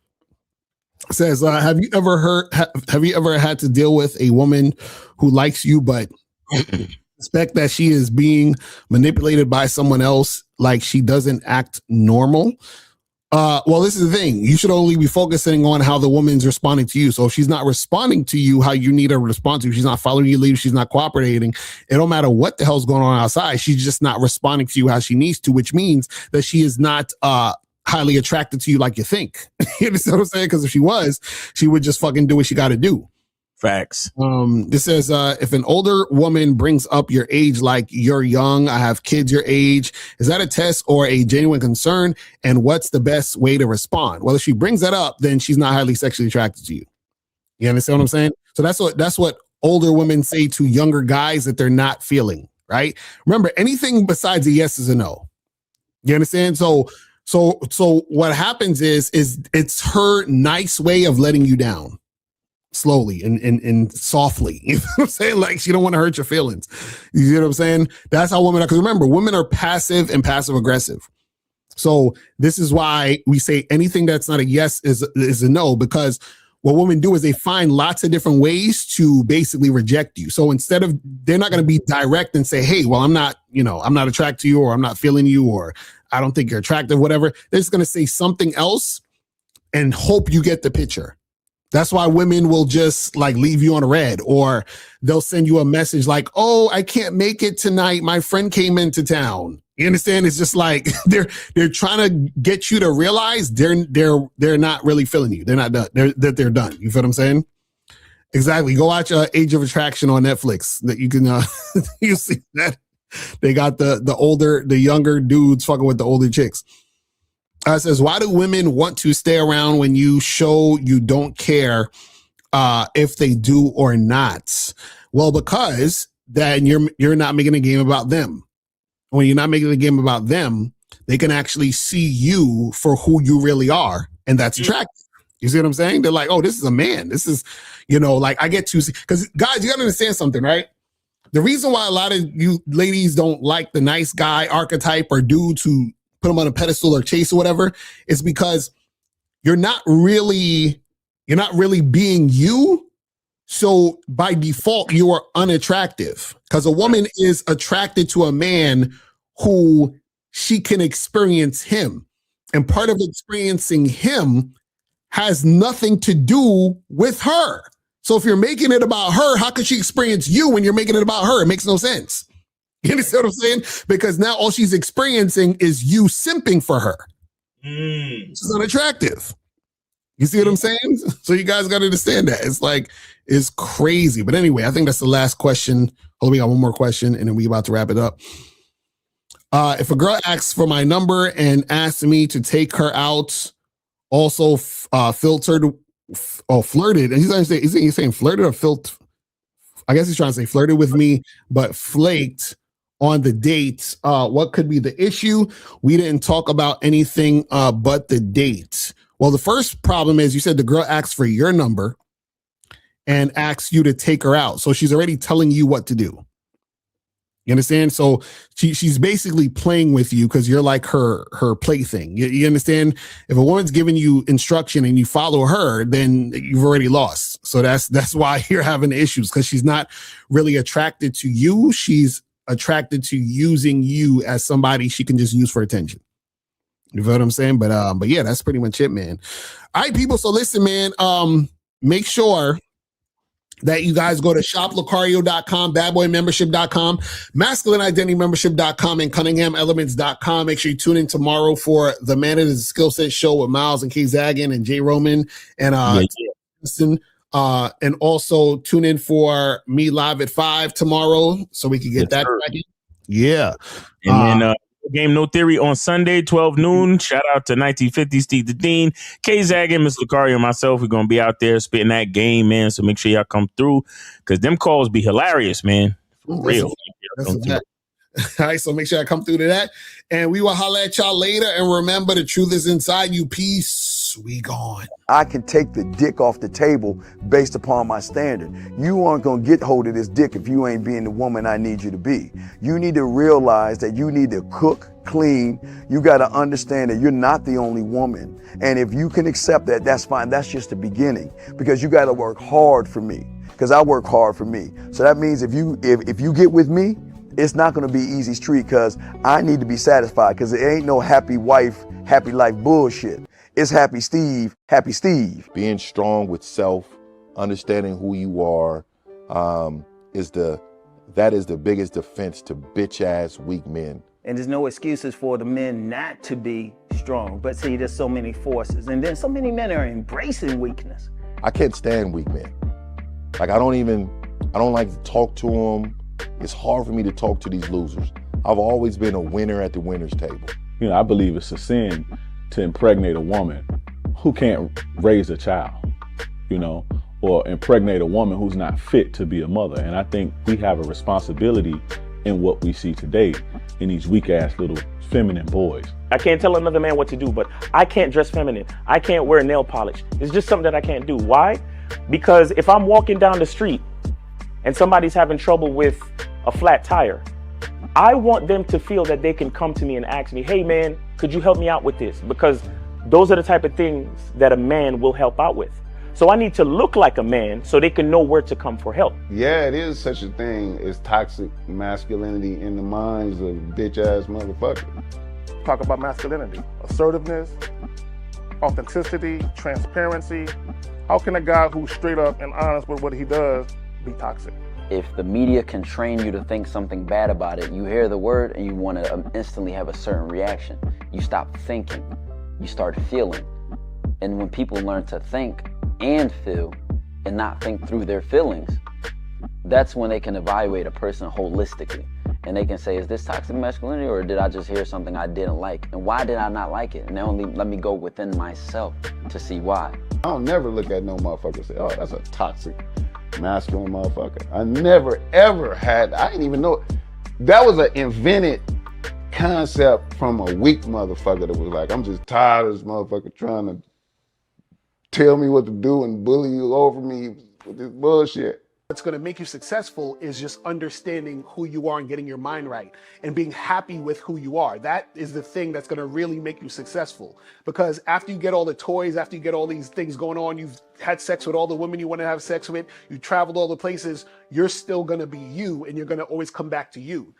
says, have you ever had to deal with a woman who likes you but suspect that she is being manipulated by someone else, like she doesn't act normal? Well, this is the thing. You should only be focusing on how the woman's responding to you. So if she's not responding to you how you need her to respond to, she's not following your lead, she's not cooperating, it don't matter what the hell's going on outside. She's just not responding to you how she needs to, which means that she is not highly attracted to you like you think. You understand what I'm saying? Because if she was, she would just fucking do what she got to do. Facts. This says, if an older woman brings up your age, like you're young, I have kids your age, is that a test or a genuine concern? And what's the best way to respond? Well, if she brings that up, then she's not highly sexually attracted to you. You understand what I'm saying? So that's what older women say to younger guys that they're not feeling, right? Remember, anything besides a yes is a no. You understand? So what happens is it's her nice way of letting you down. Slowly and softly. You know what I'm saying? Like, she don't want to hurt your feelings. You know what I'm saying? That's how women are. Because remember, women are passive and passive aggressive. So this is why we say anything that's not a yes is a no, because what women do is they find lots of different ways to basically reject you. So instead of, they're not going to be direct and say, hey, well, I'm not attracted to you, or I'm not feeling you, or I don't think you're attractive, whatever. They're just going to say something else and hope you get the picture. That's why women will just like leave you on red, or they'll send you a message like, oh, I can't make it tonight. My friend came into town. You understand? It's just like they're trying to get you to realize they're not really feeling you. They're not done. They're done. You feel what I'm saying? Exactly. Go watch Age of Attraction on Netflix. That you can you see that they got the younger dudes fucking with the older chicks. It says, why do women want to stay around when you show you don't care if they do or not? Well, because then you're not making a game about them. When you're not making a game about them, they can actually see you for who you really are, and that's attractive. You see what I'm saying? They're like, oh, this is a man. This is, like I get to see, because guys, you got to understand something, right? The reason why a lot of you ladies don't like the nice guy archetype or dudes who put them on a pedestal or chase or whatever, is because you're not really being you. So by default, you are unattractive, because a woman is attracted to a man who she can experience him. And part of experiencing him has nothing to do with her. So if you're making it about her, how could she experience you when you're making it about her? It makes no sense. You understand what I'm saying? Because now all she's experiencing is you simping for her. She's unattractive. You see what I'm saying? So you guys got to understand that. It's crazy. But anyway, I think that's the last question. We got one more question, and then we about to wrap it up. If a girl asks for my number and asks me to take her out, also flirted, and he's saying flirted or filtered. I guess he's trying to say flirted with me, but flaked on the date. What could be the issue? We didn't talk about anything but the date. Well, the first problem is you said the girl asks for your number and asks you to take her out. So she's already telling you what to do. You understand? So she's basically playing with you because you're like her plaything. You understand? If a woman's giving you instruction and you follow her, then you've already lost. So that's why you're having issues, because she's not really attracted to you. She's attracted to using you as somebody she can just use for attention. You feel what I'm saying? But yeah, that's pretty much it, man. All right, people. So listen, man, make sure that you guys go to shoplocario.com, badboymembership.com, masculineidentitymembership.com, and cunninghamelements.com. Make sure you tune in tomorrow for the Man of the Skill Set Show with Miles and Kay Zagan and Jay Roman and and also tune in for me live at 5 tomorrow so we can get that. Yeah. And then Game No Theory on Sunday, 12 noon. Shout out to 1950 Steve the Dean, K Zaggin, Mr. Locario, and myself. We're going to be out there spitting that game, man. So make sure y'all come through because them calls be hilarious, man. For real. That's a fact. All right, so make sure I come through to that. And we will holler at y'all later. And remember, the truth is inside you. Peace. We gone. I can take the dick off the table based upon my standard. You aren't going to get hold of this dick if you ain't being the woman I need you to be. You need to realize that you need to cook, clean. You got to understand that you're not the only woman. And if you can accept that, that's fine. That's just the beginning because you got to work hard for me because I work hard for me. So that means if you get with me, it's not going to be easy street because I need to be satisfied because it ain't no happy wife, happy life bullshit. It's happy Steve, happy Steve. Being strong with self, understanding who you are, that is the biggest defense to bitch ass weak men. And there's no excuses for the men not to be strong. But see, there's so many forces. And then so many men are embracing weakness. I can't stand weak men. Like I don't like to talk to them. It's hard for me to talk to these losers. I've always been a winner at the winner's table. You know, I believe it's a sin to impregnate a woman who can't raise a child, you know, or impregnate a woman who's not fit to be a mother. And I think we have a responsibility in what we see today in these weak ass little feminine boys. I can't tell another man what to do, but I can't dress feminine. I can't wear nail polish. It's just something that I can't do. Why? Because if I'm walking down the street and somebody's having trouble with a flat tire, I want them to feel that they can come to me and ask me, hey man, could you help me out with this? Because those are the type of things that a man will help out with. So I need to look like a man so they can know where to come for help. Yeah, it is such a thing as toxic masculinity in the minds of bitch ass motherfuckers. Talk about masculinity, assertiveness, authenticity, transparency. How can a guy who's straight up and honest with what he does be toxic? If the media can train you to think something bad about it, you hear the word and you want to instantly have a certain reaction. You stop thinking, you start feeling. And when people learn to think and feel and not think through their feelings, that's when they can evaluate a person holistically. And they can say, is this toxic masculinity or did I just hear something I didn't like? And why did I not like it? And they only let me go within myself to see why. I don't never look at no motherfucker and say, oh, that's a toxic masculine motherfucker. I never ever had, I didn't even know, that was an invented concept from a weak motherfucker that was like, I'm just tired of this motherfucker trying to tell me what to do and bully you over me with this bullshit. What's going to make you successful is just understanding who you are and getting your mind right and being happy with who you are. That is the thing that's going to really make you successful. Because after you get all the toys, after you get all these things going on, you've had sex with all the women you want to have sex with, you traveled all the places, you're still going to be you and you're going to always come back to you.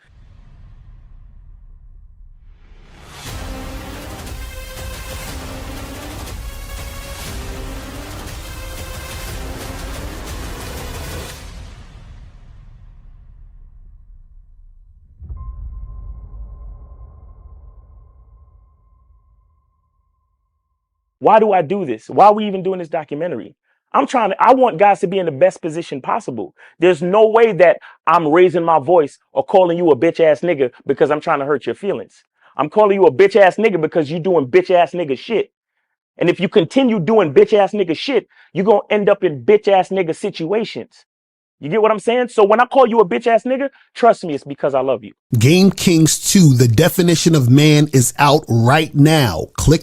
Why do I do this? Why are we even doing this documentary? I want guys to be in the best position possible. There's no way that I'm raising my voice or calling you a bitch ass nigga because I'm trying to hurt your feelings. I'm calling you a bitch ass nigga because you're doing bitch ass nigga shit. And if you continue doing bitch ass nigga shit, you're going to end up in bitch ass nigga situations. You get what I'm saying? So when I call you a bitch ass nigga, trust me, it's because I love you. Game Kings 2, the definition of man, is out right now. Click